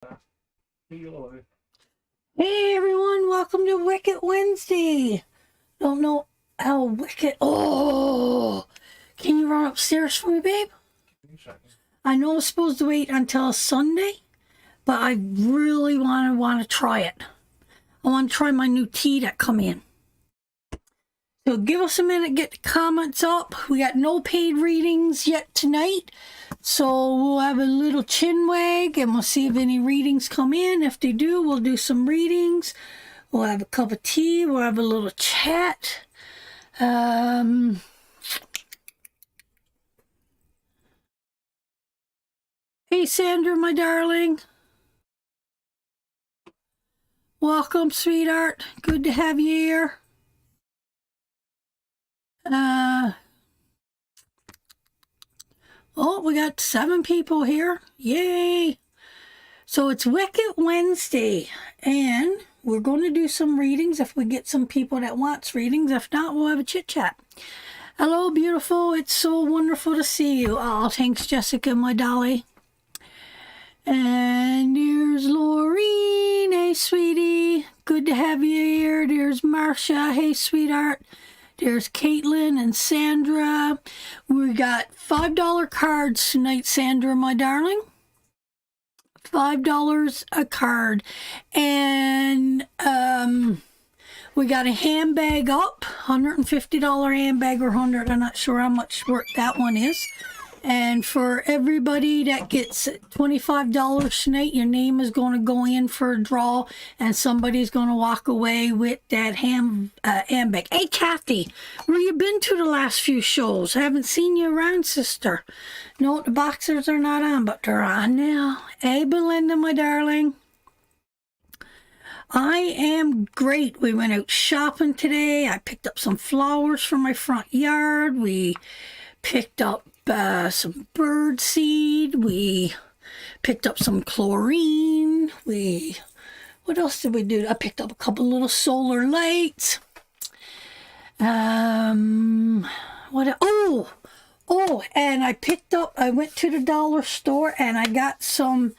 Hey everyone, welcome to Wicked Wednesday. Don't know how wicked. Oh, can you run upstairs for me, babe? I know I'm supposed to wait until Sunday, but I really want to try it. I want to try my new tea that come in. So give us a minute, get the comments up. We got no paid readings yet tonight. So we'll have a little chin wag and we'll see if any readings come in. If they do, we'll do some readings. We'll have a cup of tea. We'll have a little chat. Hey, Sandra, my darling. Welcome, sweetheart. Good to have you here. Oh, we got 7 people here. Yay! So it's Wicked Wednesday, and we're going to do some readings if we get some people that wants readings. If not, we'll have a chit-chat. Hello, beautiful. It's so wonderful to see you. Oh, thanks, Jessica, my dolly. And here's Laureen. Hey, sweetie. Good to have you here. There's Marcia. Hey, sweetheart. There's Caitlin and Sandra. We got $5 cards tonight, Sandra, my darling. $5 a card. And we got a handbag up, $150 handbag or 100. I'm not sure how much work that one is. And for everybody that gets $25 tonight, your name is going to go in for a draw, and somebody's going to walk away with that handbag. Hey, Kathy, where you been to the last few shows? I haven't seen you around, sister. No, the boxers are not on, but they're on now. Hey, Belinda, my darling. I am great. We went out shopping today. I picked up some flowers for my front yard. We picked up some bird seed. We picked up some chlorine. What else did we do? I picked up a couple little solar lights. And I went to the dollar store and I got some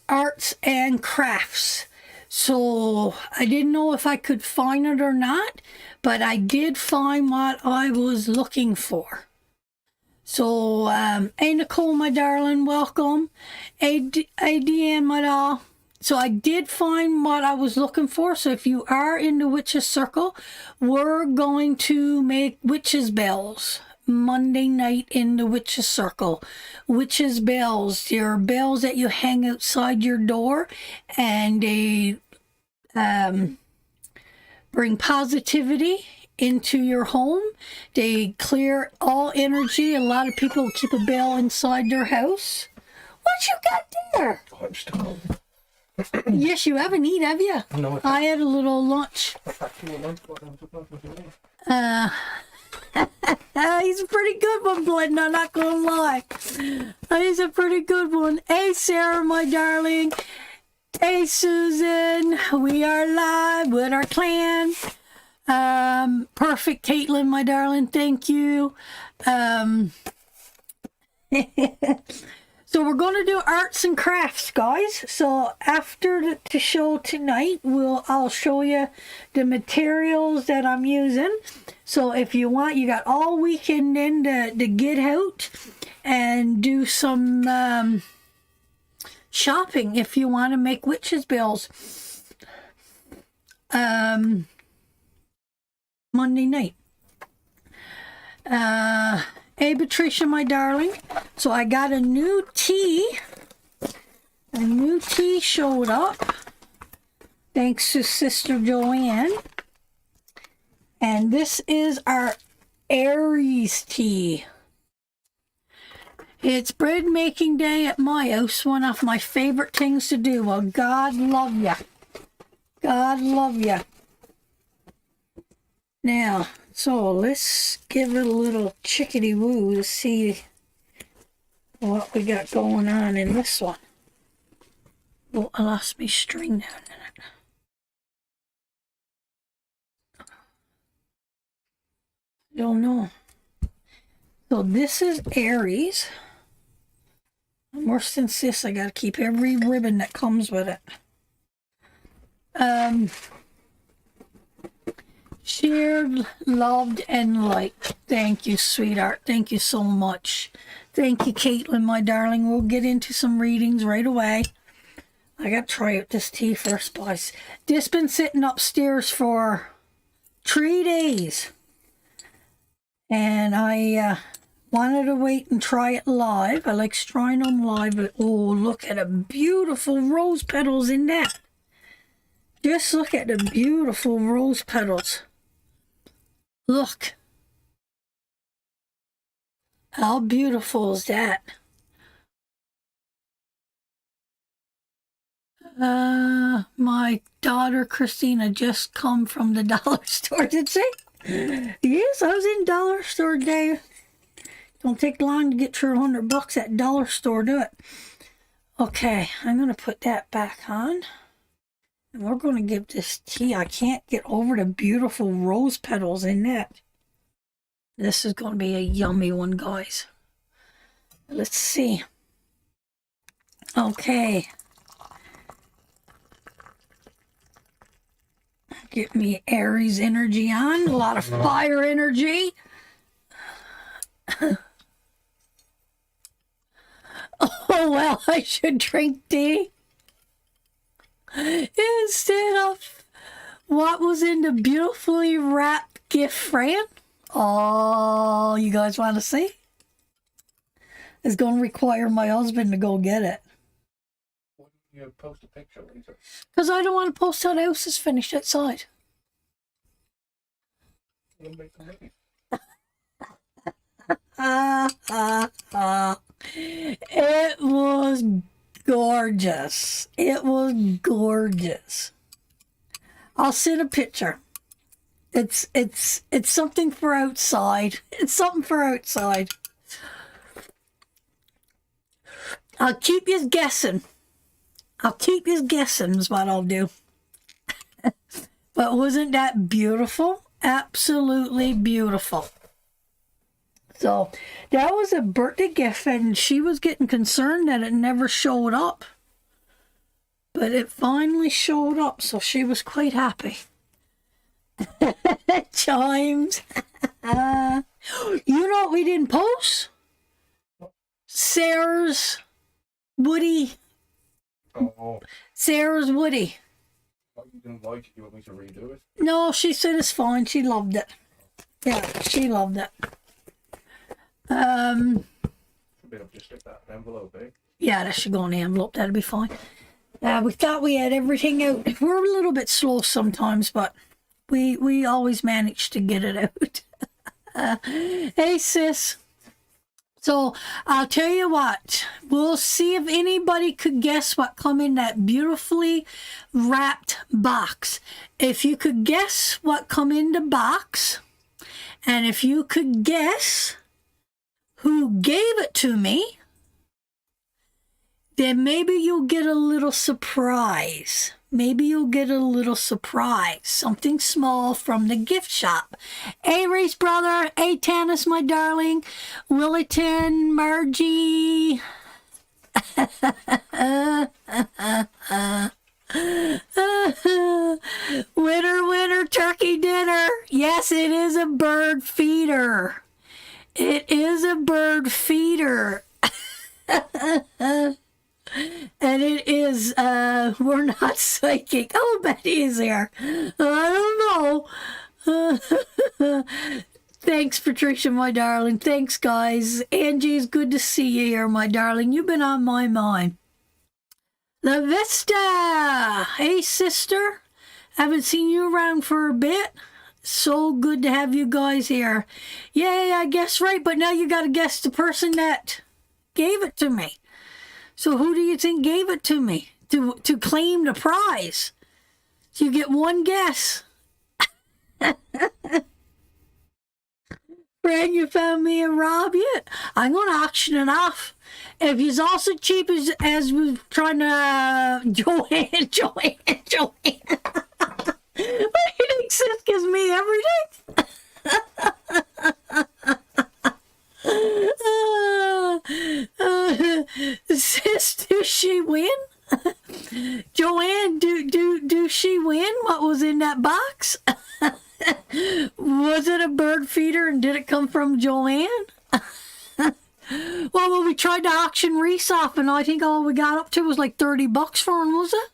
arts and crafts. So I didn't know if I could find it or not, but I did find what I was looking for. So, hey, Nicole, my darling, welcome. Hey, Deanne, my doll. So I did find what I was looking for. So if you are in the Witches Circle, we're going to make witches' bells Monday night in the Witches Circle. Witches' bells, they're bells that you hang outside your door, and they bring positivity into your home. They clear all energy. A lot of people keep a bell inside their house. What you got there? I'm still. Yes, you haven't eaten, have you? No. I had a little lunch. He's a pretty good one, Blend. I'm not gonna lie. He's a pretty good one. Hey, Sarah, my darling. Hey, Susan. We are live with our clan. Perfect, Caitlin, my darling. Thank you. So we're going to do arts and crafts, guys. So after the show tonight, I'll show you the materials that I'm using. So if you want, you got all weekend then to get out and do some shopping if you want to make witches' bells. Monday night. Hey, Patricia, my darling. So I got a new tea. A new tea showed up. Thanks to Sister Joanne. And this is our Aries tea. It's bread making day at my house. One of my favorite things to do. Well, God love ya. God love ya. Now, so let's give it a little chickadee woo to see what we got going on in this one. Oh, I lost my string down in it. Don't know. So this is Aries. I'm worse than sis. I gotta keep every ribbon that comes with it. Shared, loved, and liked. Thank you, sweetheart. Thank you so much. Thank you, Caitlin, my darling. We'll get into some readings right away. I gotta try out this tea first, boys. This been sitting upstairs for 3 days. And I wanted to wait and try it live. I like trying them live. But, oh, look at the beautiful rose petals in that. Just look at the beautiful rose petals. Look. How beautiful is that? My daughter Christina just come from the dollar store, did she? Yes, I was in dollar store today. Don't take long to get through $100 at dollar store, do it. Okay, I'm gonna put that back on. And we're gonna give this tea. I can't get over the beautiful rose petals in that. This is gonna be a yummy one, guys. Let's see. Okay. Get me Aries energy on. A lot of fire energy. Oh, well, I should drink tea instead of what was in the beautifully wrapped gift, Fran. Oh, you guys want to see? It's going to require my husband to go get it. Why don't you post a picture later? Because I don't want to post till the house is finished outside. We'll make some money. It was gorgeous. It was gorgeous. I'll send a picture. It's something for outside. It's something for outside. I'll keep you guessing. I'll keep you guessing is what I'll do. But wasn't that beautiful? Absolutely beautiful. So that was a birthday gift, and she was getting concerned that it never showed up. But it finally showed up, so she was quite happy. Chimes. You know what we didn't post? Sarah's Woody. Oh. Sarah's Woody. You didn't like it? You want me to redo it? No, she said it's fine. She loved it. Yeah, she loved it. Should be able to just stick that in an envelope, eh? Yeah, that should go in the envelope. That'd be fine. We thought we had everything out. We're a little bit slow sometimes, but we always manage to get it out. Hey, sis. So I'll tell you what. We'll see if anybody could guess what come in that beautifully wrapped box. If you could guess what come in the box, and if you could guess who gave it to me, then maybe you'll get a little surprise. Maybe you'll get a little surprise. Something small from the gift shop. Hey, Reese brother. Hey, Tanis, my darling. Williton, Margie. Winter turkey dinner. Yes, it is a bird feeder. It is a bird feeder. And it is, we're not psychic. Oh, Betty is there. I don't know. Thanks, Patricia, my darling. Thanks, guys. Angie, it's good to see you here, my darling. You've been on my mind. La Vista. Hey, sister. Haven't seen you around for a bit. So good to have you guys here. Yay, I guess right, but now you got to guess the person that gave it to me. So who do you think gave it to me to claim the prize? You get one guess. Fran, you found me a Rob yet? I'm going to auction it off. If he's also cheap as we're trying to... Joanne. What do you think sis gives me everything? Does she win? Joanne, do she win? What was in that box? Was it a bird feeder and did it come from Joanne? Well, we tried to auction Reese off and I think all we got up to was like $30 for him, was it?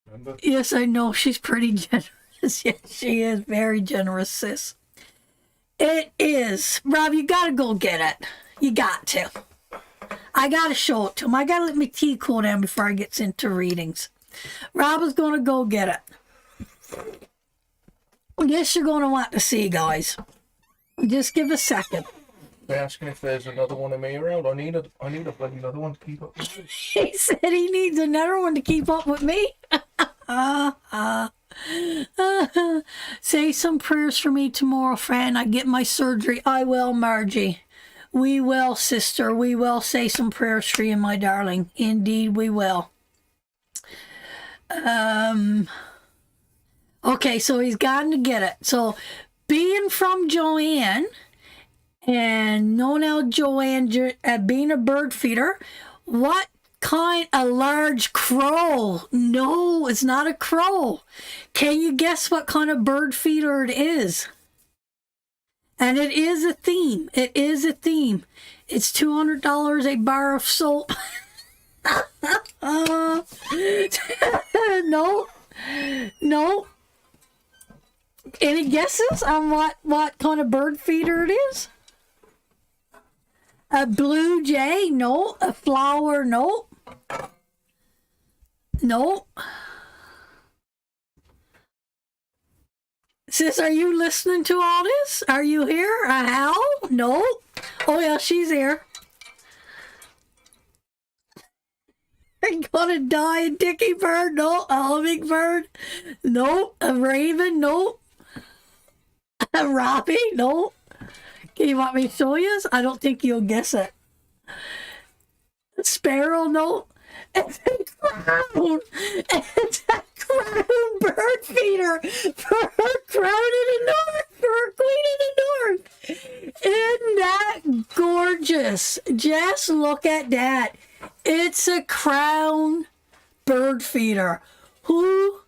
Remember? Yes, I know. She's pretty generous. Yes, she is very generous, sis. It is. Rob, you gotta go get it. You got to. I gotta show it to him. I gotta let my tea cool down before I gets into readings. Rob is gonna go get it. Yes, you're gonna want to see, guys. Just give a second. They're asking if there's another one of me around. I need a bloody another one to keep up with me. He said he needs another one to keep up with me. Say some prayers for me tomorrow, Fran. I get my surgery. I will, Margie. We will, sister. We will say some prayers for you, my darling. Indeed, we will. Okay, so he's gotten to get it. So, being from Joanne, and know now Joanne being a bird feeder, what kind of large crow? No, it's not a crow. Can you guess what kind of bird feeder it is? And it is a theme. It is a theme. It's $200 a bar of soap. No. No. Any guesses on what kind of bird feeder it is? A blue jay? No. A flower? No. No. Sis, are you listening to all this? Are you here? A owl? No. Oh, yeah, she's here. I'm gonna die. A dicky bird? No. A hummingbird? No. A raven? No. A robbie? No. Can you want me to show you? I don't think you'll guess it. A sparrow? No. It's a crown. It's a crown bird feeder for her crown in the north, for her queen in the north. Isn't that gorgeous? Just look at that. It's a crown bird feeder. Who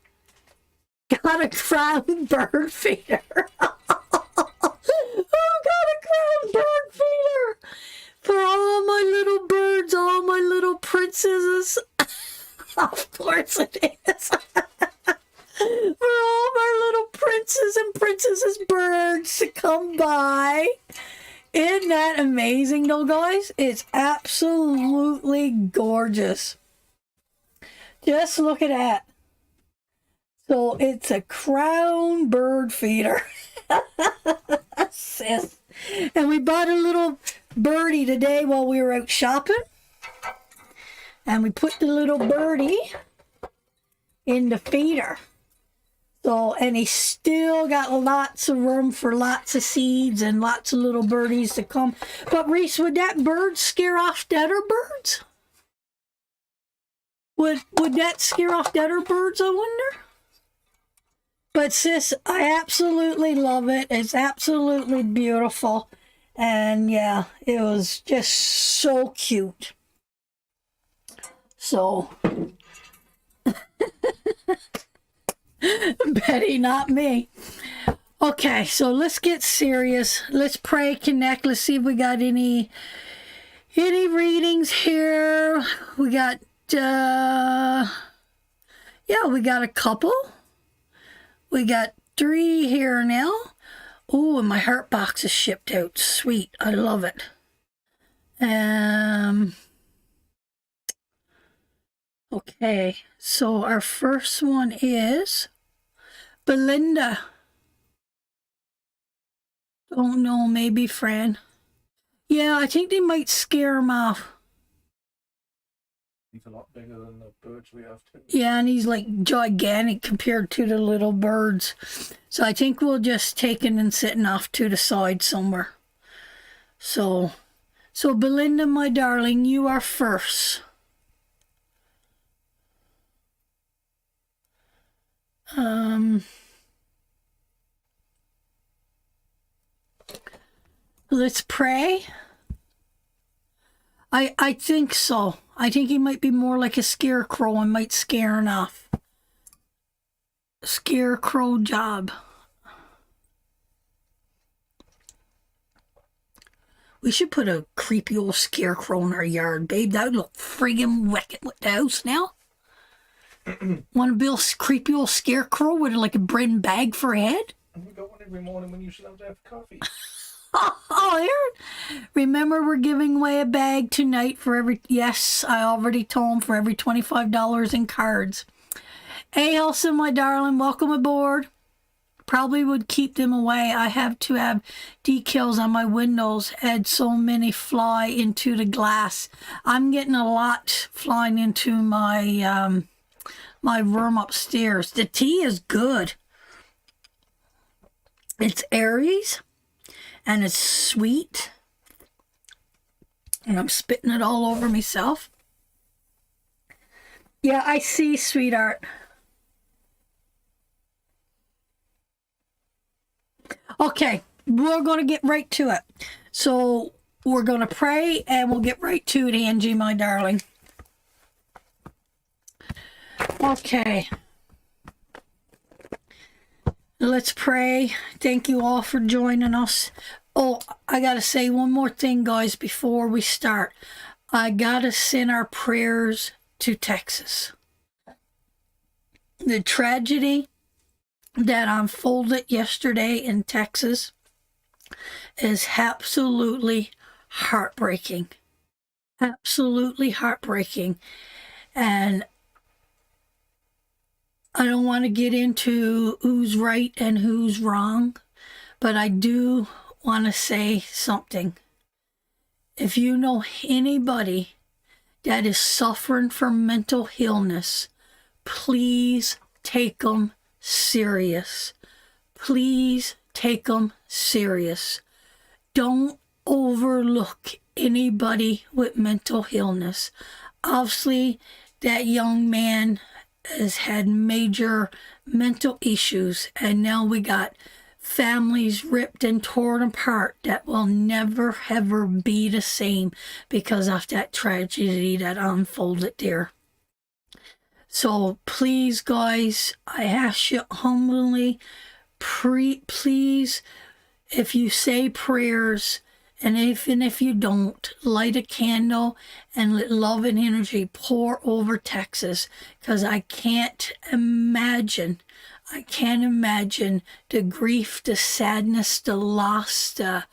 got a crown bird feeder? Who got a crown bird feeder? For all my little birds, all my little princesses. Of course it is. For all my little princes and princesses birds to come by. Isn't that amazing though, guys? It's absolutely gorgeous. Just look at that. So it's a crown bird feeder. Sis. And we bought a little birdie today while we were out shopping. And we put the little birdie in the feeder. So, and he still got lots of room for lots of seeds and lots of little birdies to come. But Reese, would that bird scare off deader birds? Would that scare off deader birds, I wonder? But sis, I absolutely love it. It's absolutely beautiful. And yeah, it was just so cute. So, Betty, not me. Okay, so let's get serious. Let's pray, connect. Let's see if we got any readings here. We got, yeah, we got a couple. We got 3 here now. Oh, and my heart box is shipped out. Sweet. I love it. Okay, so our first one is Belinda. Don't know, maybe Fran. Yeah, I think they might scare him off. He's a lot bigger than the birds we have too. Yeah, and he's like gigantic compared to the little birds. So I think we'll just take him and sitting off to the side somewhere. So Belinda, my darling, you are first. Let's pray. I think so. I think he might be more like a scarecrow and might scare enough. Scarecrow job. We should put a creepy old scarecrow in our yard, babe. That would look friggin' wicked with the house now. Want to build a creepy old scarecrow with like a bread and bag for a head? We got one every morning when you sit down to have coffee. Oh, Aaron. Remember, we're giving away a bag tonight for every... Yes, I already told him, for every $25 in cards. Hey, Elsa, my darling, welcome aboard. Probably would keep them away. I have to have decals on my windows. Had so many fly into the glass. I'm getting a lot flying into my my room upstairs. The tea is good. It's Aries and it's sweet. And I'm spitting it all over myself. Yeah, I see, sweetheart. Okay, we're going to get right to it. So we're going to pray and we'll get right to it, Angie, my darling. Okay. Let's pray. Thank you all for joining us. Oh, I got to say one more thing, guys, before we start. I got to send our prayers to Texas. The tragedy that unfolded yesterday in Texas is absolutely heartbreaking. Absolutely heartbreaking. And I don't want to get into who's right and who's wrong, but I do want to say something. If you know anybody that is suffering from mental illness, please take them serious. Please take them serious. Don't overlook anybody with mental illness. Obviously, that young man has had major mental issues, and now we got families ripped and torn apart that will never ever be the same because of that tragedy that unfolded there. So please, guys, I ask you humbly, please, if you say prayers, and if you don't, light a candle and let love and energy pour over Texas, because I can't imagine the grief, the sadness, the loss, the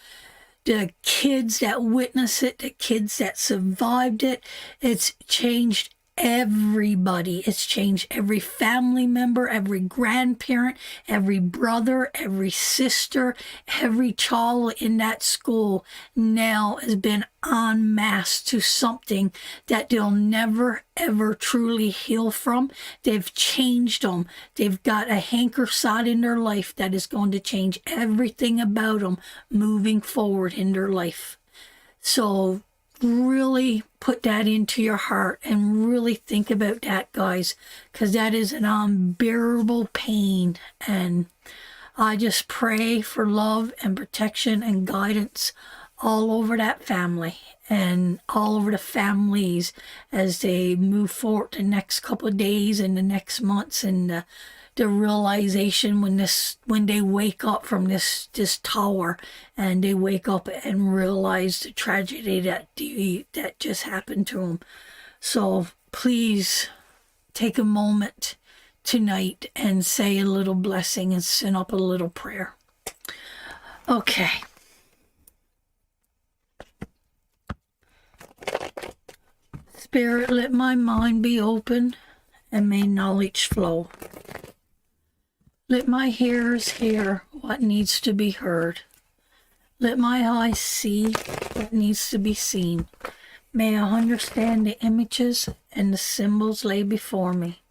kids that witnessed it, the kids that survived it. It's changed everybody. It's changed every family member, every grandparent, every brother, every sister, every child in that school now has been en masse to something that they'll never ever truly heal from. They've changed them. They've got a hanker side in their life that is going to change everything about them moving forward in their life. So really put that into your heart and really think about that, guys, because that is an unbearable pain. And I just pray for love and protection and guidance all over that family and all over the families as they move forward the next couple of days and the next months, and the realization when they wake up from this tower and they wake up and realize the tragedy that just happened to them. So please take a moment tonight and say a little blessing and send up a little prayer. Okay. Spirit, let my mind be open and may knowledge flow. Let my ears hear what needs to be heard. Let my eyes see what needs to be seen. May I understand the images and the symbols lay before me.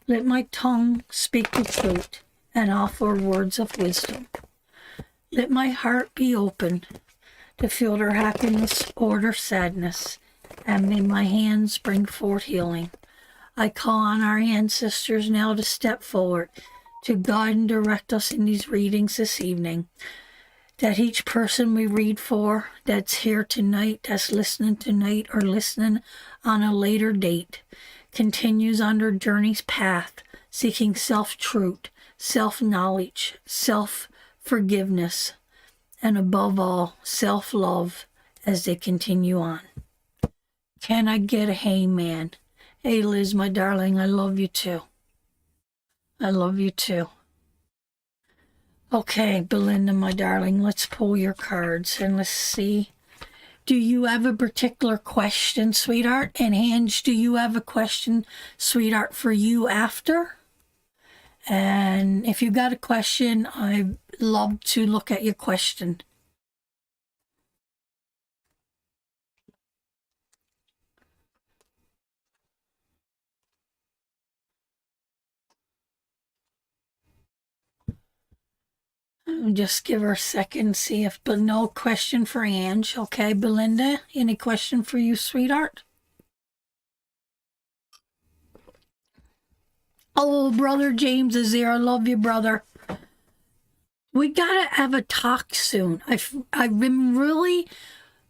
Let my tongue speak the truth and offer words of wisdom. Let my heart be open to feel their happiness or their sadness, and may my hands bring forth healing. I call on our ancestors now to step forward to guide and direct us in these readings this evening. that each person we read for that's here tonight, that's listening tonight or listening on a later date, continues on their journey's path, seeking self-truth, self-knowledge, self-forgiveness, and above all, self-love as they continue on. Can I get a hey, man? Hey, Liz, my darling, I love you too. I love you too. Okay, Belinda, my darling, let's pull your cards and let's see. Do you have a particular question, sweetheart? And Ange, do you have a question, sweetheart, for you after? And if you got a question, I'd love to look at your question. Just give her a second, see if, but no question for Ange. Okay, Belinda, any question for you, sweetheart? Oh, brother James is there. I love you, brother. We gotta have a talk soon. I've been really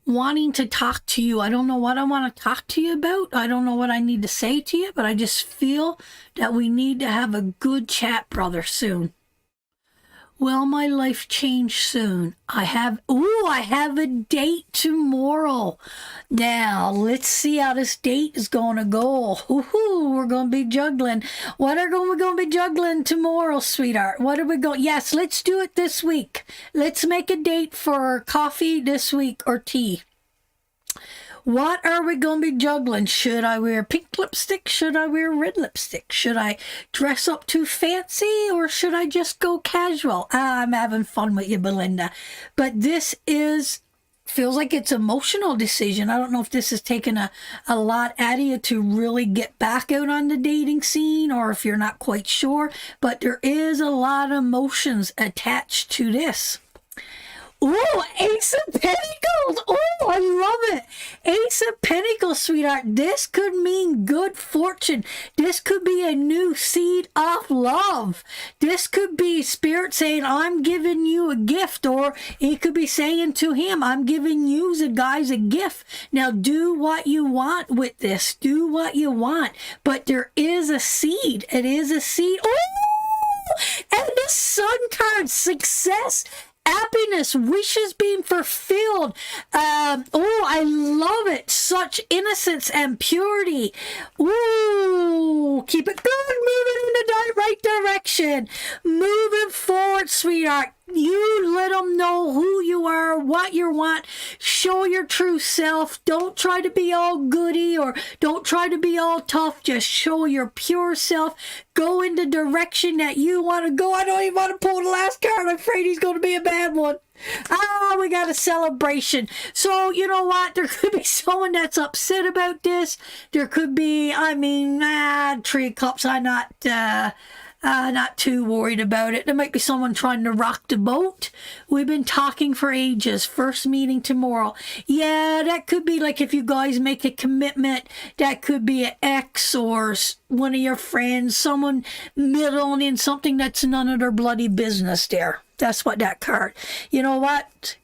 wanting to talk to you. I don't know what I want to talk to you about. I don't know what I need to say to you, but I just feel that we need to have a good chat, brother, soon. Will my life change soon? I have a date tomorrow. Now, let's see how this date is going to go. We're going to be juggling. What are we going to be juggling tomorrow, sweetheart? What are we going? Yes, let's do it this week. Let's make a date for coffee this week or tea. What are we going to be juggling? Should I wear pink lipstick? Should I wear red lipstick? Should I dress up too fancy or should I just go casual? I'm having fun with you, Belinda. But this feels like it's an emotional decision. I don't know if this is taking a lot out of you to really get back out on the dating scene or if you're not quite sure. But there is a lot of emotions attached to this. Oh, Ace of Pentacles. Oh, I love it. Ace of Pentacles, sweetheart. This could mean good fortune. This could be a new seed of love. This could be Spirit saying, I'm giving you a gift. Or it could be saying to him, I'm giving you, the guys, a gift. Now, do what you want with this. Do what you want. But there is a seed. It is a seed. Oh, and the Sun card, success, happiness, wishes being fulfilled. I love it. Such innocence and purity. Ooh, keep it going. Moving in the right direction. Moving forward, sweetheart. You let them know who you are, what you want. Show your true self. Don't try to be all goody or don't try to be all tough. Just show your pure self. Go in the direction that you want to go. I don't even want to pull the last card. I'm afraid he's going to be a bad one. We got a celebration. So, you know what? There could be someone that's upset about this. There could be, Tree of Cups. I'm not too worried about it. There might be someone trying to rock the boat. We've been talking for ages. First meeting tomorrow. Yeah, that could be like if you guys make a commitment. That could be an ex or one of your friends. Someone middling in something that's none of their bloody business there. That's what that card. You know what?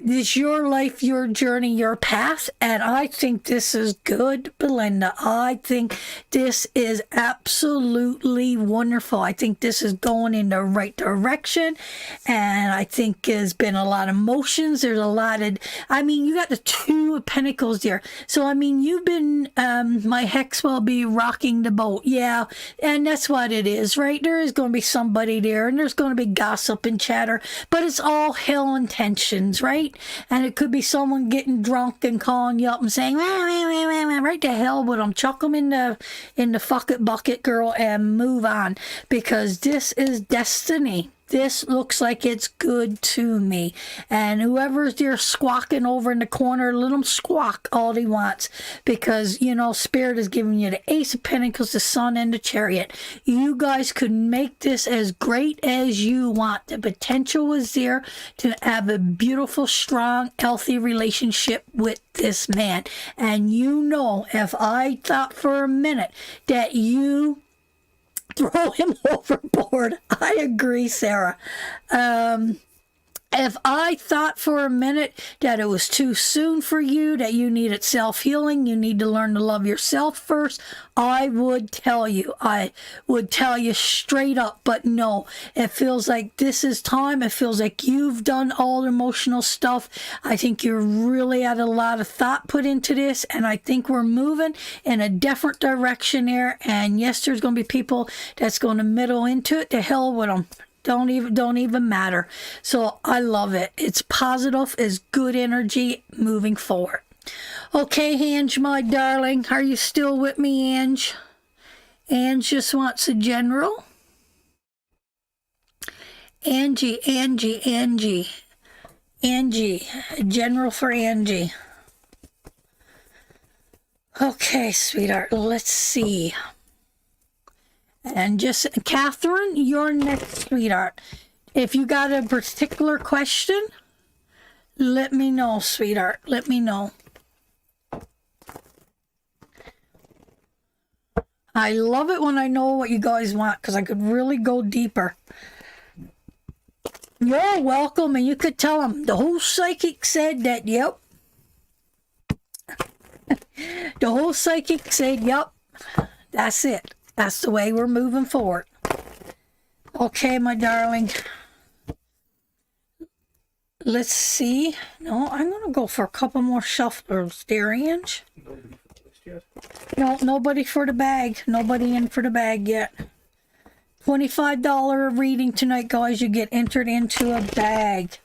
It's your life, your journey, your path, and I think this is good, Belinda. I think this is absolutely wonderful. I think this is going in the right direction, and I think there's been a lot of emotions. There's a lot of, you got the Two of Pentacles there. So, you've been, my Hex will be rocking the boat. Yeah, and that's what it is, right? There is going to be somebody there, and there's going to be gossip and chatter, but it's all hell intentions, right? And it could be someone getting drunk and calling you up and saying, right to hell with them. Chuck them in the fuck it bucket, girl, and move on. Because this is destiny. This looks like it's good to me. And whoever's there squawking over in the corner, let him squawk all he wants. Because, Spirit is giving you the Ace of Pentacles, the Sun, and the Chariot. You guys could make this as great as you want. The potential is there to have a beautiful, strong, healthy relationship with this man. And if I thought for a minute that you throw him overboard. I agree, Sarah. If I thought for a minute that it was too soon for you, that you needed self-healing, you need to learn to love yourself first, I would tell you. I would tell you straight up, but no. It feels like this is time. It feels like you've done all the emotional stuff. I think you really had a lot of thought put into this, and I think we're moving in a different direction there. And yes, there's going to be people that's going to middle into it. To hell with them. Don't even matter. So I love it. It's positive, it's good energy moving forward. Okay, Ange, my darling, are you still with me, Ange? Ange just wants a general. Angie, a general for Angie. Okay, sweetheart, let's see. And just, Catherine, you're next, sweetheart. If you got a particular question, let me know, sweetheart. Let me know. I love it when I know what you guys want, because I could really go deeper. You're welcome, and you could tell them the whole psychic said that, yep. The whole psychic said, yep. That's it. That's the way we're moving forward. Okay, my darling. Let's see. No, I'm going to go for a couple more shufflers there, Ange. No, nobody for the bag. Nobody in for the bag yet. $25 reading tonight, guys. You get entered into a bag.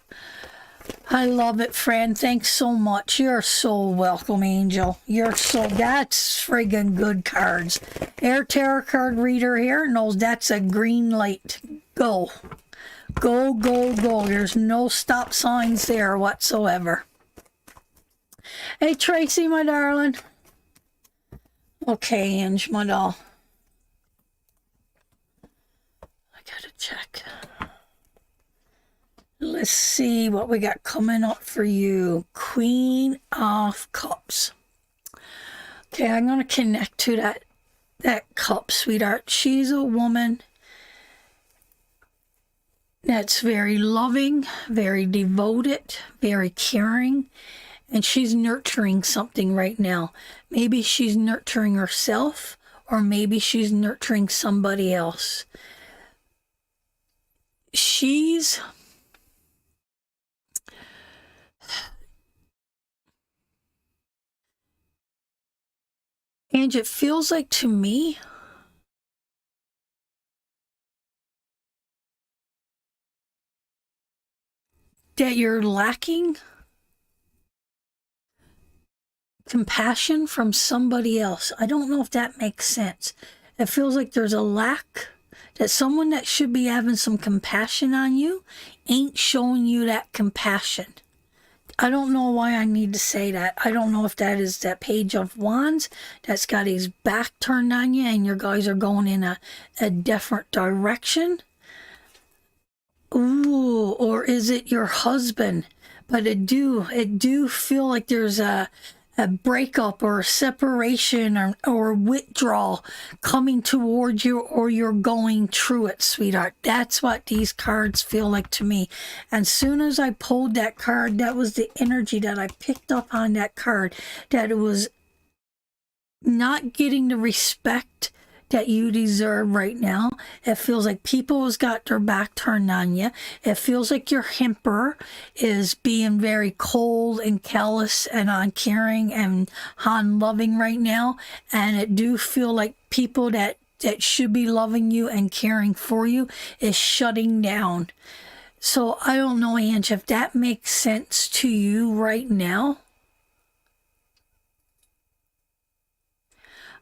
I love it, Fran. Thanks so much. You're so welcome, Angel. That's friggin' good cards. Air Tarot card reader here knows that's a green light. Go. Go, go, go. There's no stop signs there whatsoever. Hey, Tracy, my darling. Okay, Ange, my doll. I gotta check. Let's see what we got coming up for you. Queen of Cups. Okay, I'm going to connect to that cup, sweetheart. She's a woman that's very loving, very devoted, very caring, and she's nurturing something right now. Maybe she's nurturing herself, or maybe she's nurturing somebody else. And it feels like to me that you're lacking compassion from somebody else. I don't know if that makes sense. It feels like there's a lack, that someone that should be having some compassion on you ain't showing you that compassion. I don't know why I need to say that. I don't know if that is that Page of Wands that's got his back turned on you and your guys are going in a different direction. Ooh, or is it your husband? But it do feel like there's a breakup or a separation or withdrawal coming towards you, or you're going through it, sweetheart. That's what these cards feel like to me. And soon as I pulled that card, that was the energy that I picked up on that card, that it was not getting the respect that you deserve right now. It feels like people has got their back turned on you. It feels like your emperor is being very cold and callous and uncaring and unloving right now. And it do feel like people that should be loving you and caring for you is shutting down. So I don't know, Ange, if that makes sense to you right now.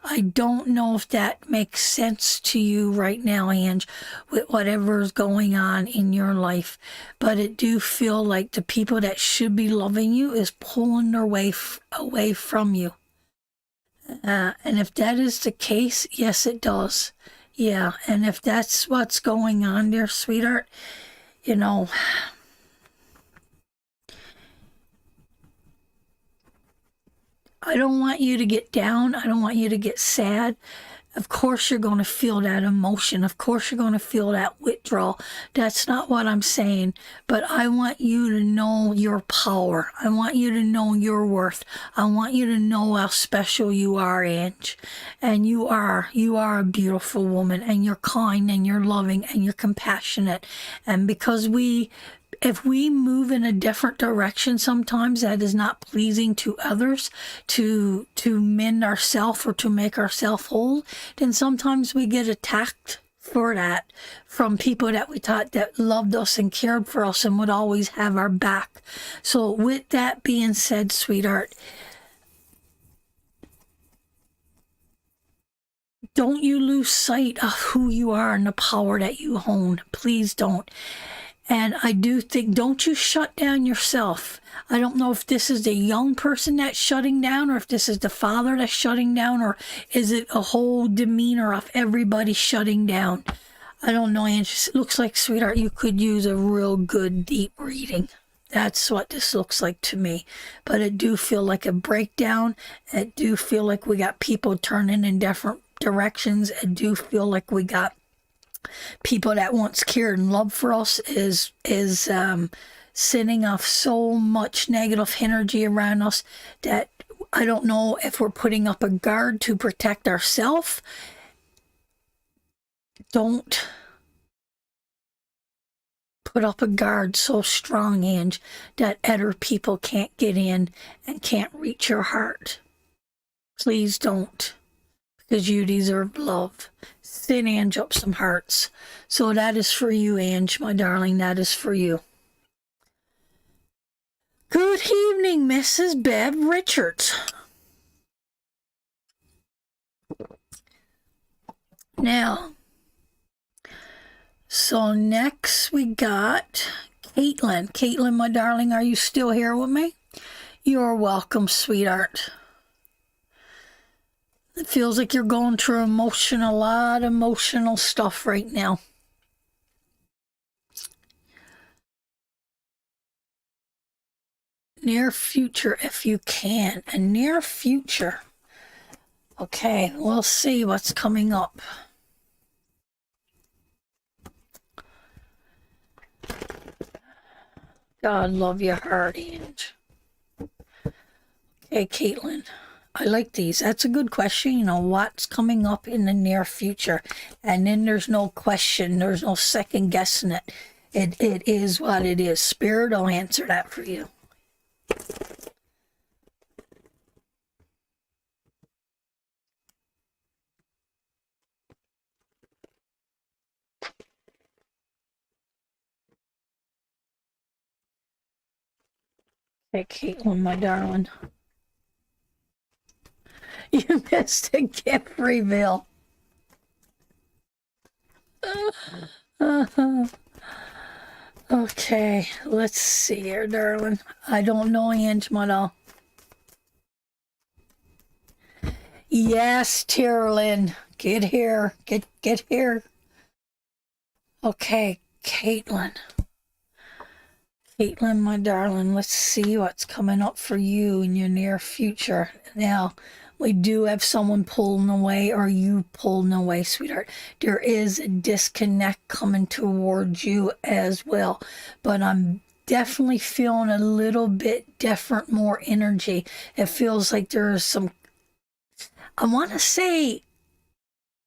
I don't know if that makes sense to you right now, Ange, with whatever's going on in your life. But it do feel like the people that should be loving you is pulling their way away from you. And if that is the case, yes, it does. Yeah, and if that's what's going on there, sweetheart, you know, I don't want you to get down. I don't want you to get sad. Of course you're going to feel that emotion. Of course you're going to feel that withdrawal. That's not what I'm saying. But I want you to know your power. I want you to know your worth. I want you to know how special you are, Ange. And you are a beautiful woman, and you're kind, and you're loving, and you're compassionate. And because if we move in a different direction sometimes that is not pleasing to others, to mend ourselves or to make ourselves whole, then sometimes we get attacked for that from people that we thought that loved us and cared for us and would always have our back. So with that being said, sweetheart, don't you lose sight of who you are and the power that you own. Please don't. And I do think, don't you shut down yourself. I don't know if this is the young person that's shutting down, or if this is the father that's shutting down, or is it a whole demeanor of everybody shutting down? I don't know, Angie. It looks like, sweetheart, you could use a real good deep reading. That's what this looks like to me. But it do feel like a breakdown. It do feel like we got people turning in different directions. It do feel like we got people that once cared and loved for us is sending off so much negative energy around us that I don't know if we're putting up a guard to protect ourselves. Don't put up a guard so strong, Ange, that other people can't get in and can't reach your heart. Please don't, because you deserve love. Send Ange up some hearts. So that is for you, Ange, my darling. That is for you. Good evening, Mrs. Bev Richards. Now, so next we got Caitlin. Caitlin, my darling, are you still here with me? You're welcome, sweetheart. It feels like you're going through a lot of emotional stuff right now. Near future, if you can. A near future. Okay, we'll see what's coming up. God love your heart, Ange. Okay, Caitlin. I like these. That's a good question. You know, what's coming up in the near future? And then there's no question. There's no second guessing it. It is what it is. Spirit will answer that for you. Okay, Caitlin, my darling. You missed a gift reveal. Okay, let's see here, darling. I don't know, Ange, Motto. Yes, Tyrlin. Get here. Get here. Okay, Caitlin. Caitlin, my darling, let's see what's coming up for you in your near future. Now, we do have someone pulling away, or you pulling away, sweetheart. There is a disconnect coming towards you as well. But I'm definitely feeling a little bit different, more energy. It feels like there is some, I want to say,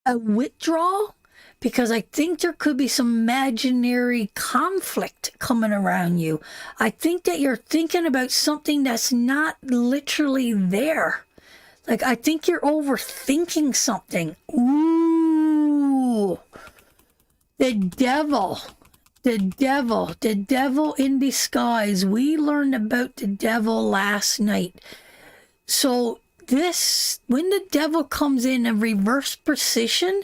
a withdrawal, because I think there could be some imaginary conflict coming around you. I think that you're thinking about something that's not literally there. Like, I think you're overthinking something. Ooh. The devil in disguise. We learned about the devil last night. So when the devil comes in a reverse position,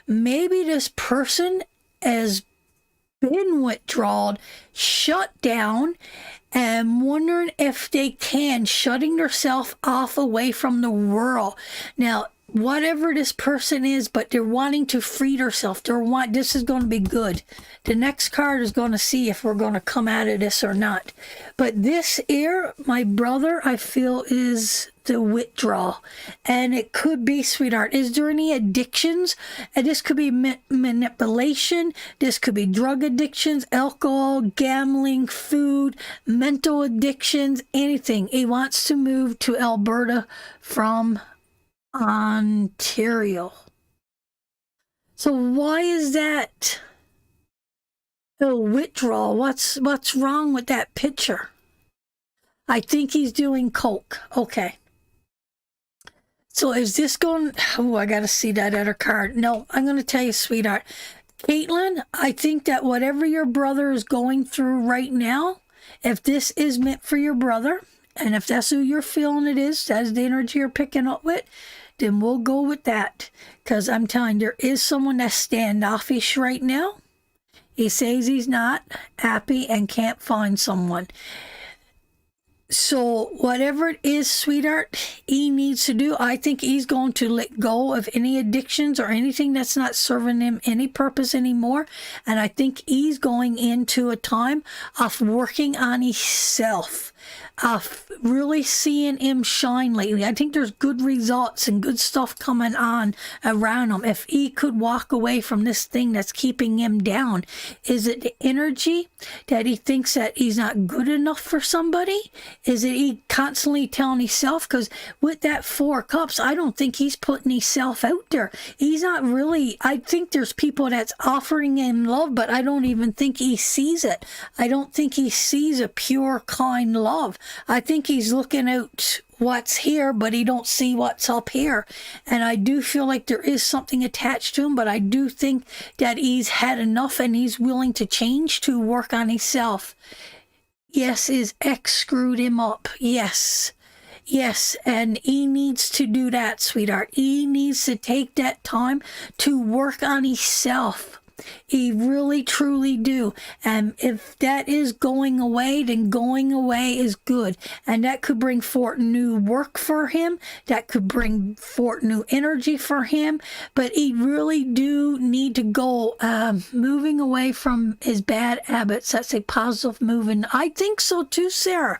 maybe this person has been withdrawn, shut down, and wondering if they can, shutting themselves off away from the world. Now, whatever this person is, but they're wanting to free themselves. This is going to be good. The next card is going to see if we're going to come out of this or not. But this here, my brother, I feel is the withdrawal. And it could be, sweetheart, is there any addictions? And this could be manipulation. This could be drug addictions, alcohol, gambling, food, mental addictions, anything. He wants to move to Alberta from Ontario. So why is that a withdrawal? What's wrong with that picture? I think he's doing coke. Okay. So is this going... Oh, I got to see that other card. No, I'm going to tell you, sweetheart. Caitlin, I think that whatever your brother is going through right now, if this is meant for your brother, and if that's who you're feeling it is, that's the energy you're picking up with, then we'll go with that. Because I'm telling you, there is someone that's standoffish right now. He says he's not happy and can't find someone. So whatever it is, sweetheart, he needs to do, I think he's going to let go of any addictions or anything that's not serving him any purpose anymore. And I think he's going into a time of working on himself, of really seeing him shine lately. I think there's good results and good stuff coming on around him. If he could walk away from this thing that's keeping him down, is it the energy that he thinks that he's not good enough for somebody? Is it he constantly telling himself? Because with that 4 cups, I don't think he's putting himself out there. He's not really, I think there's people that's offering him love, but I don't even think he sees it. I don't think he sees a pure, kind love. I think he's looking out what's here, but he don't see what's up here. And I do feel like there is something attached to him, but I do think that he's had enough and he's willing to change to work on himself. Yes, his ex screwed him up. Yes. Yes, and he needs to do that, sweetheart. He needs to take that time to work on himself. He really, truly do. And if that is going away, then going away is good. And that could bring forth new work for him. That could bring forth new energy for him. But he really do need to go moving away from his bad habits. That's a positive move. And I think so too, Sarah.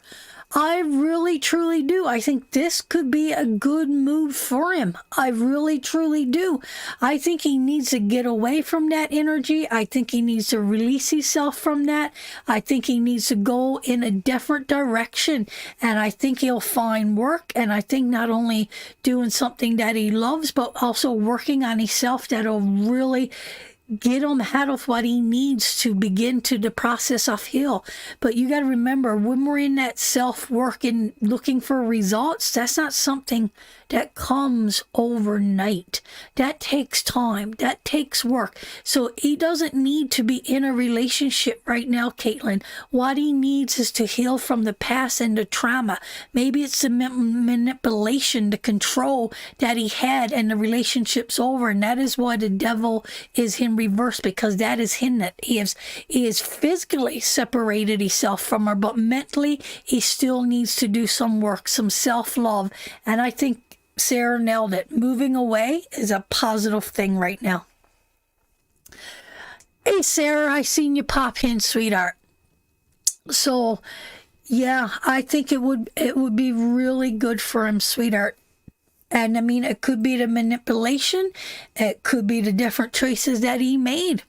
I really, truly do. I think this could be a good move for him. I really, truly do. I think he needs to get away from that energy. I think he needs to release himself from that. I think he needs to go in a different direction. And I think he'll find work. And I think not only doing something that he loves, but also working on himself that'll really get him out of what he needs to begin to the process of heal. But you got to remember, when we're in that self-work and looking for results, that's not something that comes overnight. That takes time. That takes work. So he doesn't need to be in a relationship right now, Caitlin. What he needs is to heal from the past and the trauma. Maybe it's the manipulation, the control that he had, and the relationship's over. And that is why the devil is in reverse, because that is him, that he is physically separated himself from her, but mentally he still needs to do some work, some self-love. And I think Sarah nailed it. Moving away is a positive thing right now. Hey, Sarah, I seen you pop in, sweetheart. So, yeah, I think it would be really good for him, sweetheart. And I mean, it could be the manipulation. It could be the different choices that he made.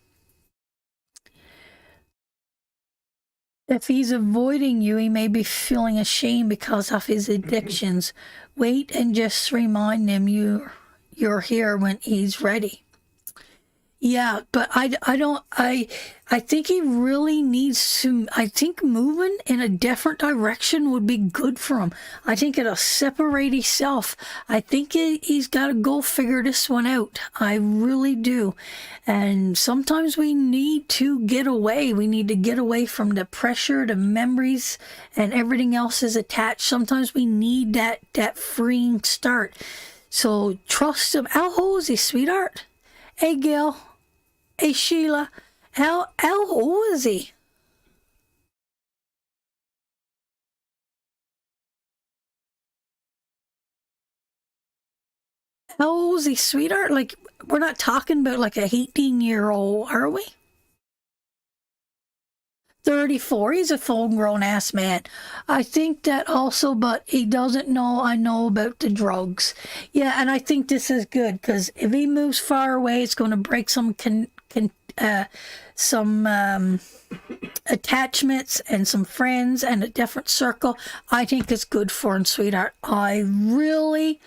If he's avoiding you, he may be feeling ashamed because of his addictions. Wait and just remind him you're here when he's ready. Yeah, but I think he really needs to, I think moving in a different direction would be good for him. I think it'll separate himself. I think he's got to go figure this one out. I really do. And sometimes we need to get away. We need to get away from the pressure, the memories, and everything else is attached. Sometimes we need that freeing start. So trust him. How old is he, sweetheart? Hey, Gail. Hey, Sheila, how old is he? How old is he, sweetheart? Like, we're not talking about like a 18-year-old, are we? 34. He's a full-grown ass man. I think that also, but he doesn't know I know about the drugs. Yeah, and I think this is good because if he moves far away, it's going to break some attachments and some friends and a different circle. I think it's good for him, sweetheart. I really,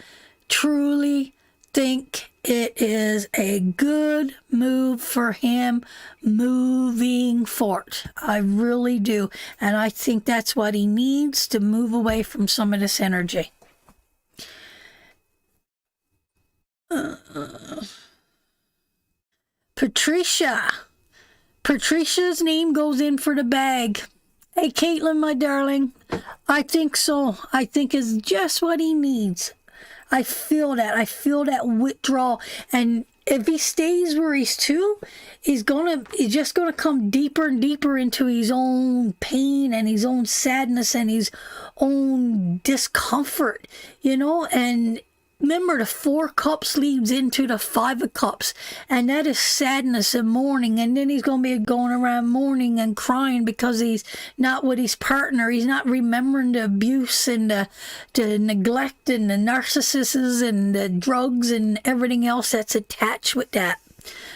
truly think it is a good move for him moving forward. I really do. And I think that's what he needs to move away from some of this energy. Patricia. Patricia's name goes in for the bag. Hey, Caitlin, my darling. I think so. I think it's just what he needs. I feel that. I feel that withdrawal. And if he stays where he's he's just gonna come deeper and deeper into his own pain and his own sadness and his own discomfort, and remember, the 4 cups leads into the 5 of cups, and that is sadness and mourning. And then he's going to be going around mourning and crying because he's not with his partner. He's not remembering the abuse and the neglect and the narcissists and the drugs and everything else that's attached with that.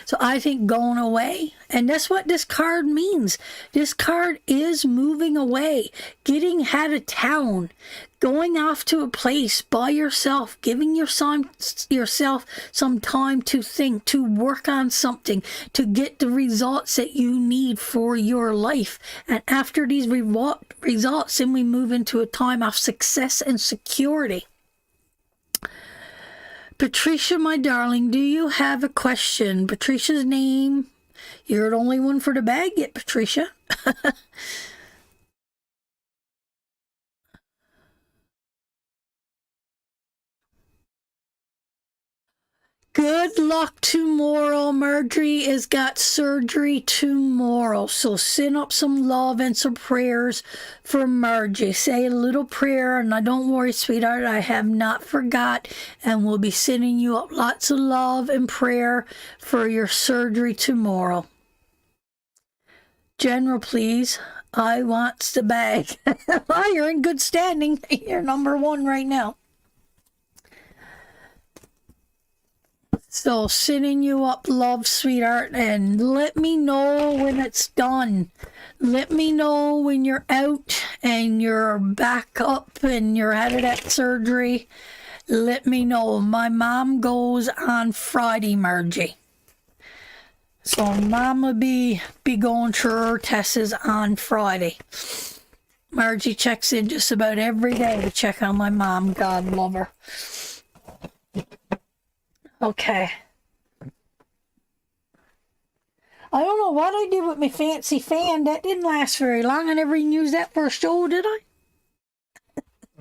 So I think going away, and that's what this card means. This card is moving away, getting out of town, going off to a place by yourself, giving yourself some time to think, to work on something, to get the results that you need for your life. And after these results, then we move into a time of success and security. Patricia, my darling, do you have a question? Patricia's name. You're the only one for the bag yet, Patricia. Good luck tomorrow. Marjorie has got surgery tomorrow. So send up some love and some prayers for Margie. Say a little prayer, and don't worry, sweetheart, I have not forgot. And we'll be sending you up lots of love and prayer for your surgery tomorrow. General, please. I wants the bag. Well, you're in good standing. You're number 1 right now. So sending you up love, sweetheart, and let me know when it's done. Let me know when you're out and you're back up and you're out of that surgery. Let me know. My mom goes on Friday, Margie. So mom will be going through her tests on Friday. Margie checks in just about every day to check on my mom. God love her. Okay. I don't know what I did with my fancy fan. That didn't last very long. I never even used that for a show, did I?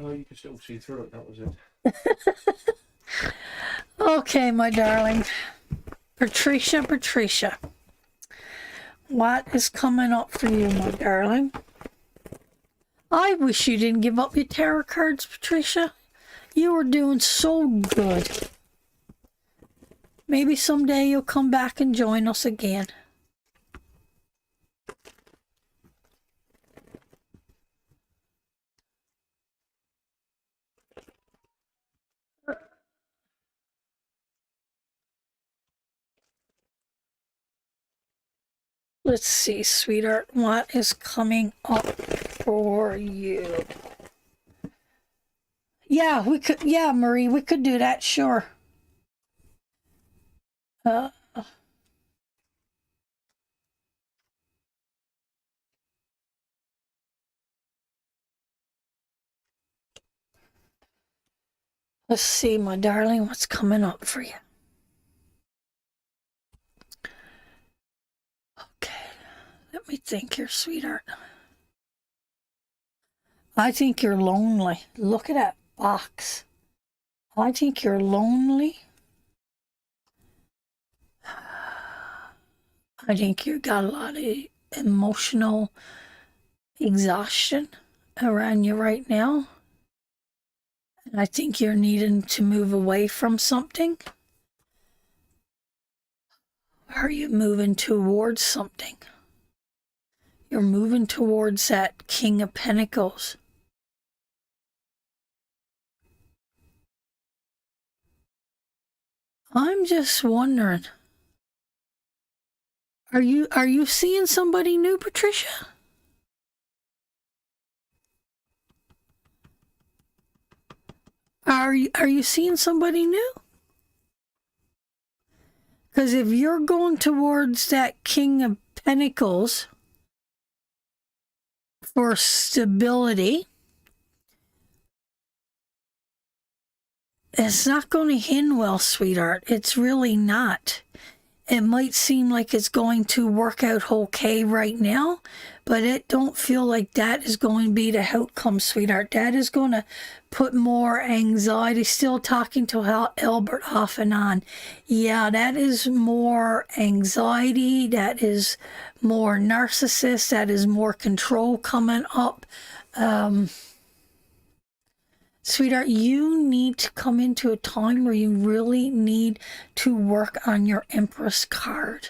Oh, you can still see through it. That was it. Okay, my darling. Patricia. What is coming up for you, my darling? I wish you didn't give up your tarot cards, Patricia. You were doing so good. Maybe someday you'll come back and join us again. Let's see, sweetheart, what is coming up for you? Yeah, Marie, we could do that, sure. Let's see, my darling, what's coming up for you? Okay, let me think here, sweetheart. I think you're lonely. Look at that box. I think you're lonely. I think you got a lot of emotional exhaustion around you right now. And I think you're needing to move away from something. Are you moving towards something? You're moving towards that King of Pentacles. I'm just wondering, are you seeing somebody new, Patricia? Are you seeing somebody new? Because if you're going towards that King of Pentacles for stability, it's not going to end well, sweetheart. It's really not. It might seem like it's going to work out okay right now, but it don't feel like that is going to be the outcome, sweetheart. That is going to put more anxiety. Still talking to Albert off and on. Yeah, that is more anxiety. That is more narcissist. That is more control coming up. Sweetheart, you need to come into a time where you really need to work on your Empress card.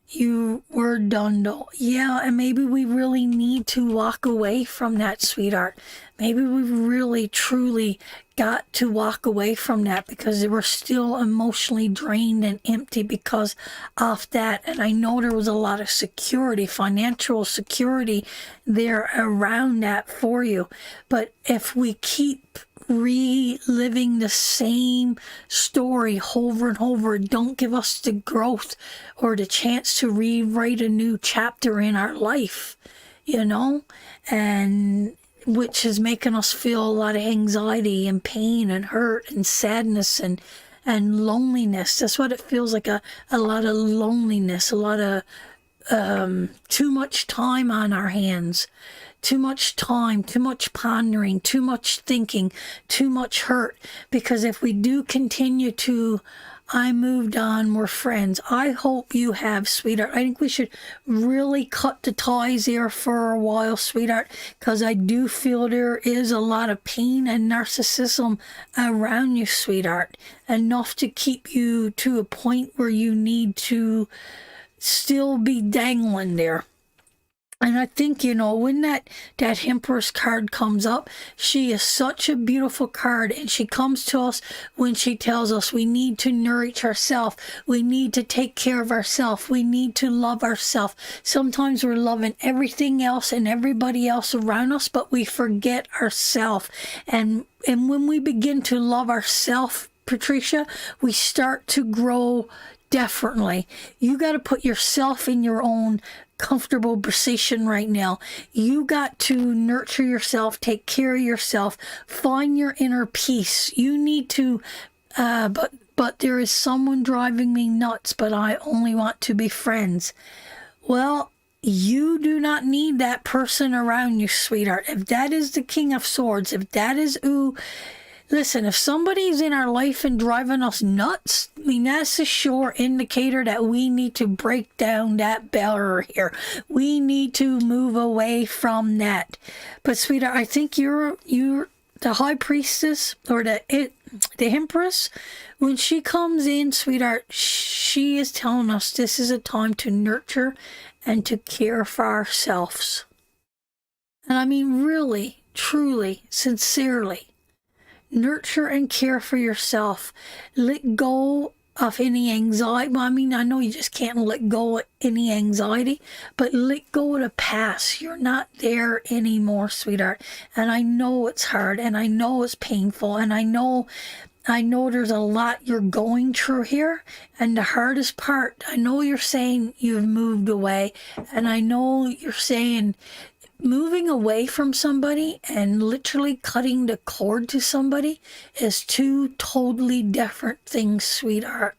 You were done though. Yeah, and maybe we really need to walk away from that, sweetheart. Maybe we've really, truly got to walk away from that because we're still emotionally drained and empty because of that. And I know there was a lot of security, financial security there around that for you. But if we keep reliving the same story over and over, don't give us the growth or the chance to rewrite a new chapter in our life, and which is making us feel a lot of anxiety and pain and hurt and sadness and loneliness. That's what it feels like, a lot of loneliness, a lot of too much time on our hands. Too much time, too much pondering, too much thinking, too much hurt. Because if we do continue to, I moved on, we're friends. I hope you have, sweetheart. I think we should really cut the ties there for a while, sweetheart, because I do feel there is a lot of pain and narcissism around you, sweetheart. Enough to keep you to a point where you need to still be dangling there. And I think, when that Empress card comes up, she is such a beautiful card. And she comes to us when she tells us we need to nourish ourselves. We need to take care of ourselves. We need to love ourselves. Sometimes we're loving everything else and everybody else around us, but we forget ourselves. And when we begin to love ourselves, Patricia, we start to grow differently. You got to put yourself in your own comfortable position right now. You got to nurture yourself, take care of yourself, find your inner peace. You need to, but there is someone driving me nuts, but I only want to be friends. Well, you do not need that person around you, sweetheart. If that is the King of Swords, if that is who... Listen, if somebody's in our life and driving us nuts, that's a sure indicator that we need to break down that barrier. We need to move away from that. But sweetheart, I think you're the High Priestess or the Empress. When she comes in, sweetheart, she is telling us this is a time to nurture and to care for ourselves. And I mean, really, truly, sincerely. Nurture and care for yourself. Let go of any anxiety. Well, I mean, I know you just can't let go of any anxiety, but let go of the past. You're not there anymore, sweetheart. And I know it's hard, and I know it's painful, and I know there's a lot you're going through here. And the hardest part, I know you're saying you've moved away, and I know you're saying moving away from somebody and literally cutting the cord to somebody is two totally different things, sweetheart.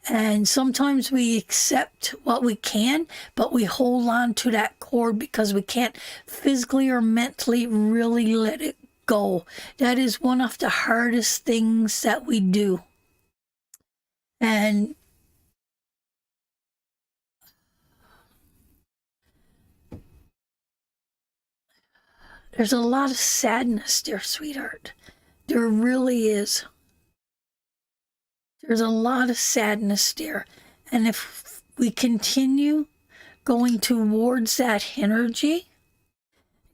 And sometimes we accept what we can, but we hold on to that cord because we can't physically or mentally really let it go. That is one of the hardest things that we do. And there's a lot of sadness there, sweetheart. There really is. There's a lot of sadness there. And if we continue going towards that energy,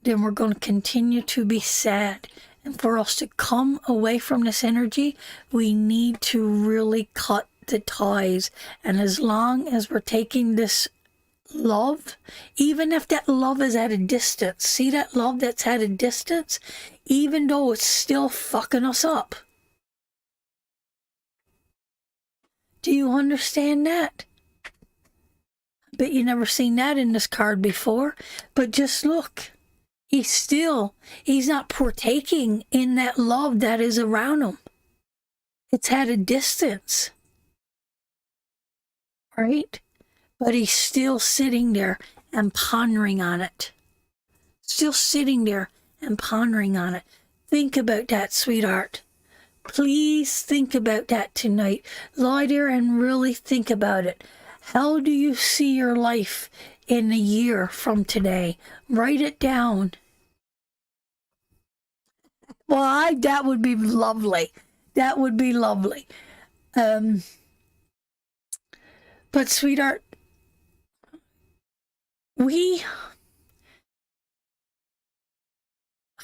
then we're going to continue to be sad. And for us to come away from this energy, we need to really cut the ties. And as long as we're taking this love, even if that love is at a distance, see that love that's at a distance, even though it's still fucking us up. Do you understand that? Bet you never seen that in this card before. But just look. He's not partaking in that love that is around him. It's at a distance. Right? But he's still sitting there and pondering on it. Still sitting there and pondering on it. Think about that, sweetheart. Please think about that tonight. Lie there and really think about it. How do you see your life in a year from today? Write it down. Well, that would be lovely. That would be lovely. But sweetheart, I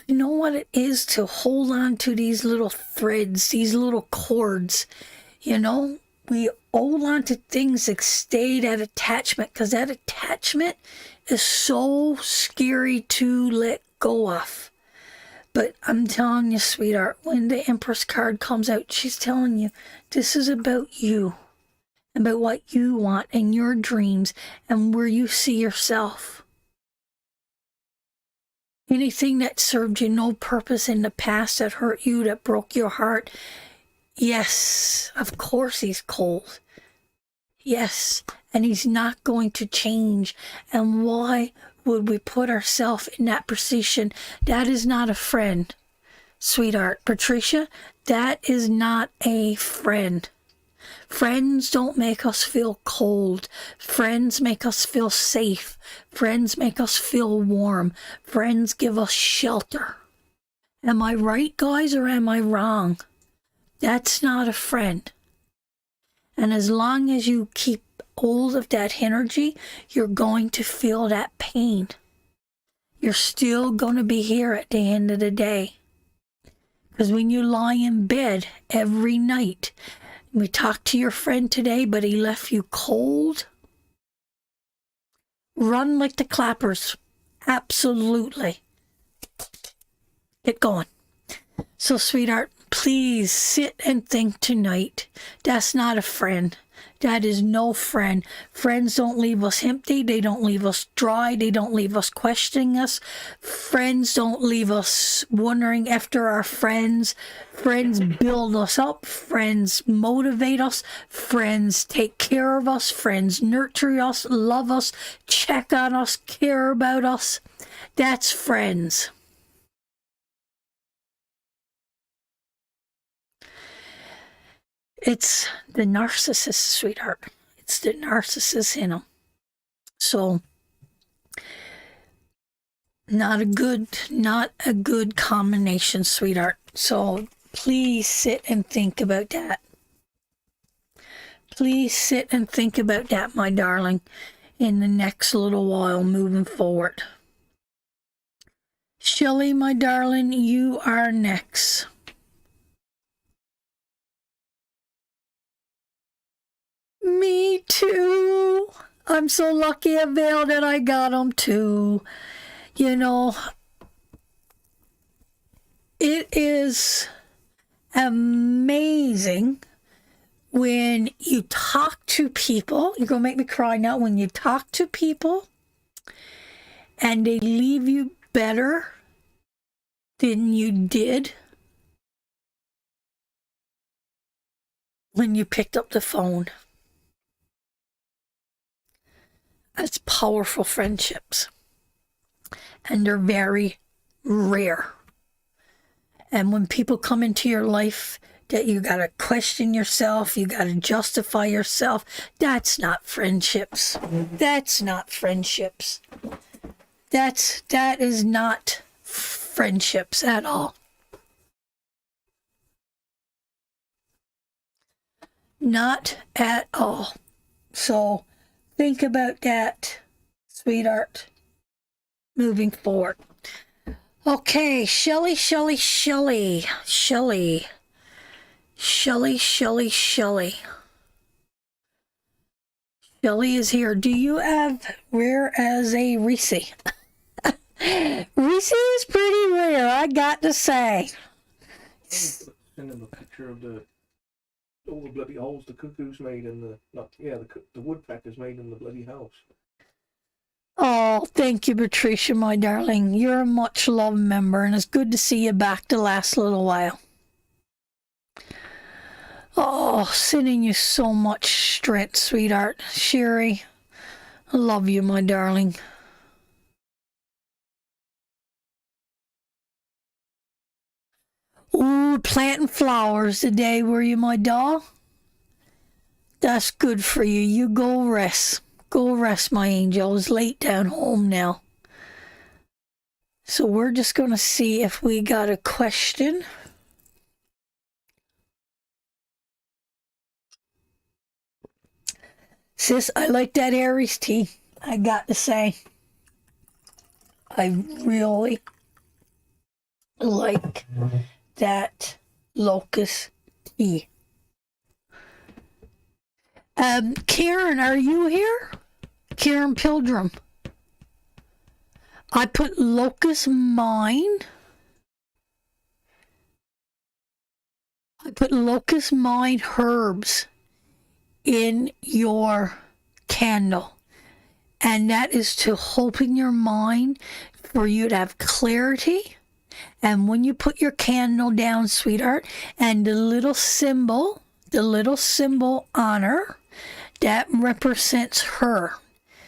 know what it is to hold on to these little threads, these little cords. You know, we hold on to things that stay, that attachment, because that attachment is so scary to let go of. But I'm telling you, sweetheart, when the Empress card comes out, she's telling you, this is about you, about what you want and your dreams and where you see yourself. Anything that served you no purpose in the past, that hurt you, that broke your heart, yes, of course he's cold. Yes, and he's not going to change. And why would we put ourselves in that position? That is not a friend, sweetheart. Patricia, that is not a friend. Friends don't make us feel cold. Friends make us feel safe. Friends make us feel warm. Friends give us shelter. Am I right, guys, or am I wrong? That's not a friend. And as long as you keep hold of that energy, you're going to feel that pain. You're still going to be here at the end of the day. Because when you lie in bed every night, we talked to your friend today, but he left you cold. Run like the clappers. Absolutely. Get going. So, sweetheart, please sit and think tonight. That's not a friend. That is no friend. Friends don't leave us empty. They don't leave us dry. They don't leave us questioning us. Friends don't leave us wondering after our friends. Friends build us up. Friends motivate us. Friends take care of us. Friends nurture us, love us, check on us, care about us. That's friends. It's the narcissist, sweetheart. It's the narcissist in them. So, not a good combination, sweetheart. So, please sit and think about that. Please sit and think about that, my darling, in the next little while moving forward. Shelley, my darling, you are next. Me too. I'm so lucky, Avail, that I got them too. You know, it is amazing when you talk to people. You're going to make me cry now. When you talk to people and they leave you better than you did when you picked up the phone. That's powerful friendships. And they're very rare. And when people come into your life that you got to question yourself, you got to justify yourself, that's not friendships. That's not friendships. That is not friendships at all. Not at all. So think about that, sweetheart, moving forward. Okay, Shelly. Shelly is here. Do you have rare as a Reese? Reese is pretty rare, I got to say. Send him a picture of all the bloody holes the cuckoo's made in the woodpecker's made in the bloody house. Oh, thank you, Patricia, my darling. You're a much loved member, and it's good to see you back the last little while. Oh, sending you so much strength, sweetheart. Sherry, I love you, my darling. Ooh, planting flowers today, were you, my doll? That's good for you. You go rest. Go rest, my angel. It's late down home now. So we're just going to see if we got a question. Sis, I like that Aries tea. I got to say. I really like that locust tea. Karen, are you here? Karen Pilgrim. I put locust mine. I put locust mine herbs in your candle. And that is to open your mind for you to have clarity. And when you put your candle down, sweetheart, and the little symbol on her, that represents her.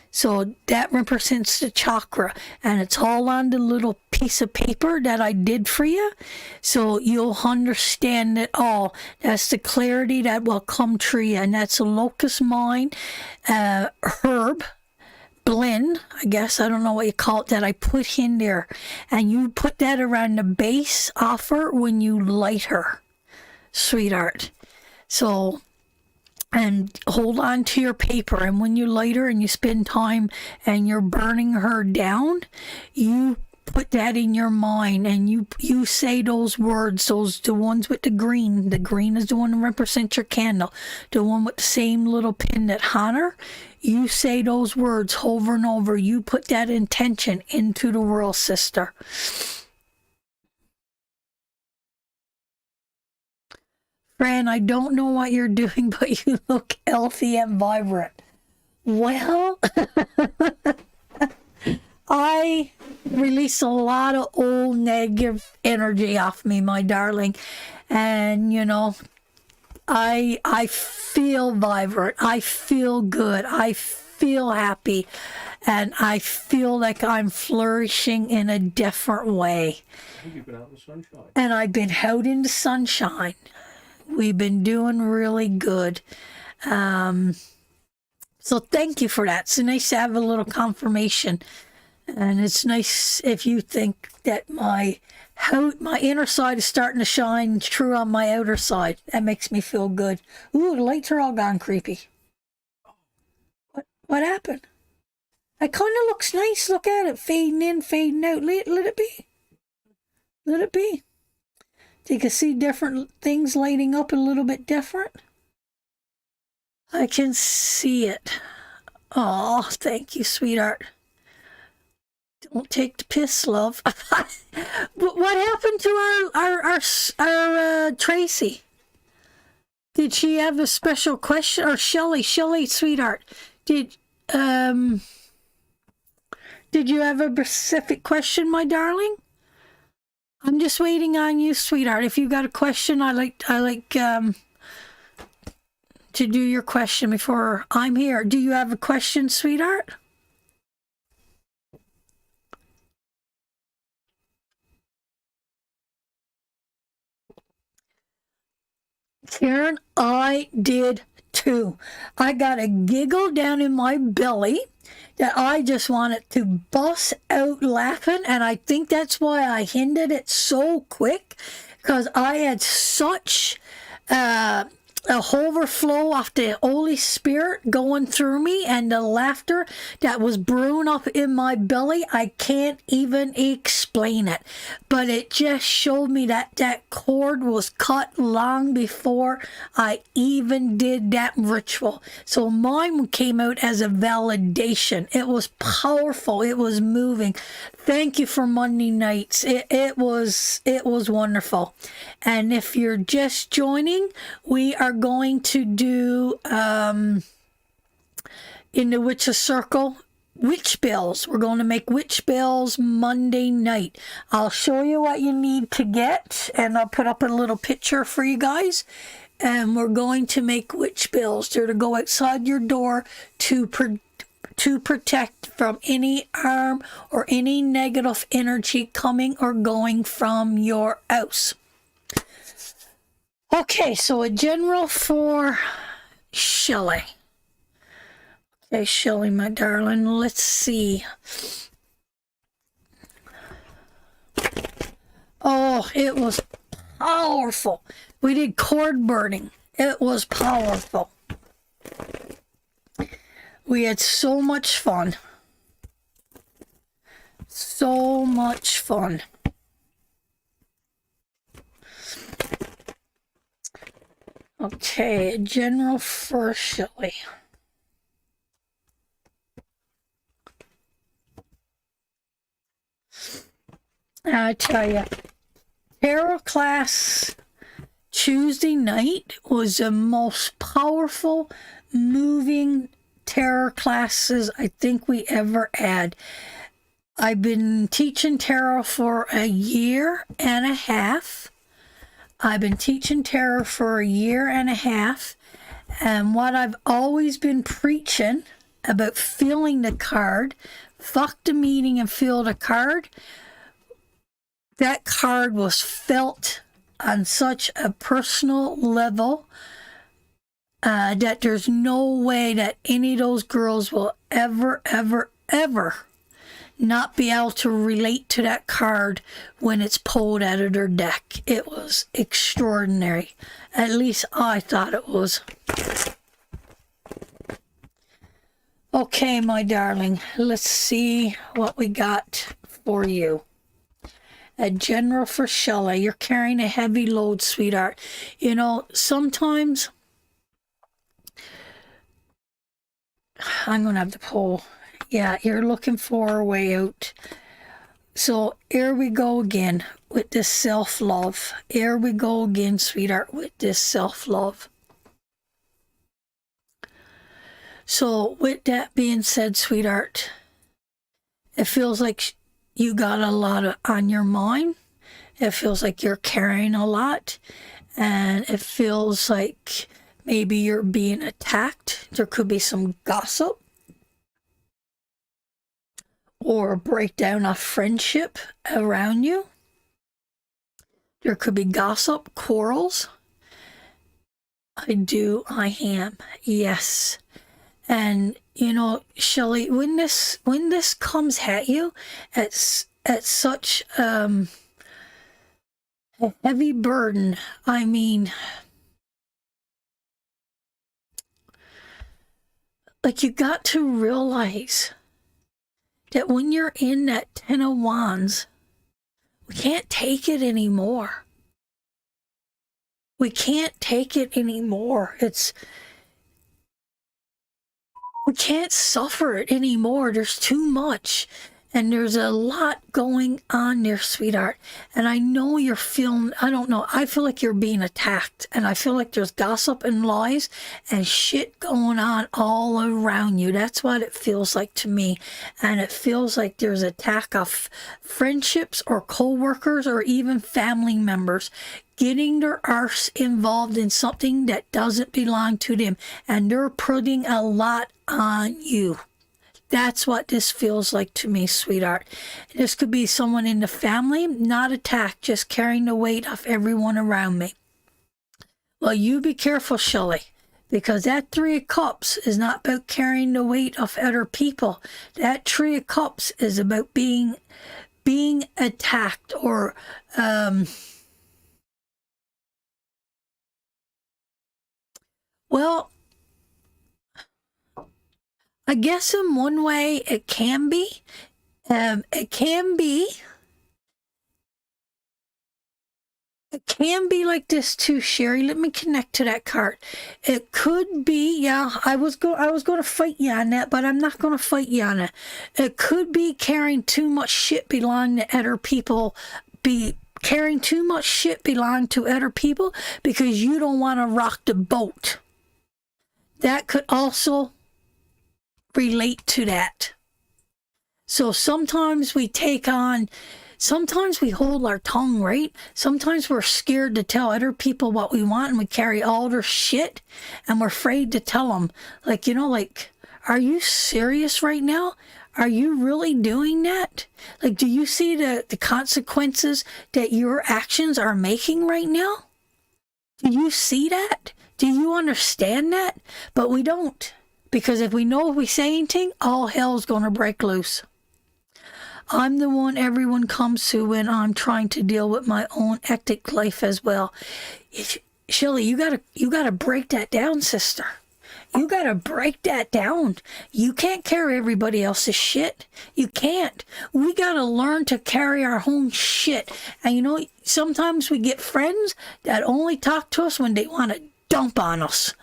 So that represents the chakra, and it's all on the little piece of paper that I did for you. So you'll understand it all. That's the clarity that will come to you, and that's a locust mine herb blend, I guess, I don't know what you call it, that I put in there. And you put that around the base of her when you light her, sweetheart. So, and hold on to your paper, and when you light her and you spend time and you're burning her down, you put that in your mind, and you say those words, the ones with the green is the one that represents your candle, the one with the same little pin that Hunter, you say those words over and over. You put that intention into the world, sister. Fran, I don't know what you're doing, but you look healthy and vibrant. Well, I release a lot of old negative energy off me, my darling. And, you know, I feel vibrant. I feel good. I feel happy. And I feel like I'm flourishing in a different way. You've been out in the sunshine. And I've been out in the sunshine. We've been doing really good. So thank you for that. It's nice to have a little confirmation. And it's nice if you think that my inner side is starting to shine true on my outer side. That makes me feel good. Ooh, the lights are all gone creepy. What happened? It kind of looks nice. Look at it. Fading in, fading out. Let it be. Let it be. You can see different things lighting up a little bit different. I can see it. Oh, thank you, sweetheart. Don't take the piss, love. What happened to our Tracy? Did she have a special question? Or Shelly, sweetheart, did you have a specific question, my darling? I'm just waiting on you, sweetheart. If you got a question, I like to do your question before I'm here. Do you have a question, sweetheart? Karen, I did too. I got a giggle down in my belly that I just wanted to bust out laughing, and I think that's why I ended it so quick, because I had such a overflow of the Holy Spirit going through me, and the laughter that was brewing up in my belly. I can't even explain it, but it just showed me that that cord was cut long before I even did that ritual. So mine came out as a validation. It was powerful. It was moving. Thank you for Monday nights. It was wonderful. And if you're just joining, we are going to do in the Witch's Circle witch bells. We're going to make witch bells Monday night. I'll show you what you need to get, and I'll put up a little picture for you guys. And we're going to make witch bells. They're to go outside your door to protect from any harm or any negative energy coming or going from your house. Okay, so a general for Shelley. Okay, Shelley, my darling, let's see. Oh, it was powerful. We did cord burning. It was powerful. We had so much fun. So much fun. Okay, general for Shelley. I tell you, tarot class Tuesday night was the most powerful, moving tarot classes I think we ever had. I've been teaching tarot for a year and a half. And what I've always been preaching about feeling the card, fuck the meaning and feel the card, that card was felt on such a personal level that there's no way that any of those girls will ever not be able to relate to that card when it's pulled out of their deck. It was extraordinary. At least I thought it was. Okay, my darling, let's see what we got for you. A general for Shelley. You're carrying a heavy load, sweetheart. You know, sometimes I'm going to have to pull. Yeah, you're looking for a way out. So here we go again with this self-love. Here we go again, sweetheart, with this self-love. So with that being said, sweetheart, it feels like you got a lot on your mind. It feels like you're carrying a lot. And it feels like maybe you're being attacked. There could be some gossip. Or a breakdown of friendship around you. There could be gossip, quarrels. I am, yes. And you know, Shelley, when this comes at you at such a heavy burden, I mean, like, you got to realize that when you're in that Ten of Wands, we can't take it anymore. We can't take it anymore. We can't suffer it anymore. There's too much. And there's a lot going on there, sweetheart. And I know you're feeling, I don't know, I feel like you're being attacked. And I feel like there's gossip and lies and shit going on all around you. That's what it feels like to me. And it feels like there's attack of friendships or co-workers or even family members getting their arse involved in something that doesn't belong to them. And they're putting a lot on you. That's what this feels like to me, sweetheart. This could be someone in the family, not attacked, just carrying the weight of everyone around me. Well, you be careful, Shelley, because that Three of Cups is not about carrying the weight of other people. That Three of Cups is about being attacked or Well, I guess in one way it can be. It can be. It can be like this too, Sherry. Let me connect to that card. It could be, yeah. I was going to fight you on that, but I'm not going to fight you on it. It could be carrying too much shit belonging to other people. Carrying too much shit belonging to other people because you don't want to rock the boat. That could also relate to that. So sometimes we hold our tongue, right? Sometimes we're scared to tell other people what we want, and we carry all their shit, and we're afraid to tell them. Like, are you serious right now? Are you really doing that? Like, do you see the consequences that your actions are making right now? Do you see that? Do you understand that? But we don't. Because if we say anything, all hell's going to break loose. I'm the one everyone comes to when I'm trying to deal with my own hectic life as well. Shelly, you gotta break that down, sister. You gotta break that down. You can't carry everybody else's shit. You can't. We gotta learn to carry our own shit. And sometimes we get friends that only talk to us when they want to dump on us.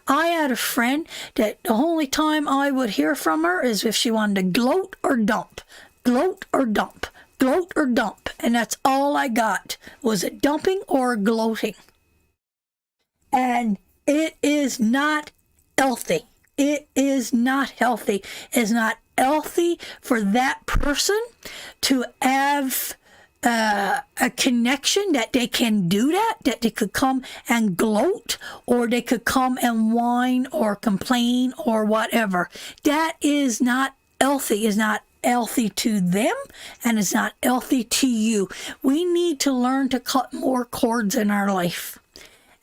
I had a friend that the only time I would hear from her is if she wanted to gloat or dump. And that's all I got, was a dumping or a gloating. And it is not healthy. It is not healthy. It's not healthy for that person to have a connection that they can do that they could come and gloat, or they could come and whine or complain or whatever. That is not healthy. It's not healthy to them, and it's not healthy to you. We need to learn to cut more cords in our life.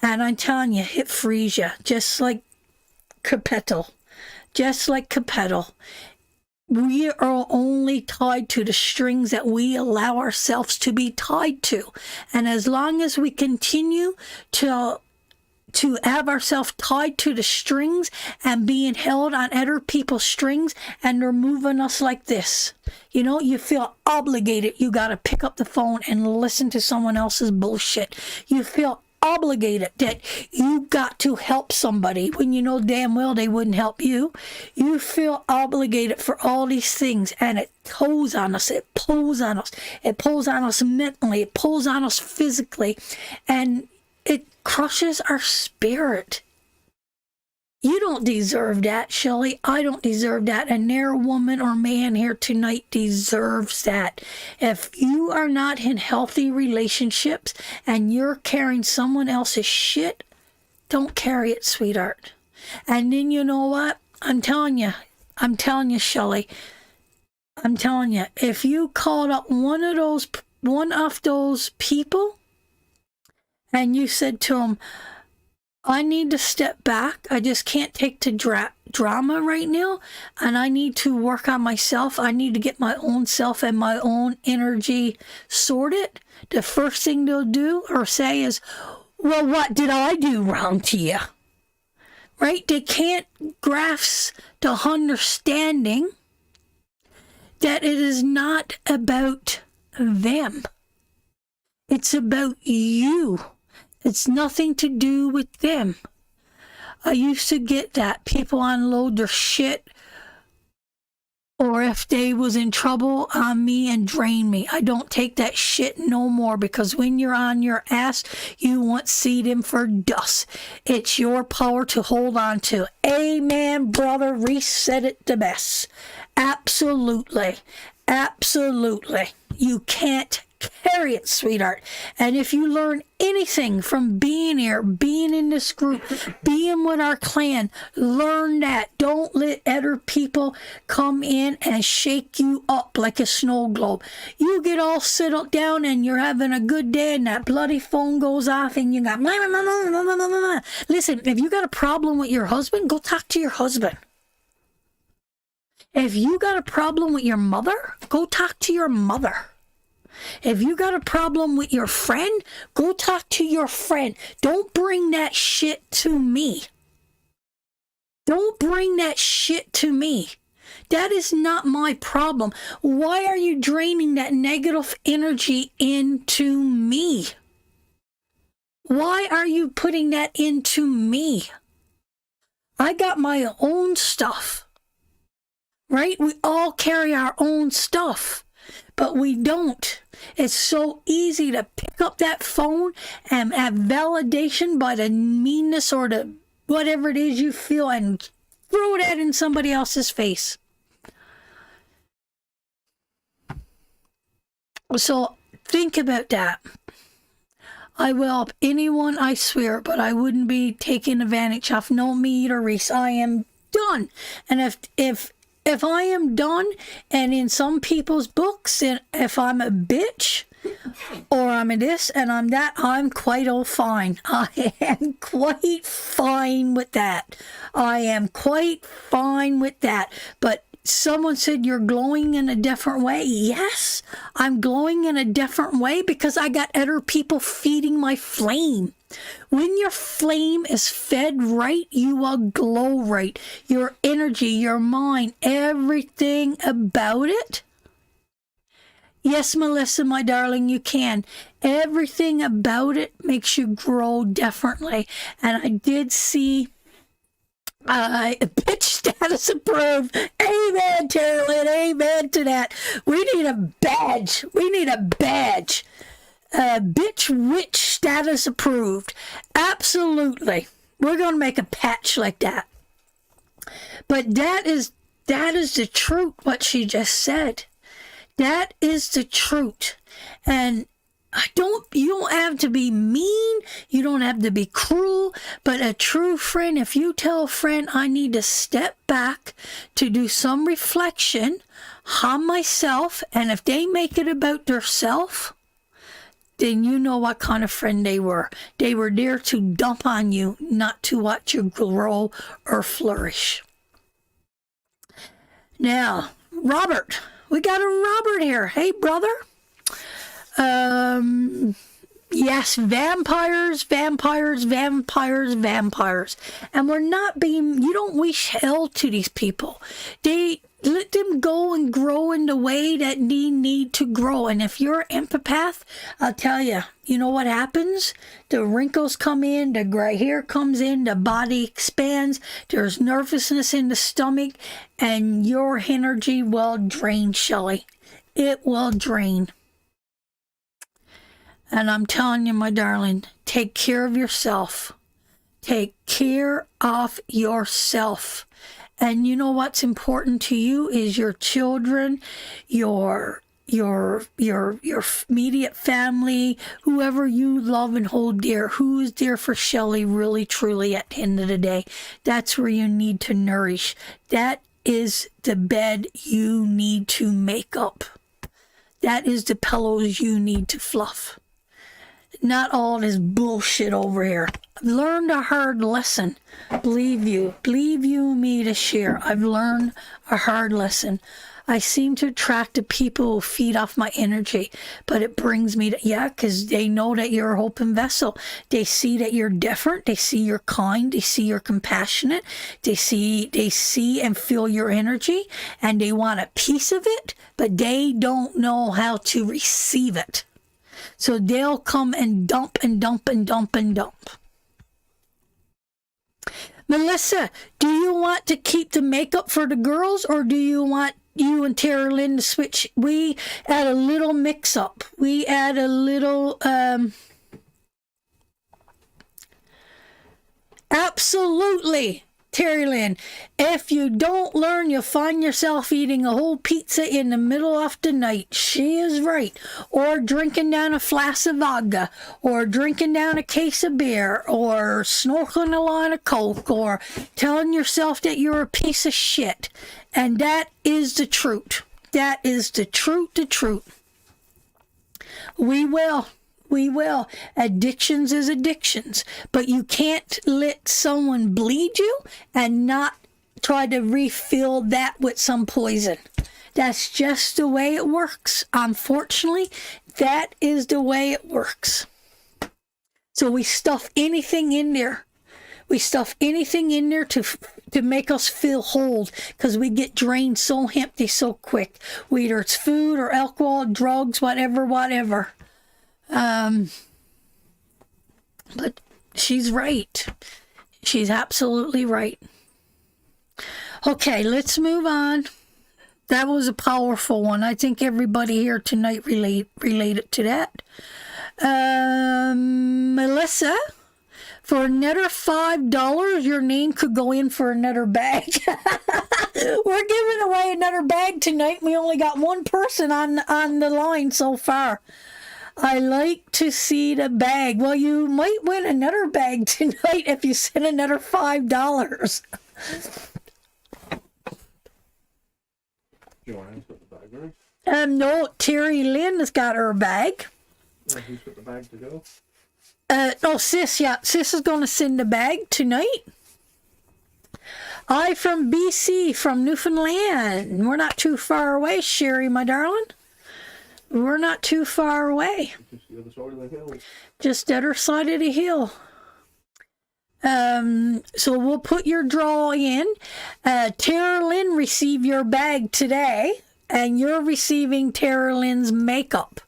And I'm telling you, it frees you, just like Capetto. We are only tied to the strings that we allow ourselves to be tied to. And as long as we continue to have ourselves tied to the strings and being held on other people's strings, and they're moving us like this, you feel obligated. You got to pick up the phone and listen to someone else's bullshit. You feel obligated that you got to help somebody when you know damn well they wouldn't help you. You feel obligated for all these things, and it pulls on us. It pulls on us mentally. It pulls on us physically, and it crushes our spirit. You don't deserve that, Shelley. I don't deserve that. And ne'er woman or man here tonight deserves that. If you are not in healthy relationships and you're carrying someone else's shit, don't carry it, sweetheart. And then you know what? I'm telling you, Shelley. I'm telling you, if you called up one of those people and you said to them, I need to step back. I just can't take the drama right now, and I need to work on myself. I need to get my own self and my own energy sorted. The first thing they'll do or say is, well, what did I do wrong to you? Right? They can't grasp the understanding that it is not about them. It's about you. It's nothing to do with them. I used to get that. People unload their shit, or if they was in trouble on me and drain me. I don't take that shit no more, because when you're on your ass, you won't see them for dust. It's your power to hold on to. Amen, brother. Reese said it the best. Absolutely. You can't carry it, sweetheart. And if you learn anything from being here, being in this group, being with our clan, learn that. Don't let other people come in and shake you up like a snow globe. You get all settled down and you're having a good day, and that bloody phone goes off and you got Listen, if you got a problem with your husband, go talk to your husband. If you got a problem with your mother, go talk to your mother. If you got a problem with your friend, go talk to your friend. Don't bring that shit to me. Don't bring that shit to me. That is not my problem. Why are you draining that negative energy into me? Why are you putting that into me? I got my own stuff, right? We all carry our own stuff, but we don't. It's so easy to pick up that phone and have validation by the meanness or the whatever it is you feel and throw that in somebody else's face. So think about that. I will help anyone, I swear, but I wouldn't be taking advantage of no me or Reese. I am done. And if I am done, and in some people's books, and if I'm a bitch, or I'm a this and I'm that, I'm quite fine. I am quite fine with that. I am quite fine with that. But someone said you're glowing in a different way. Yes, I'm glowing in a different way because I got other people feeding my flame. When your flame is fed right, you will glow right. Your energy, your mind, everything about it. Yes, Melissa, my darling, you can. Everything about it makes you grow differently. And I did see bitch status approved. Amen, Carolyn. Amen to that. We need a badge. We need a badge. Bitch witch status approved. Absolutely. We're going to make a patch like that. But that is the truth, what she just said. That is the truth. And you don't have to be mean. You don't have to be cruel. But a true friend, if you tell a friend, I need to step back to do some reflection on myself, and if they make it about theirself, then you know what kind of friend they were. They were there to dump on you, not to watch you grow or flourish. Now, Robert. We got a Robert here. Hey, brother. Yes, vampires. And we're not being, you don't wish hell to these people. Let them go and grow in the way that they need to grow. And if you're an empath, I'll tell you, you know what happens? The wrinkles come in, the gray hair comes in, the body expands, there's nervousness in the stomach, and your energy will drain, Shelley. It will drain. And I'm telling you, my darling, take care of yourself. Take care of yourself. And you know what's important to you is your children, your immediate family, whoever you love and hold dear, who is dear for Shelley really, truly at the end of the day. That's where you need to nourish. That is the bed you need to make up. That is the pillows you need to fluff. Not all this bullshit over here. I've learned a hard lesson. Believe you me to share. I've learned a hard lesson. I seem to attract the people who feed off my energy, but it brings me to, because they know that you're a open vessel. They see that you're different. They see you're kind. They see you're compassionate. They see and feel your energy, and they want a piece of it, but they don't know how to receive it. So they'll come and dump and dump and dump and dump. Melissa, do you want to keep the makeup for the girls, or do you want you and Tara Lynn to switch? We add a little mix up. We add a little, absolutely. Terry Lynn, if you don't learn, you'll find yourself eating a whole pizza in the middle of the night. She is right. Or drinking down a flask of vodka, or drinking down a case of beer, or snorkeling a line of Coke, or telling yourself that you're a piece of shit. And that is the truth. That is the truth, the truth. We will. Addictions is addictions. But you can't let someone bleed you and not try to refill that with some poison. That's just the way it works. Unfortunately, that is the way it works. So we stuff anything in there. We stuff anything in there to make us feel whole, because we get drained so empty so quick. Whether it's food or alcohol, drugs, whatever. But she's right. She's absolutely right. Okay, let's move on. That was a powerful one. I think everybody here tonight related to that. Melissa, for another $5, your name could go in for another bag. We're giving away another bag tonight. We only got one person on the line so far. I like to see the bag. Well, you might win another bag tonight if you send another $5. Joanne's got the bag, right? No, Terry Lynn has got her bag. Who's got the bag to go? No, Sis, yeah. Sis is going to send the bag tonight. I from BC, from Newfoundland. We're not too far away, Sherry, my darling. We're not too far away. Just the other side of the hill. Just the other side of the hill. So we'll put your draw in. Tara Lynn received your bag today, and you're receiving Tara Lynn's makeup.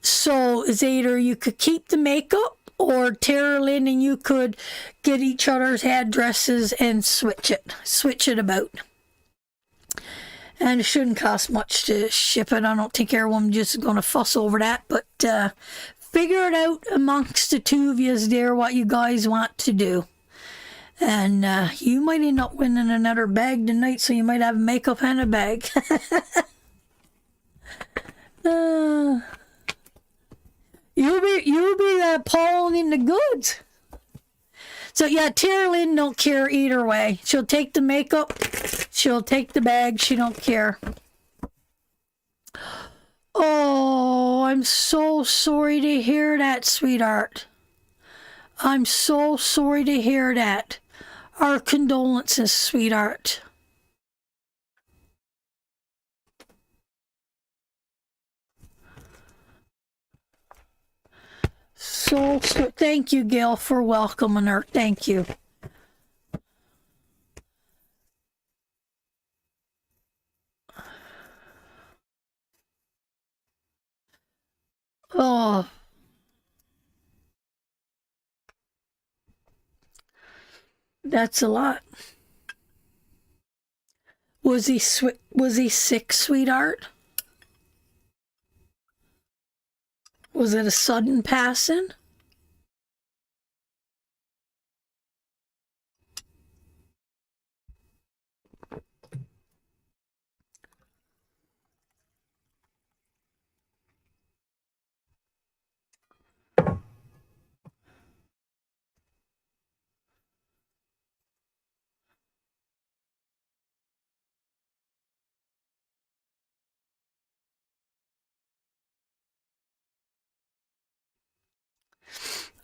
So it's either you could keep the makeup, or Tara Lynn and you could get each other's addresses and switch it about. And it shouldn't cost much to ship it. I don't think everyone's just going to fuss over that, but figure it out amongst the two of you there what you guys want to do. And you might end up winning another bag tonight, so you might have makeup and a bag. You'll be Paul in the goods. So yeah, Tara Lynn don't care either way. She'll take the makeup, she'll take the bag, she don't care. Oh, I'm so sorry to hear that, sweetheart. I'm so sorry to hear that. Our condolences, sweetheart. So thank you, Gail, for welcoming her. Thank you. Oh. That's a lot. Was he sick, sweetheart? Was it a sudden passing?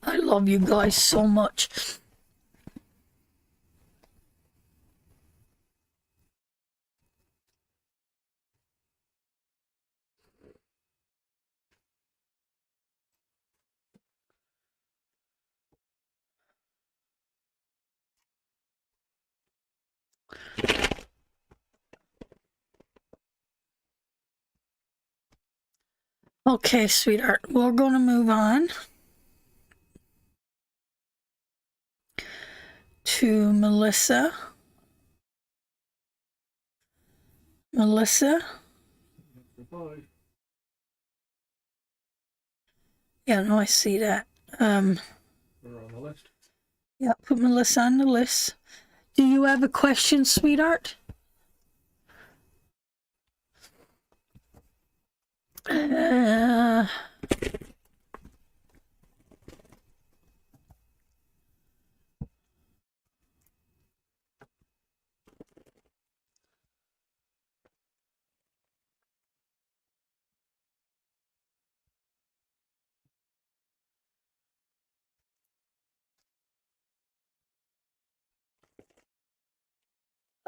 I love you guys so much. Okay, sweetheart, we're going to move on to Melissa. Melissa? Yeah, no, I see that. We're on the list. Yeah, put Melissa on the list. Do you have a question, sweetheart?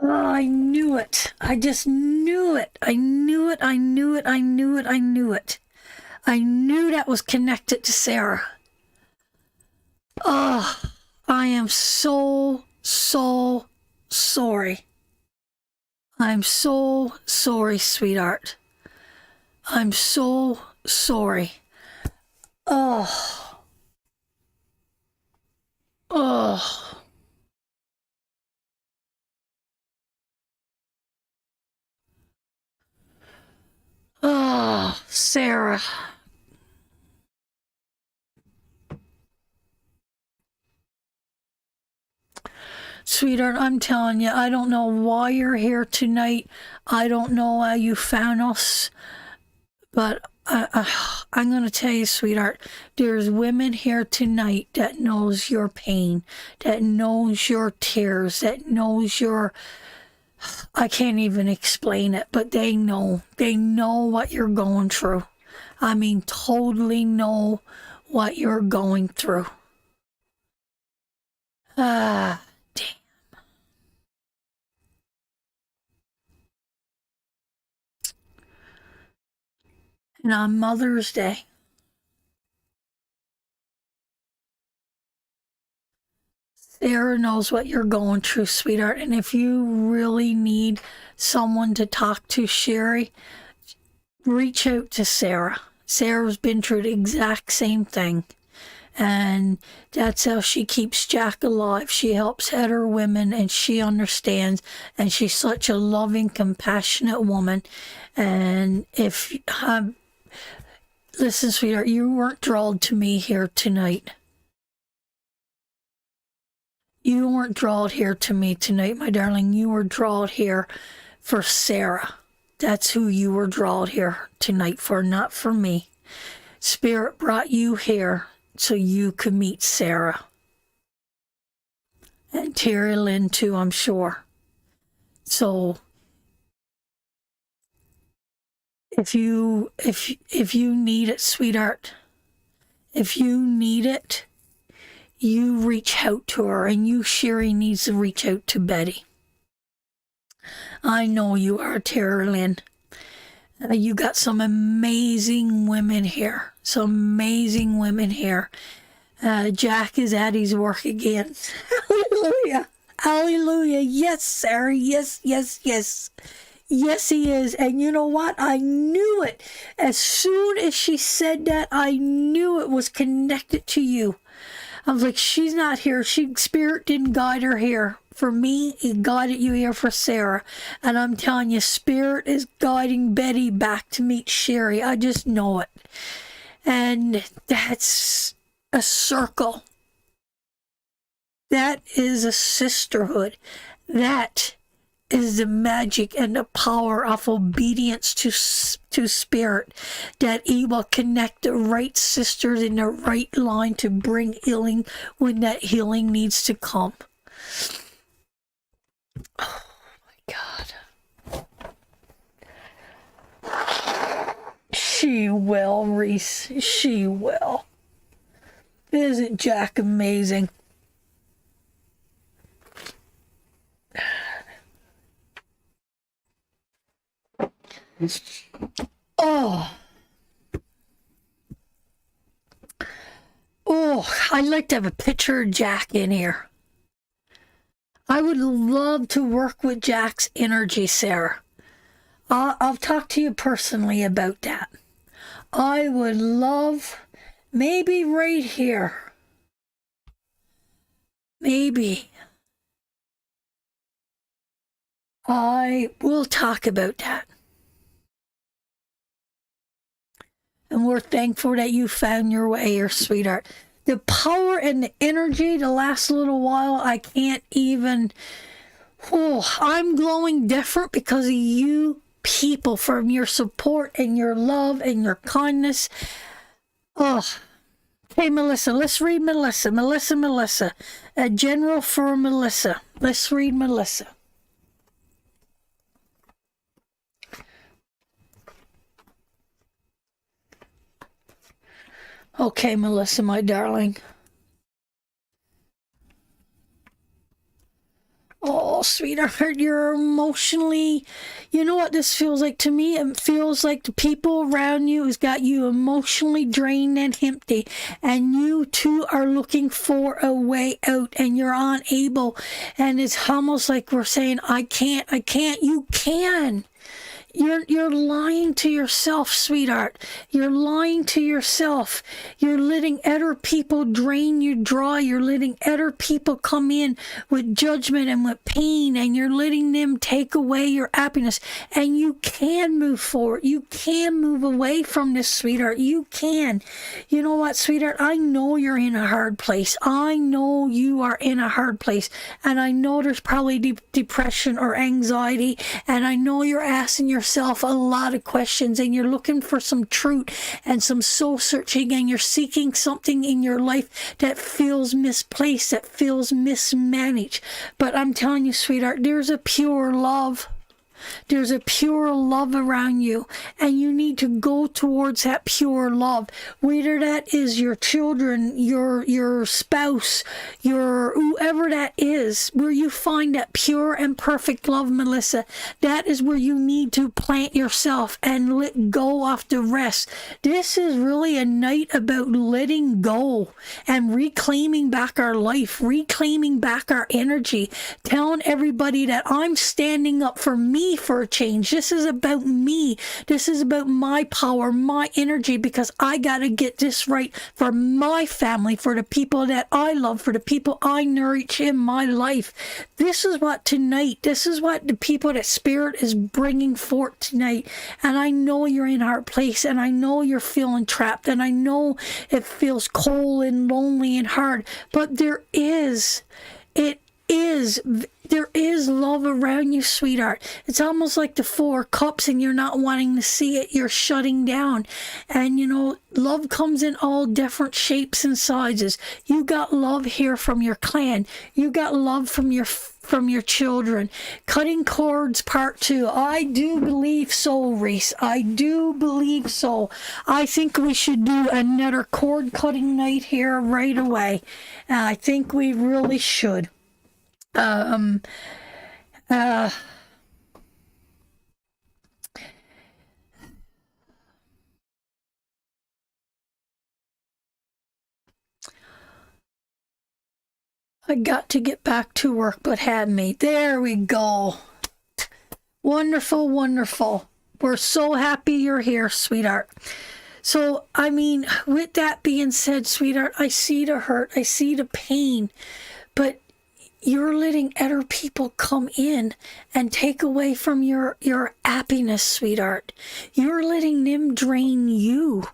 Oh, I knew it. I just knew it. I knew it. I knew it. I knew it. I knew it. I knew that was connected to Sarah. Oh, I am so sorry. I'm so sorry, sweetheart. I'm so sorry. Oh. Oh. Oh, Sarah. Sweetheart, I'm telling you, I don't know why you're here tonight. I don't know how you found us. But I'm going to tell you, sweetheart, there's women here tonight that knows your pain, that knows your tears, that knows your... I can't even explain it, but they know. They know what you're going through. I mean, totally know what you're going through. Ah, damn. And on Mother's Day, Sarah knows what you're going through, sweetheart. And if you really need someone to talk to, Sherry, reach out to Sarah. Sarah's been through the exact same thing. And that's how she keeps Jack alive. She helps other women and she understands. And she's such a loving, compassionate woman. And if, listen, sweetheart, you weren't drawn to me here tonight. You weren't drawn here to me tonight, my darling. You were drawn here for Sarah. That's who you were drawn here tonight for, not for me. Spirit brought you here so you could meet Sarah. And Terry Lynn too, I'm sure. So if you need it, sweetheart, if you need it, you reach out to her, and you, Sherry, needs to reach out to Betty. I know you are, Terry Lynn. You got some amazing women here. Some amazing women here. Jack is at his work again. Hallelujah. Hallelujah. Yes, Sarah. Yes, yes, yes. Yes, he is. And you know what? I knew it. As soon as she said that, I knew it was connected to you. I was like, she's not here. Spirit didn't guide her here. For me, it guided you here for Sarah. And I'm telling you, Spirit is guiding Betty back to meet Sherry. I just know it. And that's a circle. That is a sisterhood. That is the magic and the power of obedience to Spirit, that he will connect the right sisters in the right line to bring healing when that healing needs to come. Oh my God. She will, Reese. She will. Isn't Jack amazing? Oh, I'd like to have a picture of Jack in here. I would love to work with Jack's energy, Sarah. I'll talk to you personally about that. I would love, maybe right here. Maybe. I will talk about that. And we're thankful that you found your way here, sweetheart. The power and the energy the last little while, I can't even... Oh, I'm glowing different because of you people, from your support and your love and your kindness. Oh, hey, Melissa, let's read Melissa. Melissa. A general for Melissa. Let's read Melissa. Okay, Melissa, my darling. Oh, sweetheart, you're emotionally, you know what this feels like to me? It feels like the people around you has got you emotionally drained and empty, and you too are looking for a way out, and you're unable, and it's almost like we're saying, I can't. You can. You're lying to yourself, sweetheart. You're lying to yourself. You're letting other people drain you dry. You're letting other people come in with judgment and with pain, and you're letting them take away your happiness. And you can move forward. You can move away from this, sweetheart. You can. You know what, sweetheart? I know you're in a hard place. I know you are in a hard place. And I know there's probably depression or anxiety. And I know you're asking yourself a lot of questions, and you're looking for some truth and some soul searching, and you're seeking something in your life that feels misplaced, that feels mismanaged. But I'm telling you, sweetheart, there's a pure love. There's a pure love around you, and you need to go towards that pure love. Whether that is your children, your spouse, your whoever that is, where you find that pure and perfect love, Melissa, that is where you need to plant yourself and let go of the rest. This is really a night about letting go and reclaiming back our life, reclaiming back our energy, telling everybody that I'm standing up for me for a change. This is about me. This is about my power, my energy, because I got to get this right for my family, for the people that I love, for the people I nourish in my life. This is what the people that Spirit is bringing forth tonight. And I know you're in our place, and I know you're feeling trapped, and I know it feels cold and lonely and hard, but there is love around you, sweetheart. It's almost like the Four Cups, and you're not wanting to see it. You're shutting down. And you know, love comes in all different shapes and sizes. You got love here from your clan. You got love from your children. Cutting cords part 2. I do believe so, Reese. I do believe so. I think we should do another cord cutting night here right away. I think we really should. I got to get back to work, but had me. There we go. Wonderful, wonderful. We're so happy you're here, sweetheart. So, I mean, with that being said, sweetheart, I see the hurt, I see the pain, but you're letting other people come in and take away from your happiness, sweetheart. You're letting them drain you.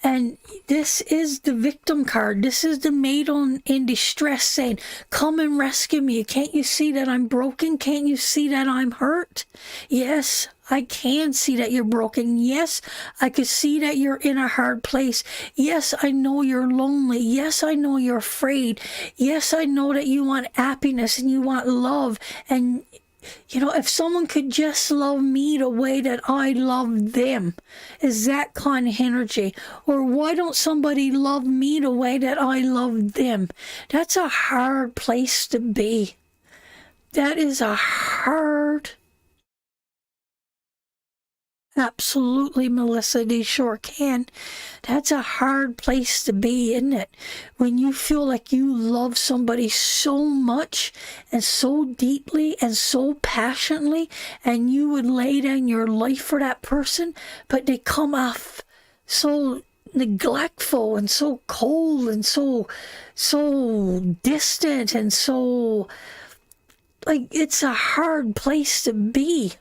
And this is the victim card. This is the maiden in distress saying, come and rescue me. Can't you see that I'm broken? Can't you see that I'm hurt? Yes, I can see that you're broken. Yes, I can see that you're in a hard place. Yes, I know you're lonely. Yes, I know you're afraid. Yes, I know that you want happiness and you want love. And you know, if someone could just love me the way that I love them, is that kind of energy? Or why don't somebody love me the way that I love them? That's a hard place to be. That is a hard... Absolutely, Melissa, they sure can. That's a hard place to be, isn't it? When you feel like you love somebody so much and so deeply and so passionately, and you would lay down your life for that person, but they come off so neglectful and so cold and so distant and so, like, it's a hard place to be.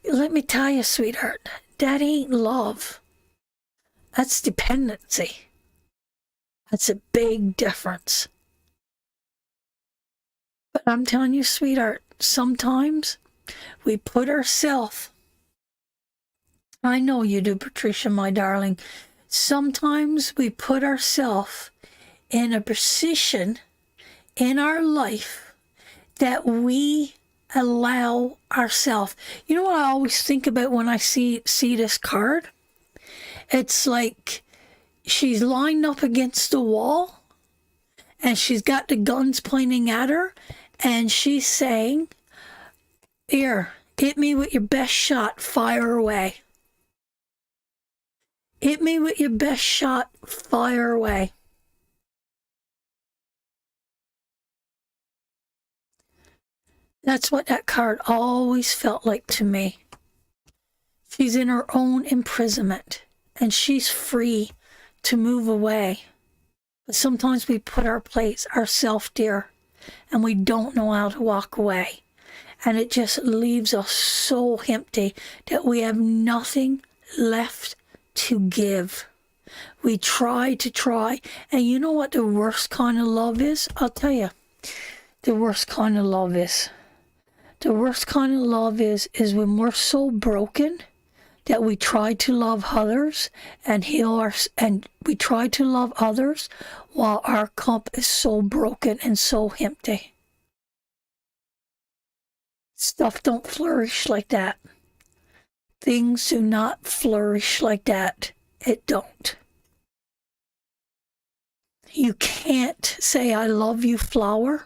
Let me tell you, sweetheart, that ain't love. That's dependency. That's a big difference. But I'm telling you, sweetheart, sometimes we put ourselves, I know you do, Patricia, my darling, sometimes we put ourselves in a position in our life that we allow ourselves. You know what I always think about when I see this card? It's like she's lined up against the wall and she's got the guns pointing at her, And she's saying, here, hit me with your best shot, fire away. Hit me with your best shot, fire away. That's what that card always felt like to me. She's in her own imprisonment, and she's free to move away. But sometimes we put ourselves there, and we don't know how to walk away. And it just leaves us so empty that we have nothing left to give. We try, and you know what the worst kind of love is? I'll tell you. The worst kind of love is. The worst kind of love is when we're so broken that we try to love others and and we try to love others while our cup is so broken and so empty. Stuff don't flourish like that. Things do not flourish like that. It don't. You can't say, I love you, flower.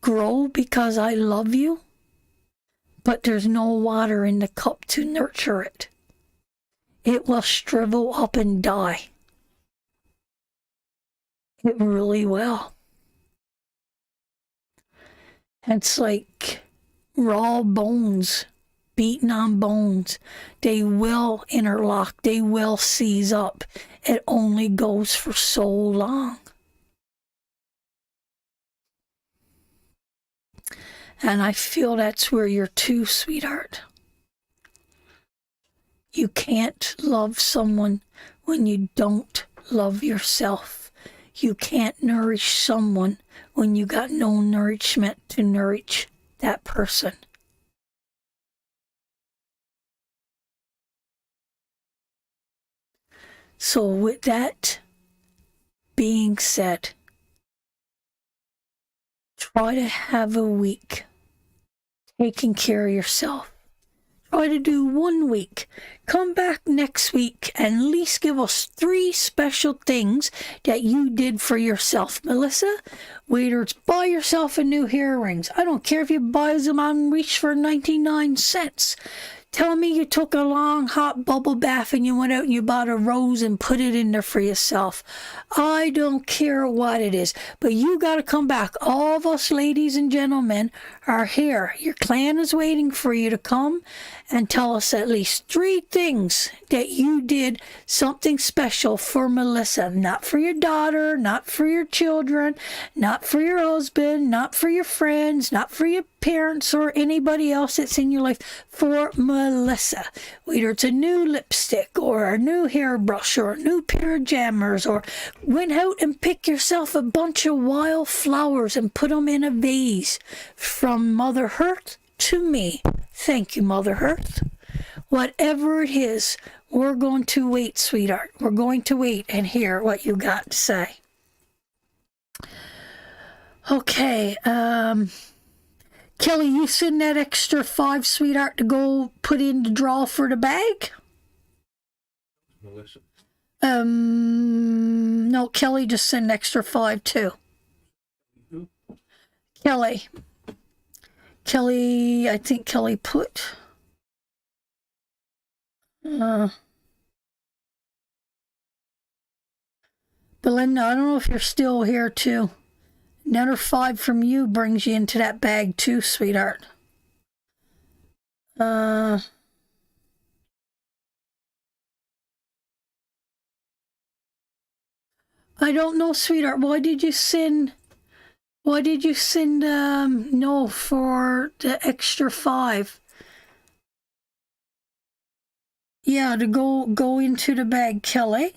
Grow because I love you. But there's no water in the cup to nurture it. It will shrivel up and die. It really will. It's like raw bones, beaten on bones. They will interlock. They will seize up. It only goes for so long. And I feel that's where you're too, sweetheart. You can't love someone when you don't love yourself. You can't nourish someone when you got no nourishment to nourish that person. So with that being said, try to have a week taking care of yourself. Try to do 1 week. Come back next week and at least give us 3 special things that you did for yourself, Melissa. Whether it's buy yourself a new earrings. I don't care if you buy them on Reach for 99 cents. Tell me you took a long hot bubble bath and you went out and you bought a rose and put it in there for yourself. I don't care what it is, but you got to come back. All of us ladies and gentlemen are here. Your clan is waiting for you to come and tell us at least 3 things that you did something special for Melissa. Not for your daughter, not for your children, not for your husband, not for your friends, not for your parents or anybody else that's in your life. For Melissa. Whether it's a new lipstick or a new hairbrush or a new pair of jammers, or went out and pick yourself a bunch of wild flowers and put them in a vase. From Mother Earth to me. Thank you, Mother Earth. Whatever it is, we're going to wait, sweetheart. We're going to wait and hear what you got to say. Okay, Kelly, you send that extra 5, sweetheart, to go put in the draw for the bag? Melissa. No, Kelly just sent an extra 5 too. Who? Kelly, I think Kelly put... Belinda, I don't know if you're still here too. Another 5 from you brings you into that bag too, sweetheart. I don't know, sweetheart. Why did you send no for the extra 5? Yeah, to go into the bag, Kelly.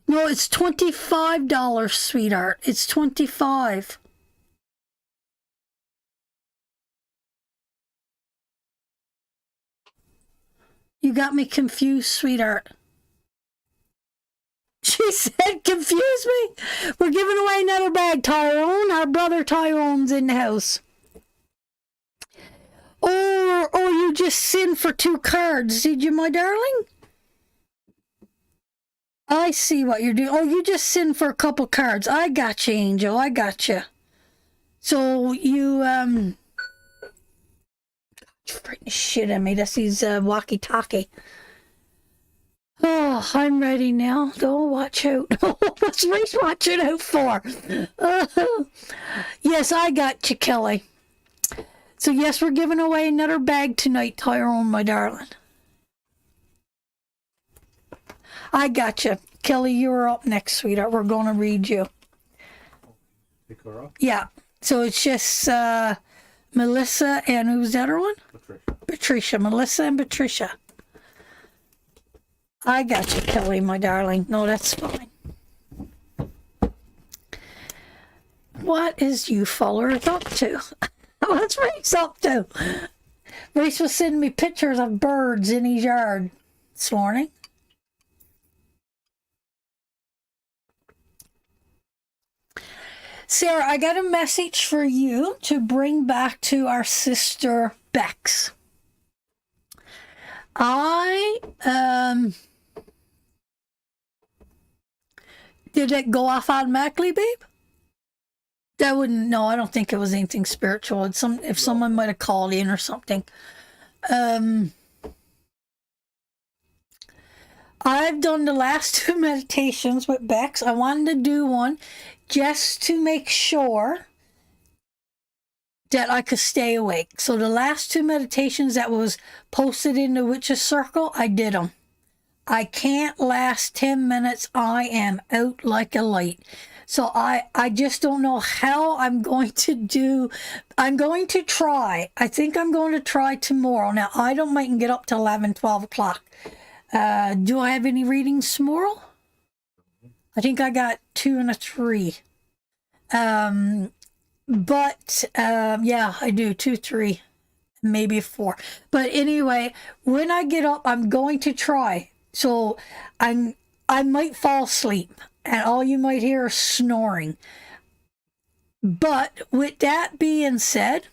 No, it's $25, sweetheart. It's $25. You got me confused, sweetheart. She said, confuse me? We're giving away another bag, Tyrone. Our brother Tyrone's in the house. Or you just send for 2 cards, did you, my darling? I see what you're doing. Oh, you just send for a couple cards. I got you, Angel. I got you. So you frightened shit at me. That's his walkie-talkie. Oh, I'm ready now. Don't watch out. What's Reese watching out for? Yes, I got you, Kelly. So yes, we're giving away another bag tonight, Tyrone, my darling. I got you. Kelly, you're up next, sweetheart. We're going to read you. Pick her up. Yeah. So it's just Melissa and who's the other one? Patricia. Melissa and Patricia. I got you, Kelly, my darling. No, that's fine. What is you fellers up to? What's Reese up to? Reese was sending me pictures of birds in his yard this morning. Sarah, I got a message for you to bring back to our sister Bex. Did it go off automatically, babe? That wouldn't. No, I don't think it was anything spiritual. It's if someone might have called in or something. I've done the last 2 meditations with Bex. I wanted to do one just to make sure that I could stay awake. So the last 2 meditations that was posted in the Witch's Circle, I did them. I can't last 10 minutes. I am out like a light. So I just don't know how I'm going to do. I'm going to try. I think I'm going to try tomorrow. Now, I don't might can get up to 11, 12 o'clock. Do I have any readings tomorrow? I think I got 2 and a 3. Yeah, I do 2, 3, maybe 4. But anyway, when I get up, I'm going to try. So I might fall asleep, and all you might hear is snoring. But with that being said,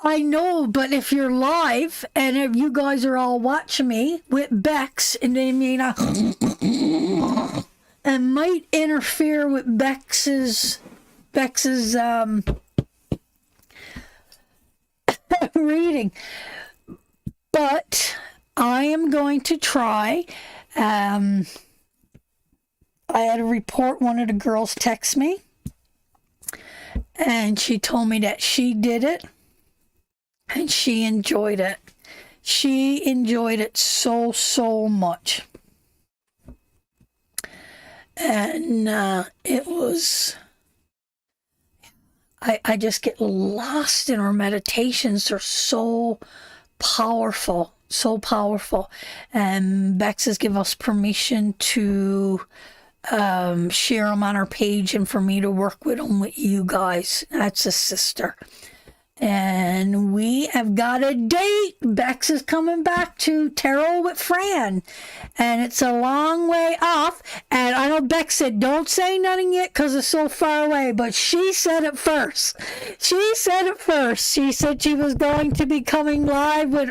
I know, but if you're live and if you guys are all watching me with Bex, and they mean and might interfere with Bex's reading. But I am going to try. I had a report, one of the girls text me, and she told me that she did it and she enjoyed it. She enjoyed it so much. And it was, I just get lost in her meditations. They're so powerful, so powerful. And Bex has given us permission to share them on our page and for me to work with them with you guys. That's a sister. And we have got a date. Bex is coming back to Tarot with Fran. And it's a long way off. And I know Bex said, don't say nothing yet because it's so far away. But she said it first. She said it first. She said she was going to be coming live with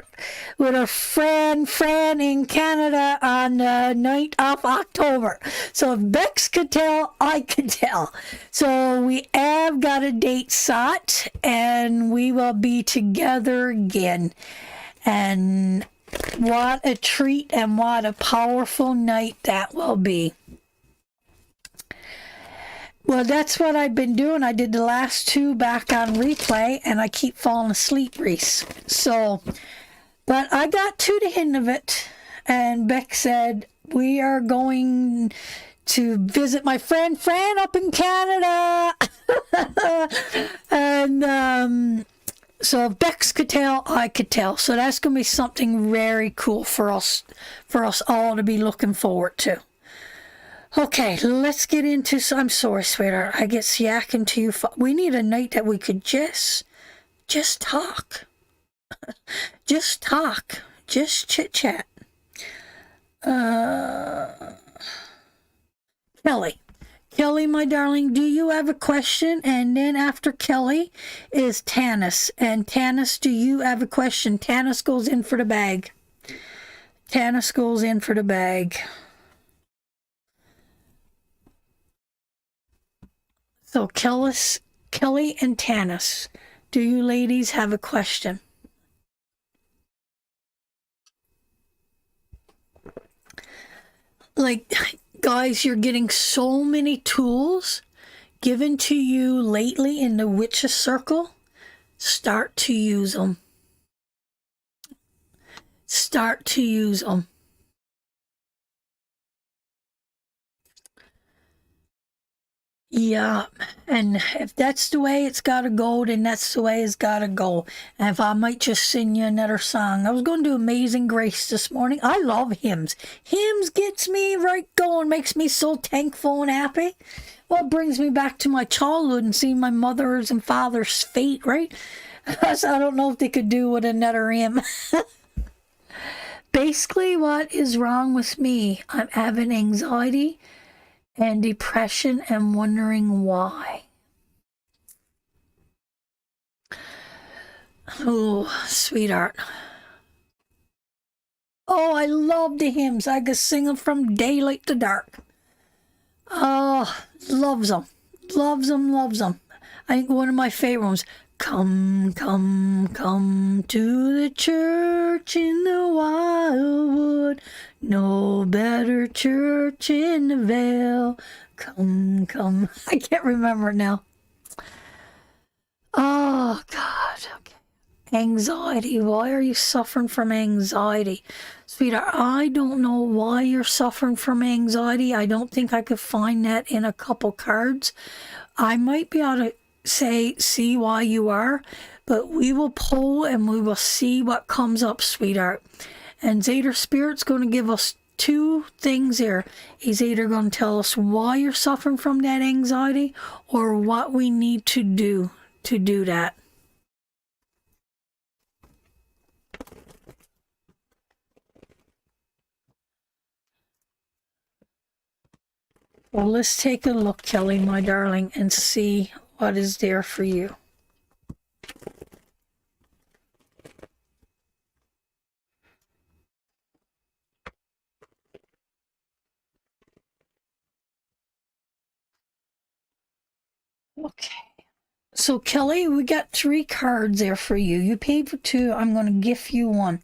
her friend Fran in Canada on the 9th of October. So if Bex could tell, I could tell. So we have got a date set. And we will be together again. And what a treat and what a powerful night that will be. Well, that's what I've been doing. I did the last 2 back on replay, and I keep falling asleep, Reese. So, but I got to the end of it, and Beck said, we are going to visit my friend Fran up in Canada. And so if Bex could tell, I could tell. So that's going to be something very cool for us all to be looking forward to. Okay, let's get into. I'm sorry, sweetheart. I get yakking to you. We need a night that we could just talk. Just talk. Just chit chat. Kelly, my darling, do you have a question? And then after Kelly is Tanis. And Tanis, do you have a question? Tanis goes in for the bag. Tanis goes in for the bag. So Kelly and Tanis, do you ladies have a question? Like, guys, you're getting so many tools given to you lately in the witches circle. Start to use them. Start to use them. Yeah, and if that's the way it's got to go, then that's the way it's got to go. And if I might just sing you another song, I was going to do Amazing Grace this morning. I love hymns. Hymns gets me right going, makes me so thankful and happy. Well, it brings me back to my childhood and seeing my mother's and father's fate, right? So I don't know if they could do with another hymn. Basically, what is wrong with me? I'm having anxiety and depression and wondering why. Oh, sweetheart. Oh, I love the hymns. I could sing them from daylight to dark. Oh, loves them. Loves them, loves them. I think one of my favorite ones. Come, come, come to the church in the wildwood. No better church in the vale. Come, come. I can't remember it now. Oh, God. Okay. Anxiety. Why are you suffering from anxiety? Sweetheart, I don't know why you're suffering from anxiety. I don't think I could find that in a couple cards. I might be able to see why you are, but we will pull and we will see what comes up, sweetheart. And Zeta Spirit's going to give us two things here. He's either going to tell us why you're suffering from that anxiety or what we need to do that. Well, let's take a look, Kelly, my darling, and see what is there for you. Okay. So, Kelly, we got 3 cards there for you. You paid for 2. I'm going to gift you 1.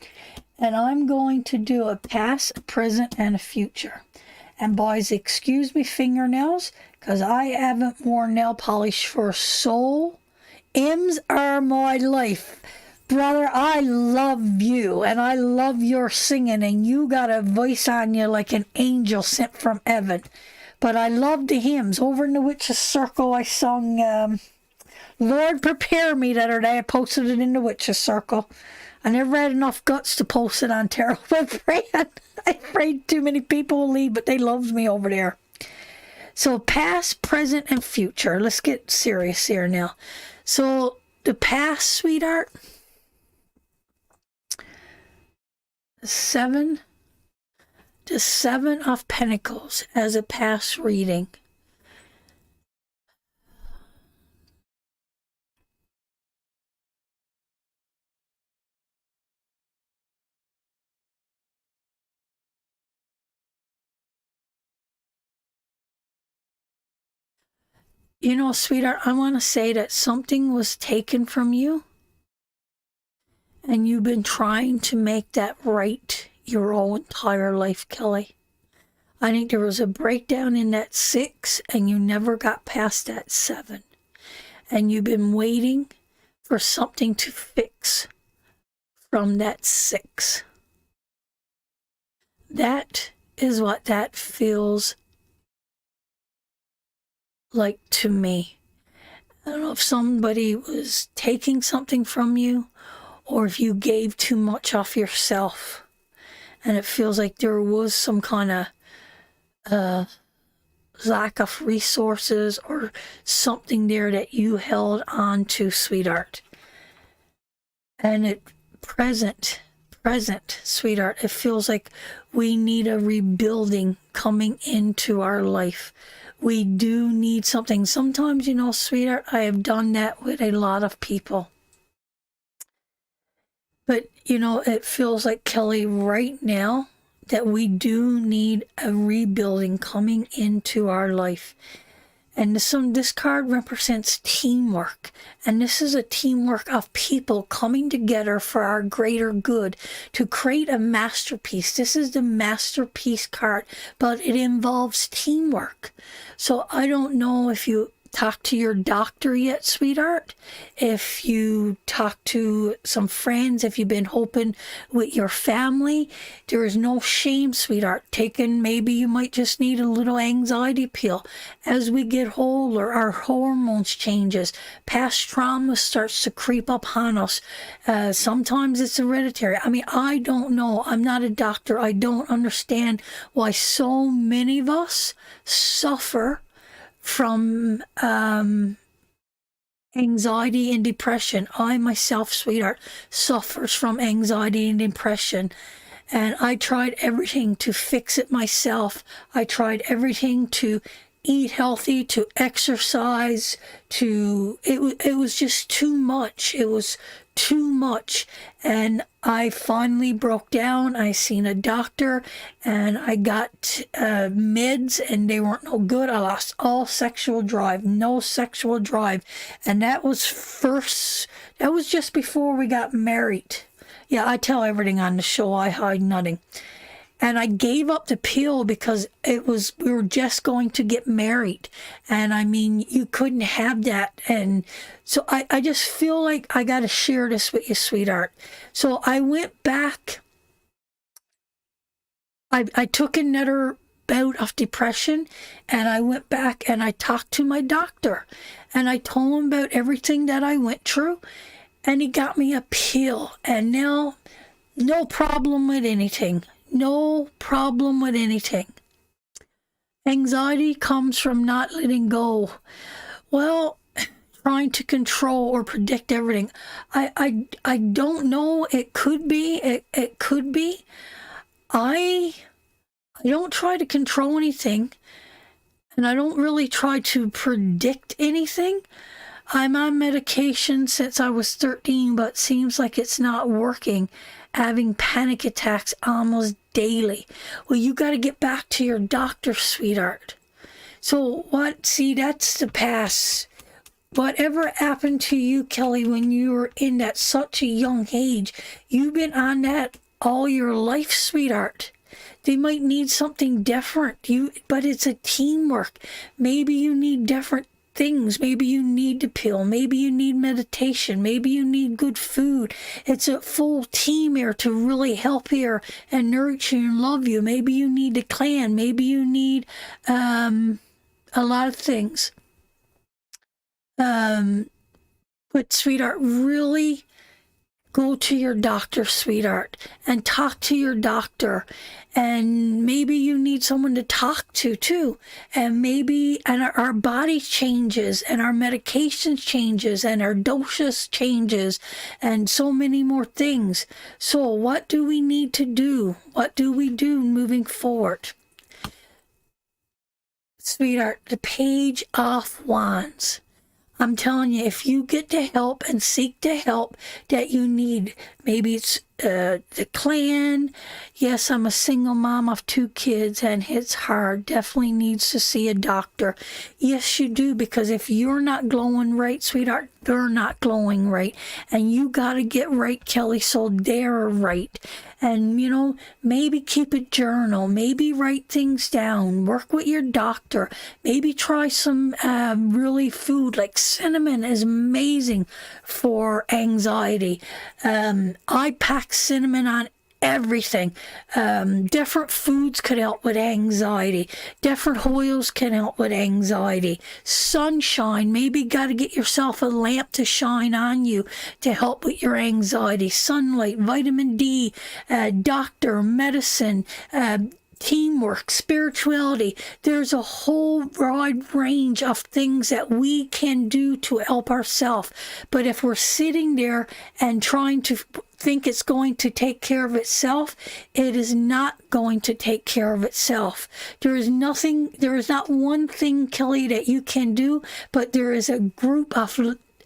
And I'm going to do a past, a present, and a future. And boys, excuse me fingernails, because I haven't worn nail polish for so. M's are my life. Brother, I love you, and I love your singing, and you got a voice on you like an angel sent from heaven. But I love the hymns. Over in the Witches Circle, I sung Lord Prepare Me the other day. I posted it in the Witches Circle. I never had enough guts to post it on Tarot with Fran. I'm afraid too many people will leave, but they love me over there. So past, present, and future. Let's get serious here now. So the past, sweetheart. The Seven of Pentacles as a past reading. You know, sweetheart, I want to say that something was taken from you, and you've been trying to make that right your whole entire life, Kelly. I think there was a breakdown in that 6, and you never got past that 7. And you've been waiting for something to fix from that 6. That is what that feels like to me. I don't know if somebody was taking something from you or if you gave too much of yourself. And it feels like there was some kind of lack of resources or something there that you held on to, sweetheart. And it present, sweetheart, it feels like we need a rebuilding coming into our life. We do need something. Sometimes, you know, sweetheart, I have done that with a lot of people. But, you know, it feels like, Kelly, right now, that we do need a rebuilding coming into our life. And this card represents teamwork. And this is a teamwork of people coming together for our greater good to create a masterpiece. This is the masterpiece card, but it involves teamwork. So I don't know if you talk to your doctor yet, sweetheart. If you talk to some friends, if you've been hoping with your family, there is no shame, sweetheart. Maybe you might just need a little anxiety pill. As we get older, our hormones changes. Past trauma starts to creep up on us. Sometimes it's hereditary. I mean, I don't know. I'm not a doctor. I don't understand why so many of us suffer from anxiety and depression. I myself, sweetheart, suffers from anxiety and depression. And I tried everything to fix it myself. I tried everything to eat healthy, to exercise, it was just too much. It was too much. And I finally broke down. I seen a doctor and I got meds and they weren't no good. I lost all sexual drive, no sexual drive. And that was just before we got married. Yeah, I tell everything on the show. I hide nothing. And I gave up the pill because we were just going to get married. And I mean, you couldn't have that. And so I just feel like I got to share this with you, sweetheart. So I went back. I took another bout of depression and I went back and I talked to my doctor. And I told him about everything that I went through. And he got me a pill. And now, no problem with anything. No problem with anything. Anxiety comes from not letting go. Well, trying to control or predict everything. I don't know. It could be. It could be. I don't try to control anything. And I don't really try to predict anything. I'm on medication since I was 13, but seems like it's not working. Having panic attacks almost daily. Well, you got to get back to your doctor, sweetheart. So that's the past. Whatever happened to you, Kelly, when you were in that such a young age, you've been on that all your life, sweetheart. They might need something different. But it's a teamwork. Maybe you need different things. Maybe you need the pill. Maybe you need meditation. Maybe you need good food. It's a full team here to really help here and nurture you and love you. Maybe you need a clan. Maybe you need a lot of things. But sweetheart, really go to your doctor, sweetheart, and talk to your doctor. And maybe you need someone to talk to too. And our body changes and our medication changes and our doses changes and so many more things. So what do we need to do? What do we do moving forward? Sweetheart, the Page of Wands. I'm telling you, if you get the help and seek the help that you need, maybe it's the clan. Yes, I'm a single mom of 2 kids and it's hard. Definitely needs to see a doctor. Yes, you do, because if you're not glowing right, sweetheart, they're not glowing right. And you got to get right, Kelly, so they're right. And, maybe keep a journal. Maybe write things down. Work with your doctor. Maybe try some really food, like cinnamon is amazing for anxiety. I pack cinnamon on everything. Different foods could help with anxiety. Different oils can help with anxiety. Sunshine, maybe got to get yourself a lamp to shine on you to help with your anxiety. Sunlight, vitamin D, doctor, medicine, teamwork, spirituality. There's a whole wide range of things that we can do to help ourselves. But if we're sitting there and trying to think it's going to take care of itself, it is not going to take care of itself. There is not one thing, Kelly, that you can do, but there is a group of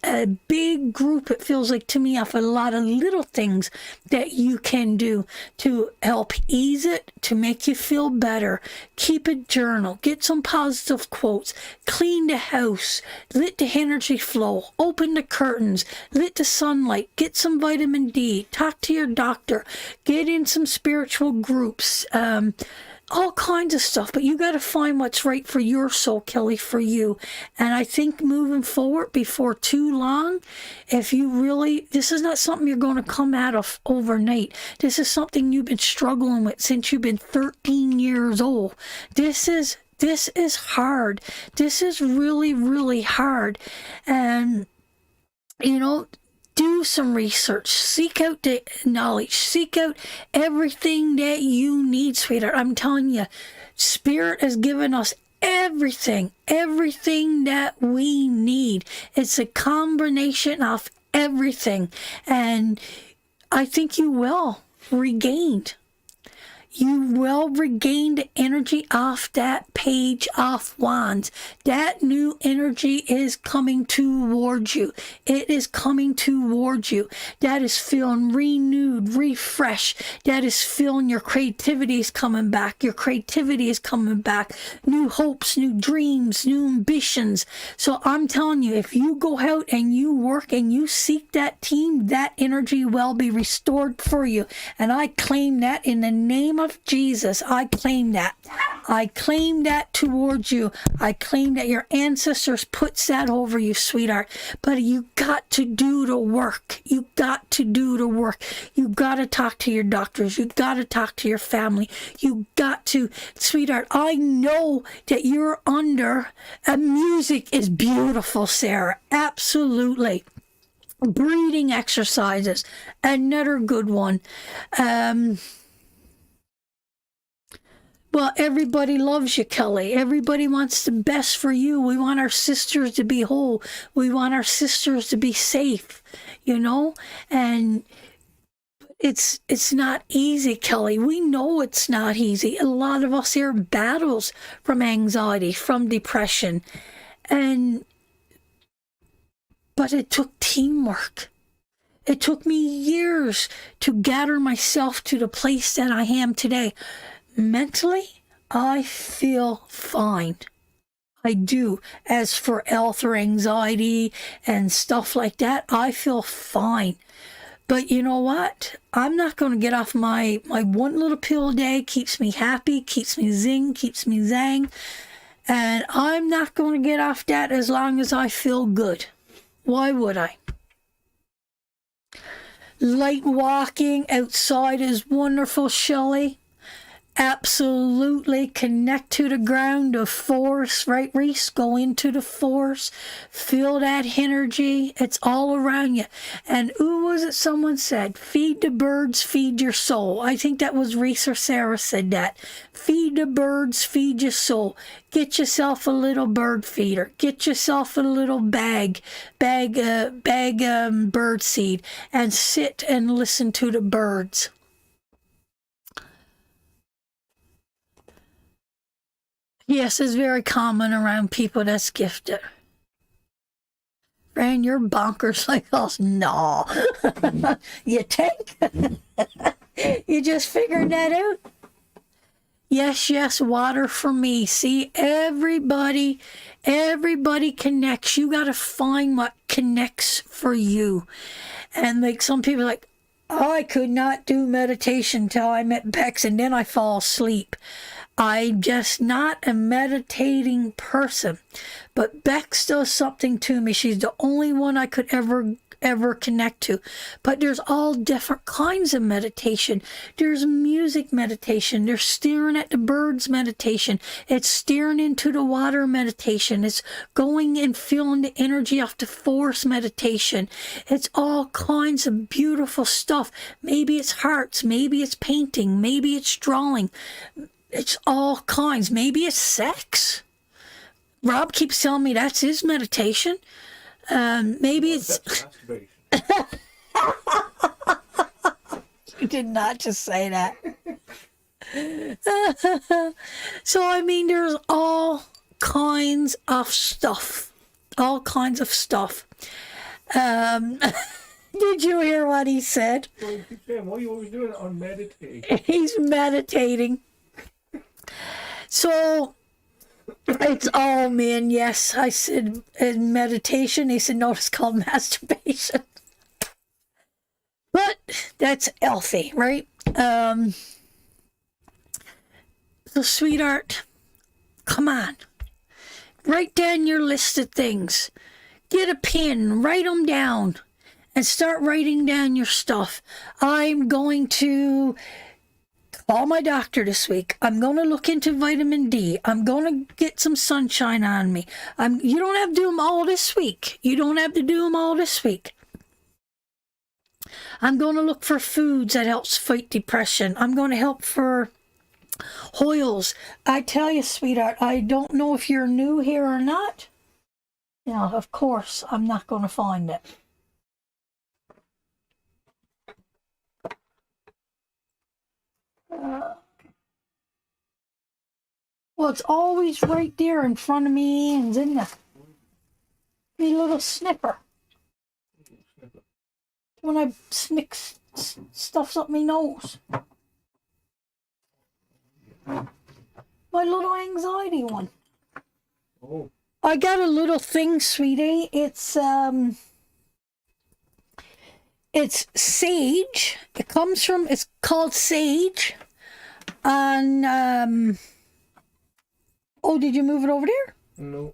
a big group, it feels like to me, of a lot of little things that you can do to help ease it, to make you feel better. Keep a journal, get some positive quotes, clean the house, let the energy flow, open the curtains, let the sunlight, get some vitamin D, talk to your doctor, get in some spiritual groups, all kinds of stuff. But you got to find what's right for your soul, Kelly, for you. And I think moving forward, before too long, if you really, this is not something you're going to come out of overnight. This is something you've been struggling with since you've been 13 years old. This is hard. This is really, really hard. And, you know, do some research, seek out the knowledge, seek out everything that you need, sweetheart. I'm telling you, Spirit has given us everything that we need. It's a combination of everything. And I think you will regain the energy off that page of wands. That new energy is coming towards you. It is coming towards you. That is feeling renewed, refreshed. That is feeling your creativity is coming back. Your creativity is coming back. New hopes, new dreams, new ambitions. So I'm telling you, if you go out and you work and you seek that team, that energy will be restored for you. And I claim that in the name of Jesus. I claim that. I claim that towards you. I claim that your ancestors puts that over you, sweetheart. But you got to do the work. You got to do the work. You got to talk to your doctors. You got to talk to your family. You got to, sweetheart, I know that you're under, music is beautiful, Sarah. Absolutely. Breathing exercises, another good one. Well, everybody loves you, Kelly. Everybody wants the best for you. We want our sisters to be whole. We want our sisters to be safe, you know? And it's not easy, Kelly. We know it's not easy. A lot of us here battles from anxiety, from depression. But it took teamwork. It took me years to gather myself to the place that I am today. Mentally, I feel fine. I do. As for health or anxiety and stuff like that, I feel fine. But you know what? I'm not going to get off my one little pill a day. Keeps me happy, keeps me zing, keeps me zang. And I'm not going to get off that as long as I feel good. Why would I? Light walking outside is wonderful, Shelley. Absolutely connect to the ground, the force, right, Reese? Go into the force, feel that energy. It's all around you. And who was it someone said? Feed the birds, feed your soul. I think that was Reese or Sarah said that. Feed the birds, feed your soul. Get yourself a little bird feeder. Get yourself a little bag bird seed, and sit and listen to the birds. Yes, it's very common around people that's gifted. Fran, you're bonkers like us. No. You think? You just figured that out? Yes, water for me. See, everybody connects. You got to find what connects for you. And like some people are like, oh, I could not do meditation till I met Bex and then I fall asleep. I'm just not a meditating person. But Bex does something to me. She's the only one I could ever connect to. But there's all different kinds of meditation. There's music meditation. There's staring at the birds meditation. It's staring into the water meditation. It's going and feeling the energy of the force meditation. It's all kinds of beautiful stuff. Maybe it's hearts. Maybe it's painting. Maybe it's drawing. It's all kinds. Maybe it's sex. Rob keeps telling me that's his meditation. Maybe it's... You did not just say that. So, I mean, there's all kinds of stuff. All kinds of stuff. Did you hear what he said? Well, you keep saying, why are you always doing it on meditation? He's meditating. So it's, oh man, yes. I said meditation. He said, no, it's called masturbation. But that's healthy, right? So, sweetheart, come on. Write down your list of things. Get a pen, write them down, and start writing down your stuff. I'm going to call my doctor this week. I'm going to look into vitamin D. I'm going to get some sunshine on me. You don't have to do them all this week. You don't have to do them all this week. I'm going to look for foods that helps fight depression. I'm going to help for oils. I tell you, sweetheart, I don't know if you're new here or not. Now, of course, I'm not going to find it. Well, it's always right there in front of me and it's in the little snipper. When I snick stuffs up my nose. My little anxiety one. Oh. I got a little thing, sweetie. It's sage. It's called sage. On oh, did you move it over there? No.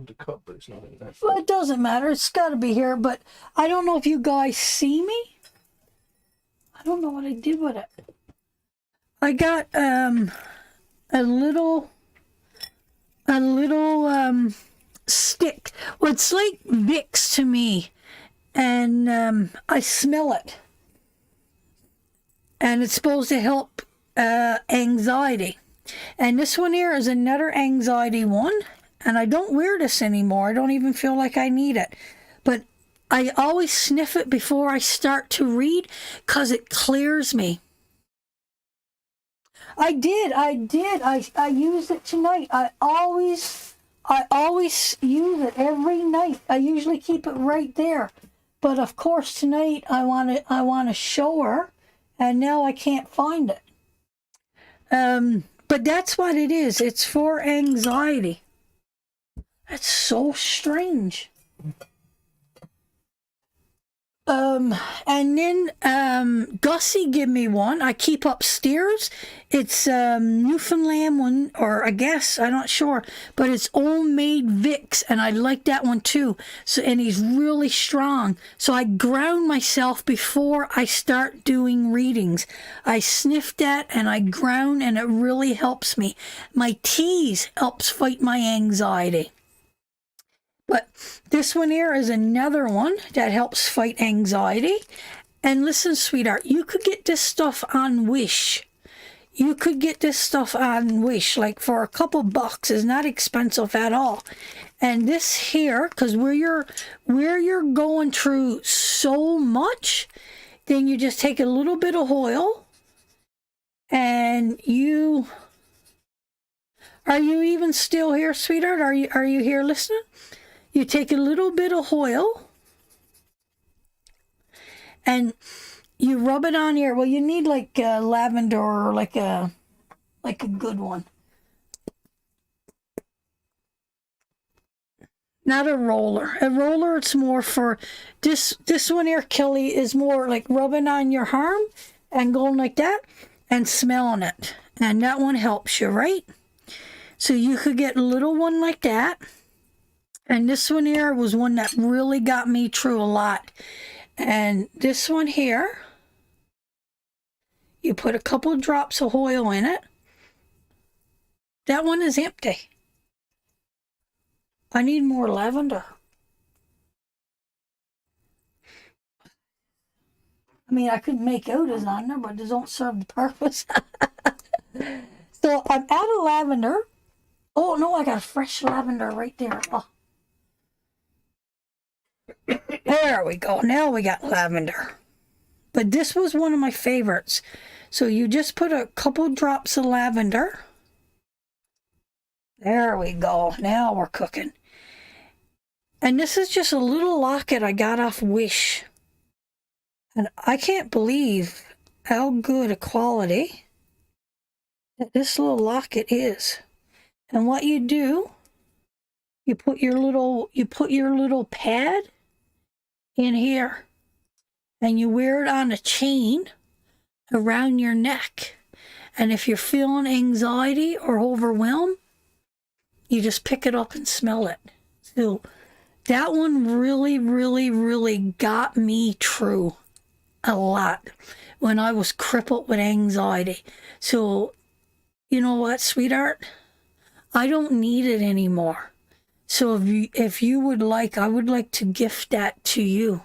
The cup, but it's not in that. Well, it doesn't matter. It's got to be here, but I don't know if you guys see me. I don't know what I did with it. I got a little stick. Well, it's like Vicks to me, and I smell it, and it's supposed to help anxiety. And this one here is another anxiety one. And I don't wear this anymore. I don't even feel like I need it. But I always sniff it before I start to read because it clears me. I did. I used it tonight. I always use it every night. I usually keep it right there. But of course tonight I want to show her, and now I can't find it. But that's what it is. It's for anxiety. That's so strange. And then Gussie give me one. I keep upstairs. It's Newfoundland one, or I guess, I'm not sure, but it's homemade Vicks, and I like that one too. So, and he's really strong. So I ground myself before I start doing readings. I sniff that and I ground, and it really helps me. My teas helps fight my anxiety. But this one here is another one that helps fight anxiety. And listen, sweetheart, you could get this stuff on Wish. You could get this stuff on Wish, like for a couple bucks. It's not expensive at all. And this here, because where you're going through so much, then you just take a little bit of oil, and are you even still here, sweetheart? Are you here listening? You take a little bit of oil and you rub it on here. Well, you need like lavender or like a good one. Not a roller. A roller, it's more for this one here, Kelly, is more like rubbing on your arm and going like that and smelling it. And that one helps you, right? So you could get a little one like that. And this one here was one that really got me through a lot. And this one here, you put a couple of drops of oil in it. That one is empty. I need more lavender. I mean, I could make out as on there, but it don't serve the purpose. So I'm out of lavender. Oh, no, I got a fresh lavender right there. Oh. There we go. Now we got lavender. But this was one of my favorites. So you just put a couple drops of lavender. There we go. Now we're cooking. And this is just a little locket I got off Wish. And I can't believe how good a quality that this little locket is. And what you do, you put your little pad in here and you wear it on a chain around your neck. And if you're feeling anxiety or overwhelmed, you just pick it up and smell it. So that one really, really, really got me through a lot when I was crippled with anxiety. So, you know what, sweetheart? I don't need it anymore. So if you would like, I would like to gift that to you.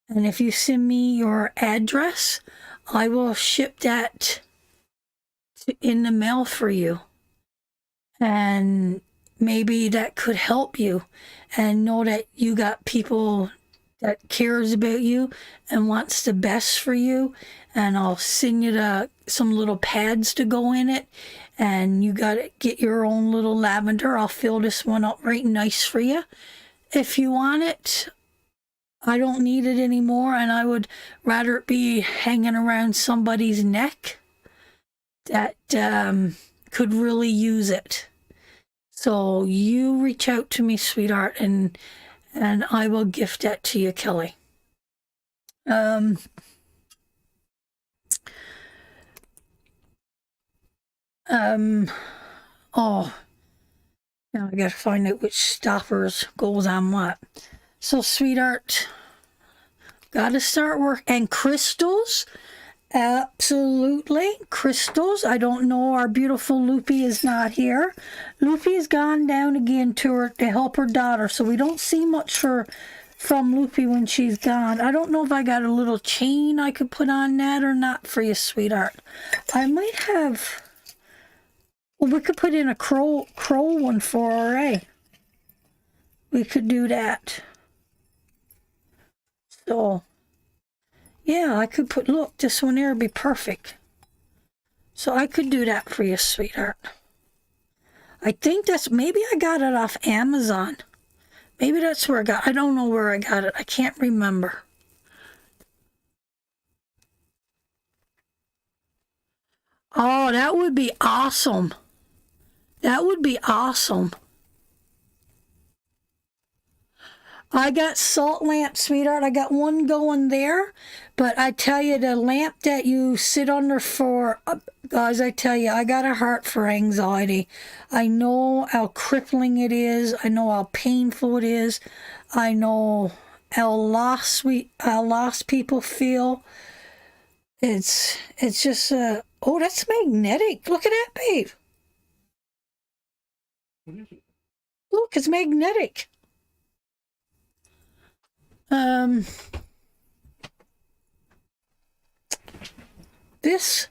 And if you send me your address, I will ship that in the mail for you. And maybe that could help you and know that you got people that cares about you and wants the best for you. And I'll send you some little pads to go in it. And you got to get your own little lavender. I'll fill this one up right nice for you. If you want it, I don't need it anymore. And I would rather it be hanging around somebody's neck that could really use it. So you reach out to me, sweetheart, and I will gift that to you, Kelly. Oh, now I gotta find out which stoppers goes on what. So, sweetheart, gotta start work. And crystals, absolutely. Crystals, I don't know, our beautiful Loopy is not here. Loopy has gone down again to help her daughter, so we don't see much from Loopy when she's gone. I don't know if I got a little chain I could put on that or not for you, sweetheart. I might have... Well, we could put in a crow one for her, eh? We could do that. So, yeah, I could put, look, this one here would be perfect. So I could do that for you, sweetheart. I think maybe I got it off Amazon. Maybe that's where I don't know where I got it. I can't remember. Oh, that would be awesome. That would be awesome. I got salt lamp, sweetheart. I got one going there. But I tell you, the lamp that you sit under for, guys, I tell you, I got a heart for anxiety. I know how crippling it is. I know how painful it is. I know how lost people feel. It's just, oh, that's magnetic. Look at that, babe. What is it? Look, it's magnetic. This.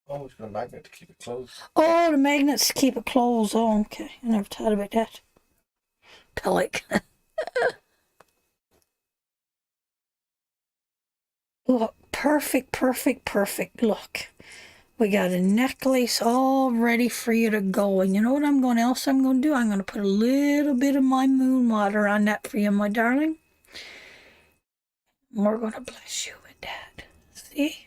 Oh, it's got a magnet to keep it closed. Oh, the magnets to keep it closed. Oh, okay. I never thought about that. Pellic. Look, perfect, perfect, perfect. Look. We got a necklace all ready for you to go. And you know what I'm going to do? I'm going to put a little bit of my moon water on that for you, my darling. And we're going to bless you with that. See?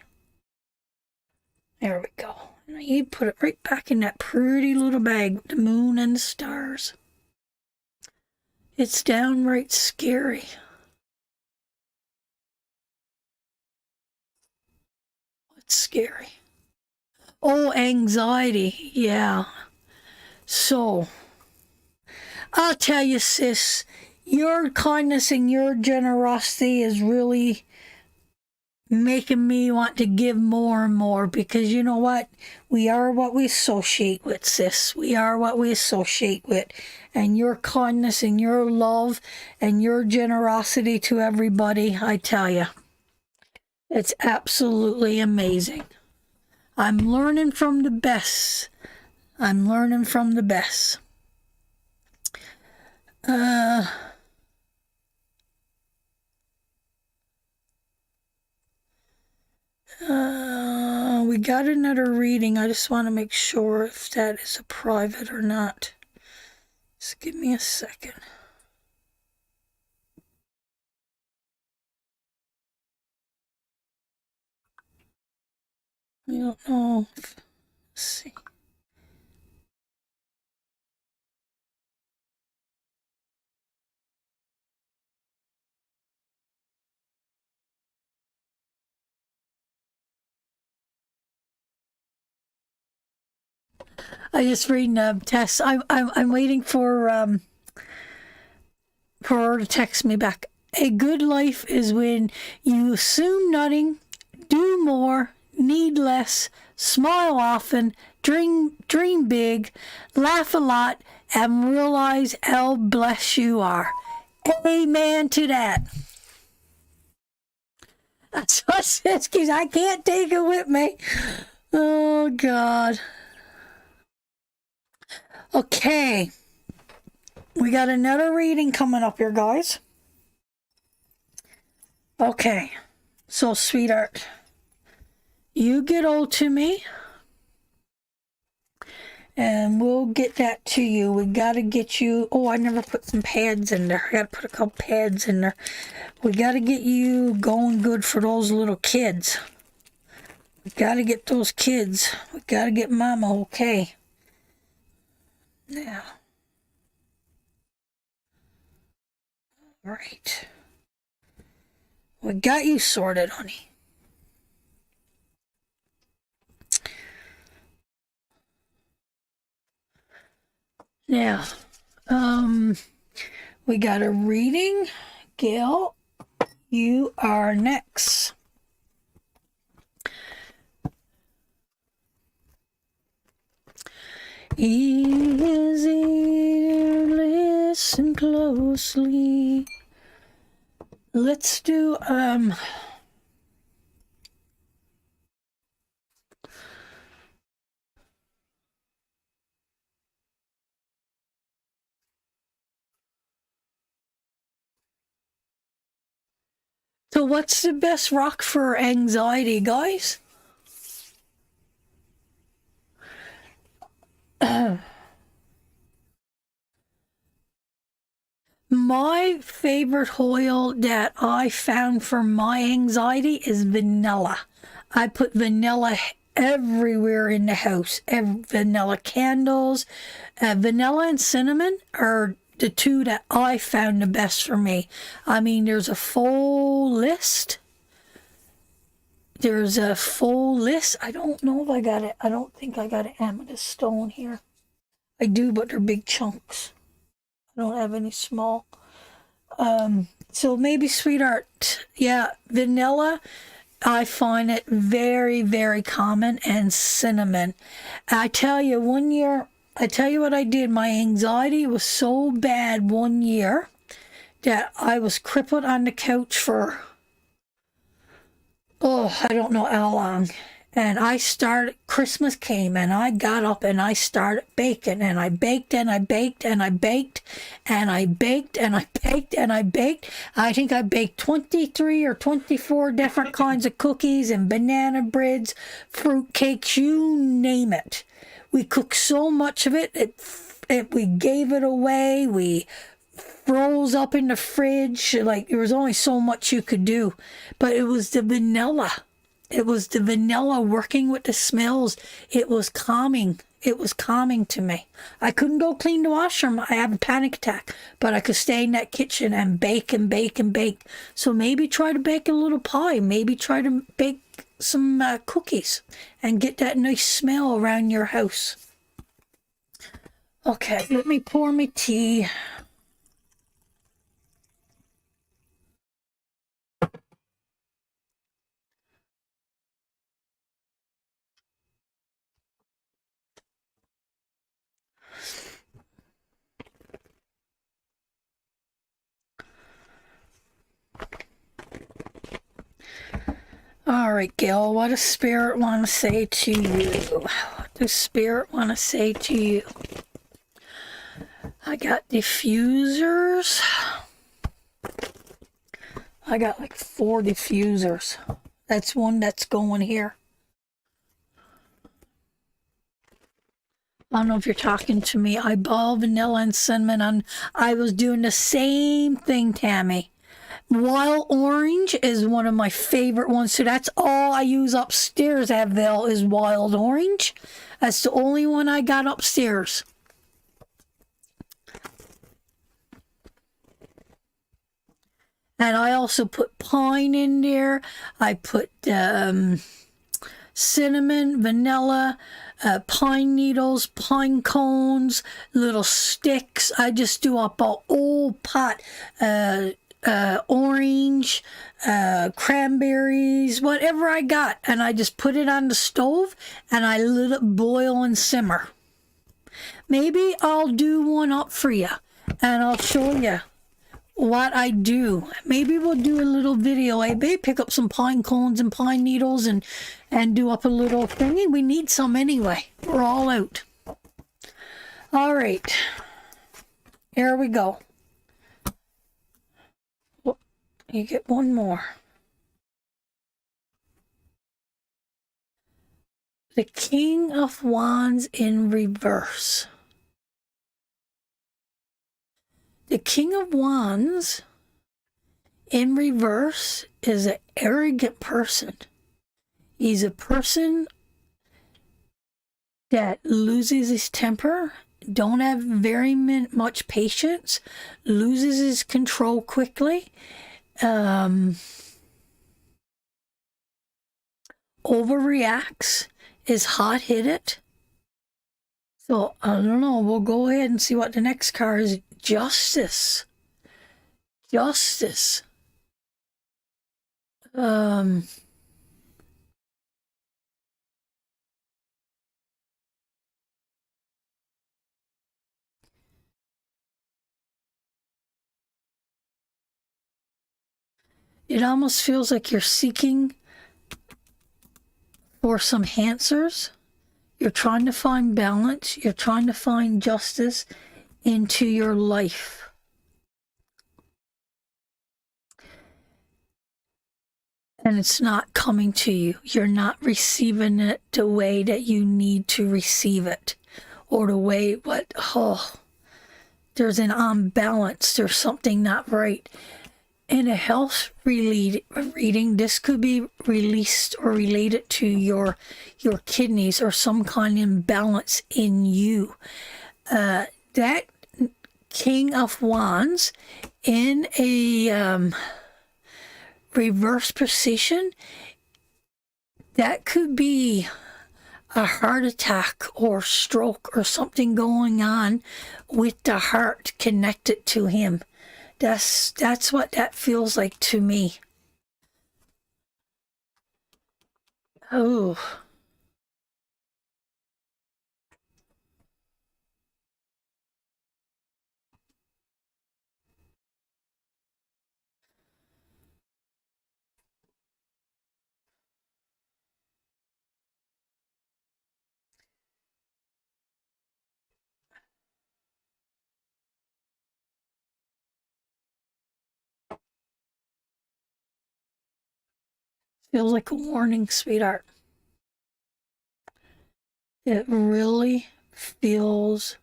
There we go. And you put it right back in that pretty little bag with the moon and the stars. It's downright scary. What's scary? Oh, anxiety. Yeah. So, I'll tell you, sis, your kindness and your generosity is really making me want to give more and more, because you know what? We are what we associate with, sis. We are what we associate with. And your kindness and your love and your generosity to everybody, I tell you, it's absolutely amazing. I'm learning from the best. I'm learning from the best. We got another reading. I just want to make sure if that is a private or not. Just give me a second. I don't know. Let's see. I just reading text. I'm waiting for her to text me back. A good life is when you assume nothing, do more, need less, smile often, dream big, laugh a lot, and realize how blessed you are. Amen to that. That's what it says, because I can't take it with me. Oh, God. Okay. We got another reading coming up here, guys. Okay. So, sweetheart, you get old to me, and we'll get that to you. We got to get you... Oh, I never put some pads in there. I got to put a couple pads in there. We got to get you going good for those little kids. We got to get those kids. We got to get Mama okay. Now. All right. We got you sorted, honey. Now, we got a reading. Gail, you are next. Easy, listen closely. Let's do, so what's the best rock for anxiety, guys? My favorite oil that I found for my anxiety is vanilla. I put vanilla everywhere in the house. Vanilla candles. Vanilla and cinnamon are the two that I found the best for me. I mean, there's a full list. There's a full list. I don't know if I got it. I don't think I got an amethyst stone here. I do, but they're big chunks. I don't have any small. So maybe, sweetheart, yeah, vanilla, I find it very, very common, and cinnamon. I tell you, one year, I tell you what I did. My anxiety was so bad one year that I was crippled on the couch for, I don't know how long. And Christmas came, and I got up and I started baking, and I baked and I baked and I baked and I baked and I baked and I baked. I think I baked 23 or 24 different kinds of cookies and banana breads, fruit cakes, you name it. We cooked so much of it, we gave it away. We froze up in the fridge. Like, there was only so much you could do. But it was the vanilla. It was the vanilla working with the smells. It was calming. It was calming to me. I couldn't go clean the washroom. I have a panic attack. But I could stay in that kitchen and bake and bake and bake. So maybe try to bake a little pie. Maybe try to bake some cookies and get that nice smell around your house. Okay, let me pour me tea. All right, Gail, what does Spirit want to say to you? What does Spirit want to say to you? I got diffusers. I got like 4 diffusers. That's one that's going here. I don't know if you're talking to me. I ball, vanilla, and cinnamon. I was doing the same thing, Tammy. Wild orange is one of my favorite ones. So that's all I use upstairs at Vel is wild orange. That's the only one I got upstairs. And I also put pine in there. I put cinnamon, vanilla, pine needles, pine cones, little sticks. I just do up a whole pot. Orange, cranberries, whatever I got. And I just put it on the stove and I let it boil and simmer. Maybe I'll do one up for you and I'll show you what I do. Maybe we'll do a little video. I may pick up some pine cones and pine needles and do up a little thingy. We need some anyway. We're all out. All right. Here we go. You get one more. The King of Wands in reverse. The King of Wands in reverse is an arrogant person. He's a person that loses his temper, don't have very much patience, loses his control quickly, overreacts, is hot-headed. So, I don't know, we'll go ahead and see what the next card is. Justice. Justice. It almost feels like you're seeking for some answers. You're trying to find balance. You're trying to find justice into your life. And it's not coming to you. You're not receiving it the way that you need to receive it. Or the way there's an unbalance. There's something not right. In a health reading, this could be released or related to your kidneys or some kind of imbalance in you. That King of Wands in a reverse position, that could be a heart attack or stroke or something going on with the heart connected to him. That's what that feels like to me. Oh. Feels like a warning, sweetheart. It really feels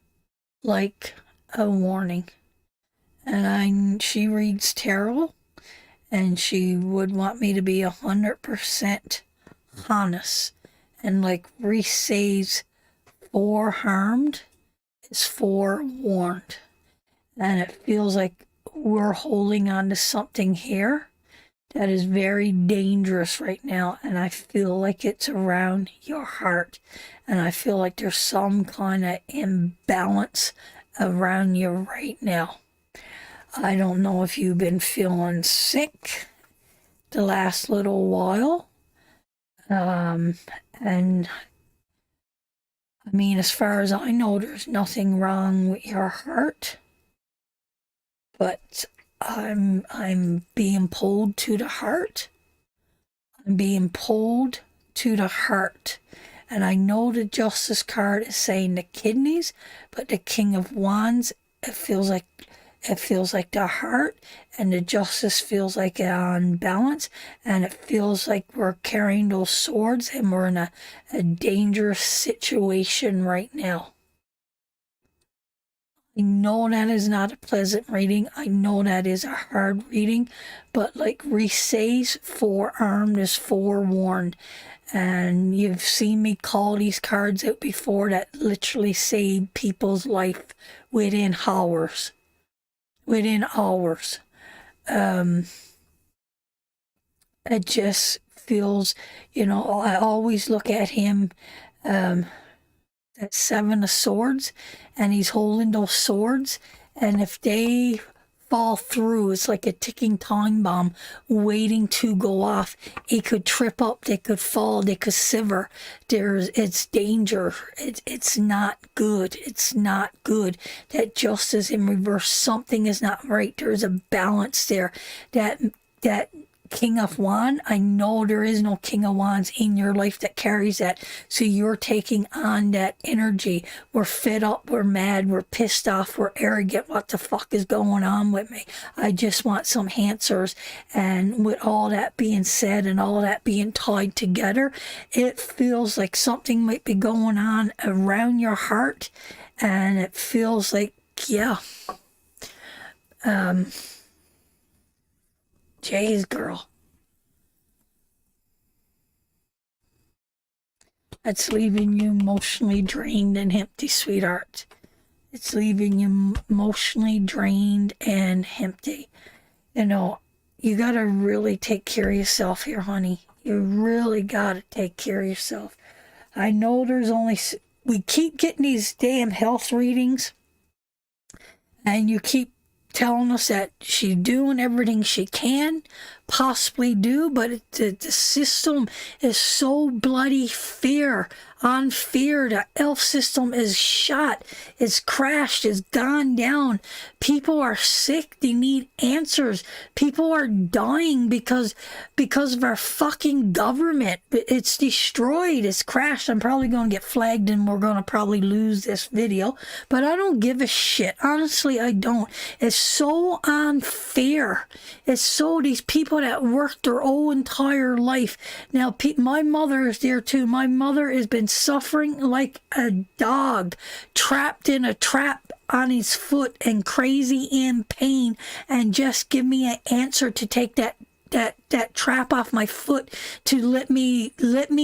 like a warning. And she reads tarot, and she would want me to be 100% honest. And like Reese says, forearmed is forewarned. And it feels like we're holding on to something here that is very dangerous right now, and I feel like it's around your heart, and I feel like there's some kind of imbalance around you right now. I don't know if you've been feeling sick the last little while, and I mean, as far as I know, there's nothing wrong with your heart, but I'm being pulled to the heart. I'm being pulled to the heart. And I know the Justice card is saying the kidneys, but the King of Wands, it feels like the heart, and the Justice feels like it on balance, and it feels like we're carrying those swords and we're in a dangerous situation right now. I know that is not a pleasant reading. I know that is a hard reading, but like Reese says, forearmed is forewarned. And you've seen me call these cards out before that literally save people's life within hours. Within hours. It just feels, I always look at him, that Seven of Swords, and he's holding those swords, and if they fall through, it's like a ticking time bomb waiting to go off. It could trip up, they could fall, they could sever. It's danger. It's not good. It's not good. That justice in reverse, something is not right. There's a balance there. That King of Wands, I know there is no King of Wands in your life that carries that. So you're taking on that energy. We're fed up, we're mad, we're pissed off, we're arrogant. What the fuck is going on with me? I just want some answers. And with all that being said and all that being tied together, it feels like something might be going on around your heart. And it feels like, yeah. Jay's girl. That's leaving you emotionally drained and empty, sweetheart. It's leaving you emotionally drained and empty. You gotta really take care of yourself here, honey. You really gotta take care of yourself. I know we keep getting these damn health readings, and you keep telling us that she's doing everything she can possibly do, but the system is so bloody fear on fear. The elf system is shot, it's crashed, it's gone down. People are sick, they need answers. People are dying because of our fucking government. It's destroyed, it's crashed. I'm probably going to get flagged and we're going to probably lose this video, but I don't give a shit. Honestly, I don't. It's so unfair. It's so, these people that worked their whole entire life. Now, my mother is there too. My mother has been suffering like a dog, trapped in a trap on his foot and crazy in pain, and just give me an answer to take that trap off my foot, to let me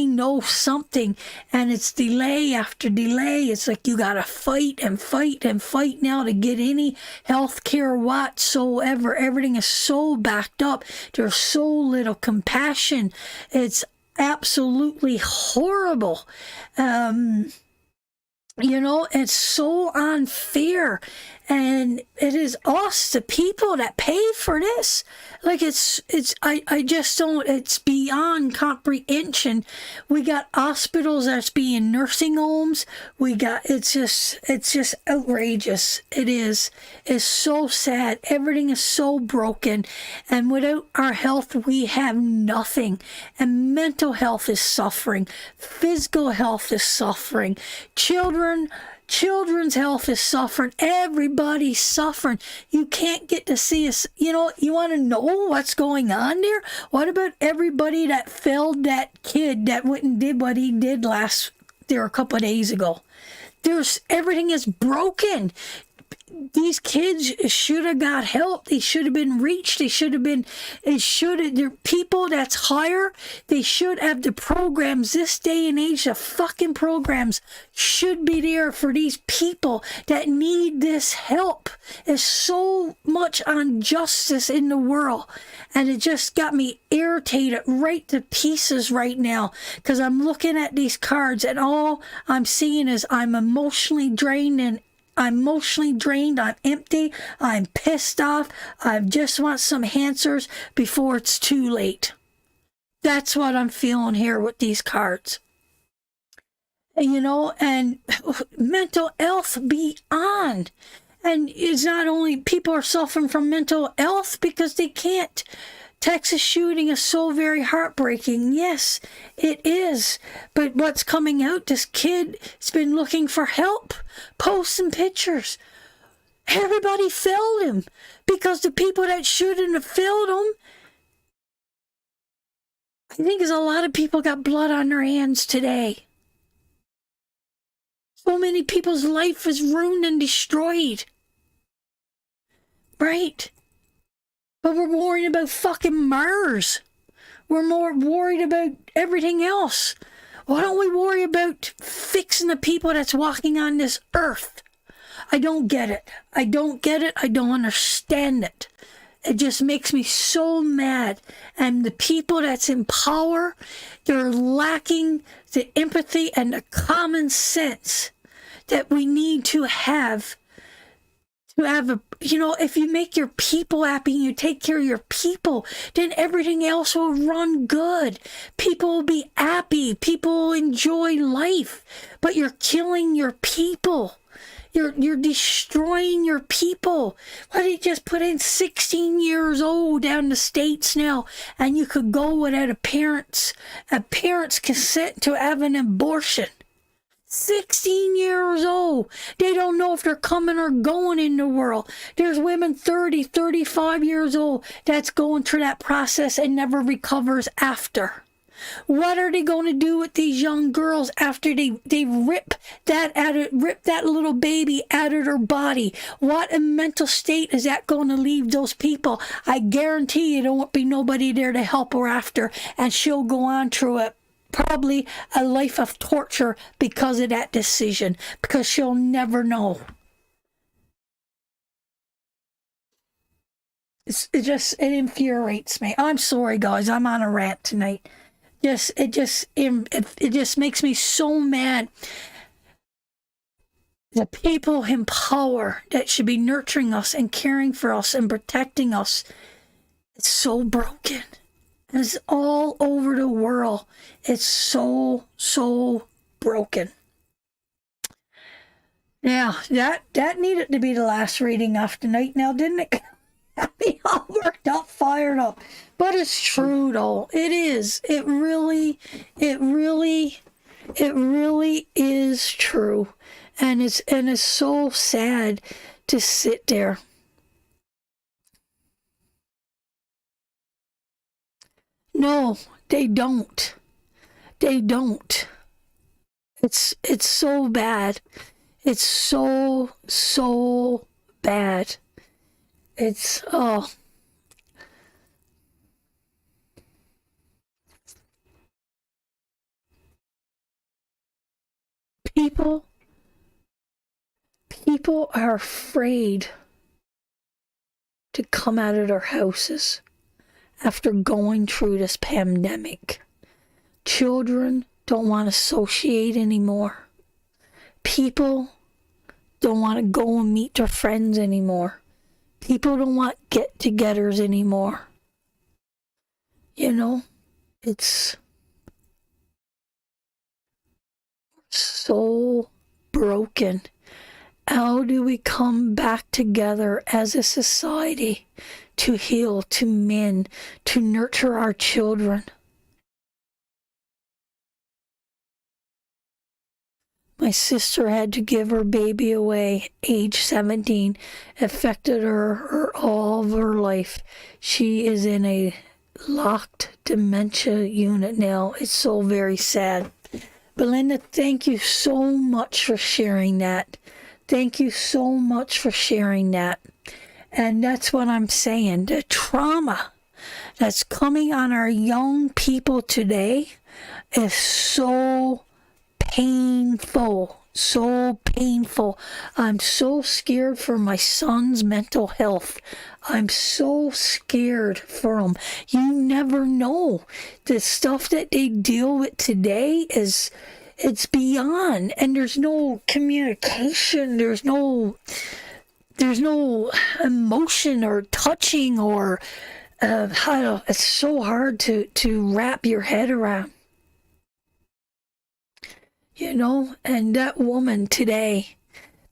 know something. And it's delay after delay. It's like you gotta fight and fight and fight now to get any health care whatsoever. Everything is so backed up. There's so little compassion. It's absolutely horrible. It's so unfair. And it is us, the people, that pay for this. Like, I just don't, it's beyond comprehension. We got hospitals that's being nursing homes. It's just outrageous. It is. It's so sad. Everything is so broken. And without our health, we have nothing. And mental health is suffering. Physical health is suffering. Children's health is suffering. Everybody's suffering. You can't get to see us. You want to know what's going on there? What about everybody that failed that kid that went and did what he did a couple of days ago? Everything is broken. These kids should have got help. They should have been reached. They're people that's higher. They should have the programs this day and age. The fucking programs should be there for these people that need this help. There's so much injustice in the world. And it just got me irritated right to pieces right now, because I'm looking at these cards and all I'm seeing is I'm emotionally drained, I'm empty, I'm pissed off, I just want some answers before it's too late. That's what I'm feeling here with these cards. And mental health beyond. And it's not only people are suffering from mental health because they can't. Texas shooting is so very heartbreaking. Yes, it is. But what's coming out, this kid has been looking for help, posting pictures. Everybody failed him because the people that shouldn't have failed him, I think there's a lot of people got blood on their hands today. So many people's life is ruined and destroyed. right? But we're worrying about fucking Mars. We're more worried about everything else. Why don't we worry about fixing the people that's walking on this earth? I don't get it. I don't get it. I don't understand it. It just makes me so mad. And the people that's in power, they're lacking the empathy and the common sense that we need to have if you make your people happy and you take care of your people, then everything else will run good. People will be happy. People will enjoy life. But you're killing your people. You're destroying your people. Why don't you just put in 16 years old down the States now, and you could go without a parent's consent to have an abortion? 16 years old. They don't know if they're coming or going in the world. There's women 30, 35 years old that's going through that process and never recovers after. What are they going to do with these young girls after they rip that little baby out of their body? What a mental state is that going to leave those people? I guarantee you there won't be nobody there to help her after, and she'll go on through it. Probably a life of torture because of that decision, because she'll never know. It infuriates me. I'm sorry, guys. I'm on a rant tonight. It just makes me so mad. The people in power that should be nurturing us and caring for us and protecting us, it's so broken. It's all over the world. It's so broken. Yeah, that needed to be the last reading of tonight now, didn't it? Got me all worked up, fired up. But it's true though. It is. It really is true. And it's so sad to sit there. No, they don't. They don't. It's so bad. It's so bad. It's people are afraid to come out of their houses after going through this pandemic. Children don't want to associate anymore. People don't want to go and meet their friends anymore. People don't want get-togethers anymore. It's so broken. How do we come back together as a society to heal, to mend, to nurture our children? My sister had to give her baby away, age 17. Affected her all of her life. She is in a locked dementia unit now. It's so very sad. Belinda, thank you so much for sharing that. Thank you so much for sharing that. And that's what I'm saying. The trauma that's coming on our young people today is so painful. So painful. I'm so scared for my son's mental health. I'm so scared for him. You never know. The stuff that they deal with today it's beyond, and there's no communication, there's no emotion or touching or it's so hard to wrap your head around. And that woman today,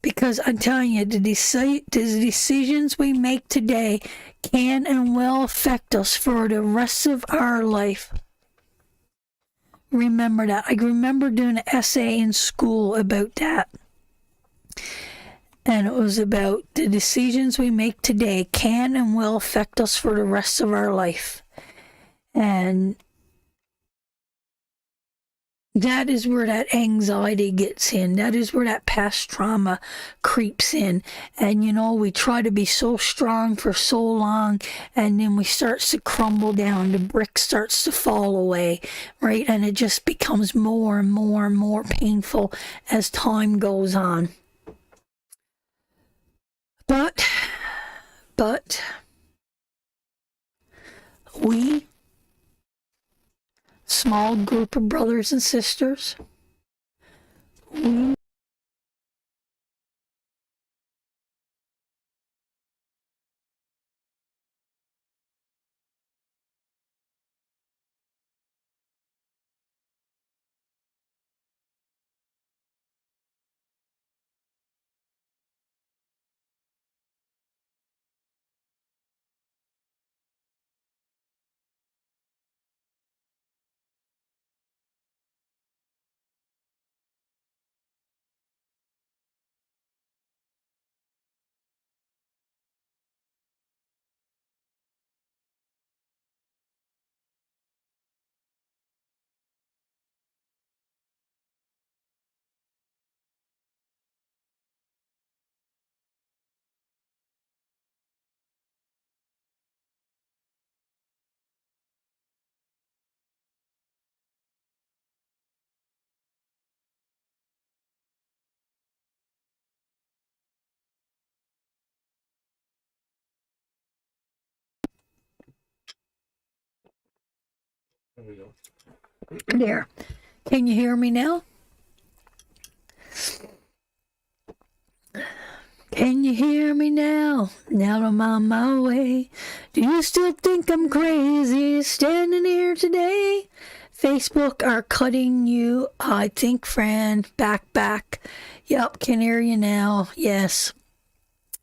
because I'm telling you, the decisions we make today can and will affect us for the rest of our life. Remember that. I remember doing an essay in school about that. And it was about the decisions we make today can and will affect us for the rest of our life. And That is where that anxiety gets in. That is where that past trauma creeps in. And you know, we try to be so strong for so long, and then we starts to crumble down. The brick starts to fall away, right? And it just becomes more and more and more painful as time goes on. But we, small group of brothers and sisters, we There we go. there. Can you hear me now? Can you hear me now? Now I'm on my way. Do you still think I'm crazy standing here today? Facebook are cutting you. I think, Fran. Back. Yep, can hear you now. Yes.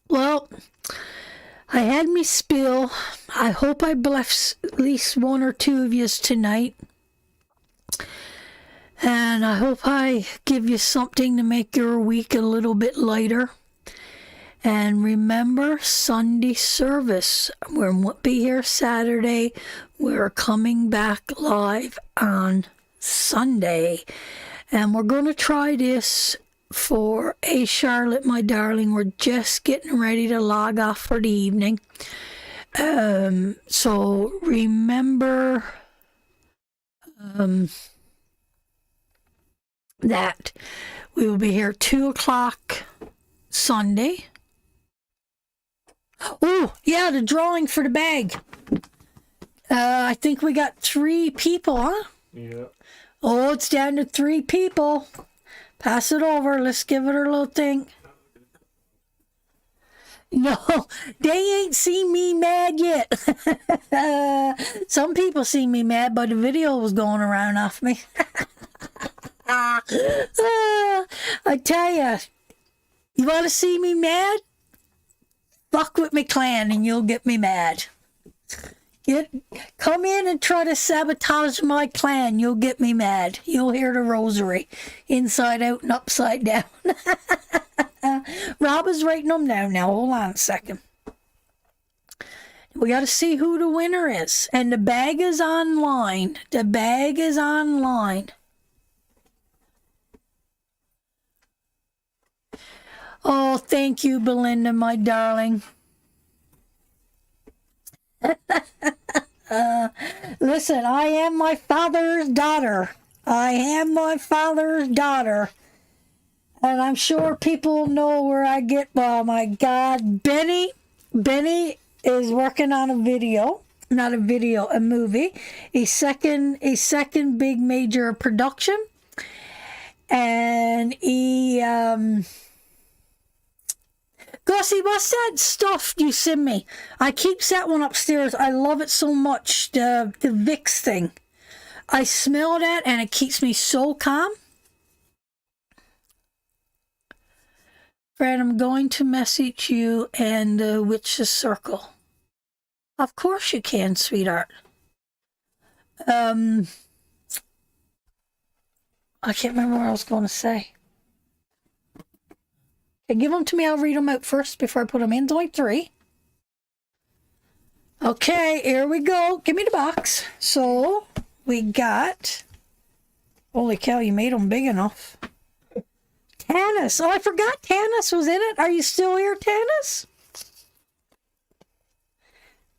Well, I had me spill. I hope I bless at least one or two of yous tonight. And I hope I give you something to make your week a little bit lighter. And remember, Sunday service. We won't be here Saturday. We're coming back live on Sunday. And we're going to try this for Charlotte, my darling. We're just getting ready to log off for the evening. So remember that we will be here 2 o'clock Sunday. Oh, yeah, the drawing for the bag. I think we got 3 people, huh? Yeah. Oh, it's down to 3 people. Pass it over. Let's give it a little thing. No, they ain't seen me mad yet. Some people seen me mad, but the video was going around off me. I tell you want to see me mad? Fuck with my clan and you'll get me mad. Come in and try to sabotage my clan. You'll get me mad. You'll hear the rosary inside out and upside down. Rob is writing them down now. Hold on a second. We got to see who the winner is. And the bag is online. The bag is online. Oh, thank you, Belinda, my darling. Listen, I am my father's daughter. I am my father's daughter. And I'm sure people know where I get, oh my God, Benny is working on a video, not a video, a movie, a second big major production. And he, Gussie, what's that stuff you send me? I keep that one upstairs. I love it so much. The Vicks thing. I smell that and it keeps me so calm. Fran, I'm going to message you and the Witch's Circle. Of course you can, sweetheart. I can't remember what I was going to say. Give them to me. I'll read them out first before I put them in. There's only 3. Okay, here we go. Give me the box. So we got Holy cow, you made them big enough. Tanis. Oh, I forgot Tanis was in it. Are you still here, Tanis?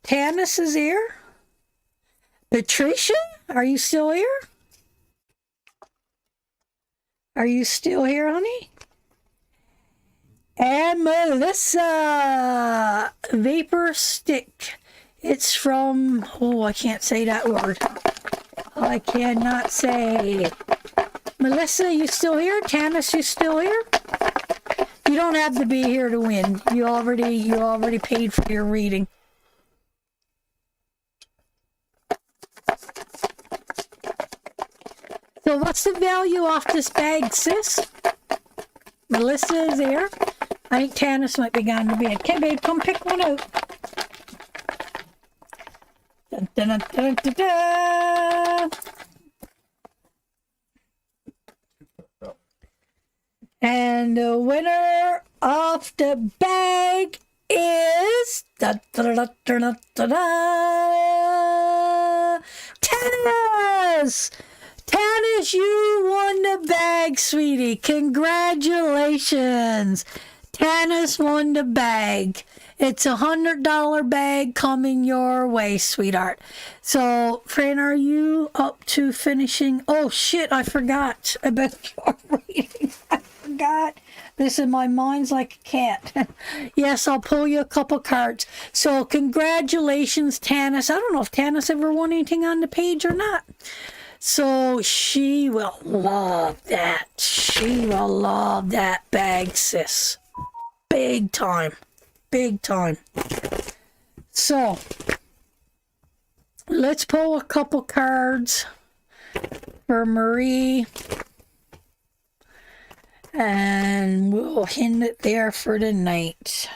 Tanis is here. Patricia, are you still here? Are you still here, honey? And Melissa, Vapor Stick. It's from, oh, I can't say that word. I cannot say. Melissa, you still here? Tanis, you still here? You don't have to be here to win. You already paid for your reading. So what's the value off this bag, sis? Melissa is there. I think Tanis might be gone to bed. Okay, babe, come pick one out. Dun, dun, dun, dun, dun, dun. And the winner of the bag is Tanis! Tanis, you won the bag, sweetie. Congratulations. Tanis won the bag. It's $100 bag coming your way, sweetheart. So, Fran, are you up to finishing? Oh, shit, I forgot. I bet you are reading. I forgot. Listen, my mind's like a cat. Yes, I'll pull you a couple cards. So, congratulations, Tanis. I don't know if Tanis ever won anything on the page or not. So, she will love that. She will love that bag, sis. Big time. Big time. So, let's pull a couple cards for Marie. And we'll end it there for the night.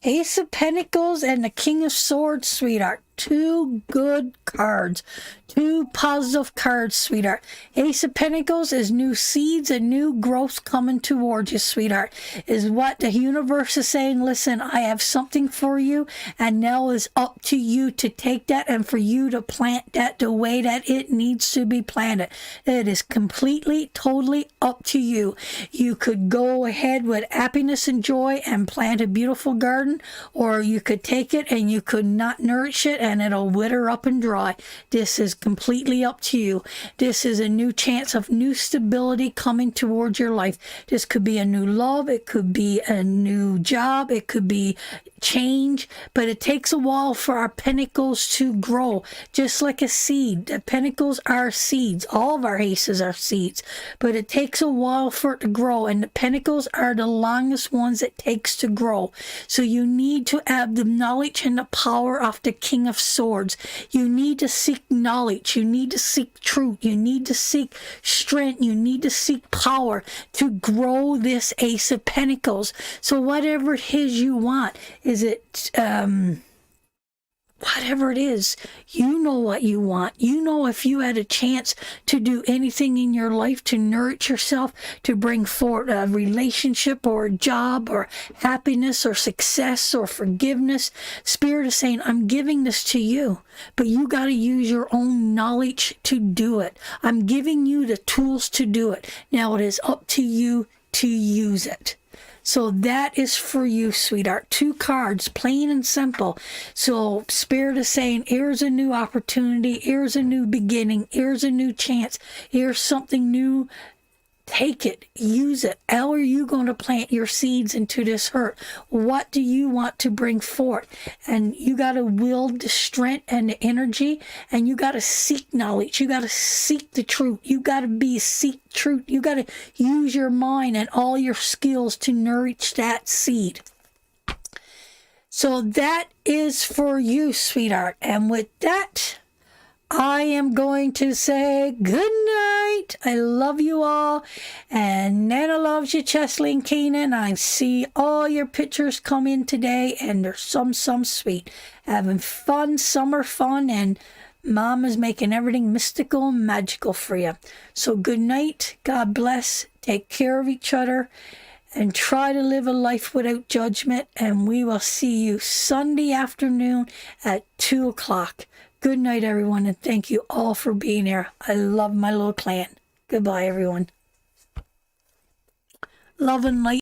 Ace of Pentacles and the King of Swords, sweetheart. Two good cards. Two positive cards, sweetheart. Ace of Pentacles is new seeds and new growth coming towards you, sweetheart. Is what the universe is saying. Listen, I have something for you, and now it's up to you to take that and for you to plant that the way that it needs to be planted. It is completely, totally up to you. You could go ahead with happiness and joy and plant a beautiful garden, or you could take it and you could not nourish it and it'll wither up and dry. This is completely up to you. This is a new chance of new stability coming towards your life. This could be a new love. It could be a new job. It could be change, but it takes a while for our pentacles to grow, just like a seed. The pentacles are seeds. All of our aces are seeds, but it takes a while for it to grow, and the pentacles are the longest ones it takes to grow. So you need to have the knowledge and the power of the King of Swords. You need to seek knowledge. You need to seek truth. You need to seek strength. You need to seek power to grow this Ace of Pentacles. So whatever it is you want, is it whatever it is, you know what you want. You know, if you had a chance to do anything in your life to nourish yourself, to bring forth a relationship or a job or happiness or success or forgiveness, Spirit is saying, I'm giving this to you, but you got to use your own knowledge to do it. I'm giving you the tools to do it. Now it is up to you to use it. So that is for you, sweetheart. 2 cards, plain and simple. So Spirit is saying, here's a new opportunity. Here's a new beginning. Here's a new chance. Here's something new. Take it. Use it. How are you going to plant your seeds into this hurt? What do you want to bring forth? And you got to will the strength and the energy, and you got to seek knowledge. You got to seek the truth. You got to seek truth. You got to use your mind and all your skills to nourish that seed. So that is for you, sweetheart. And with that, I am going to say good night. I love you all. And Nana loves you, Chesley and Keenan. I see all your pictures come in today, and there's some sweet. Having fun, summer fun, and Mom is making everything mystical and magical for you. So good night. God bless. Take care of each other. And try to live a life without judgment. And we will see you Sunday afternoon at 2 o'clock. Good night, everyone, and thank you all for being here. I love my little clan. Goodbye, everyone. Love and light.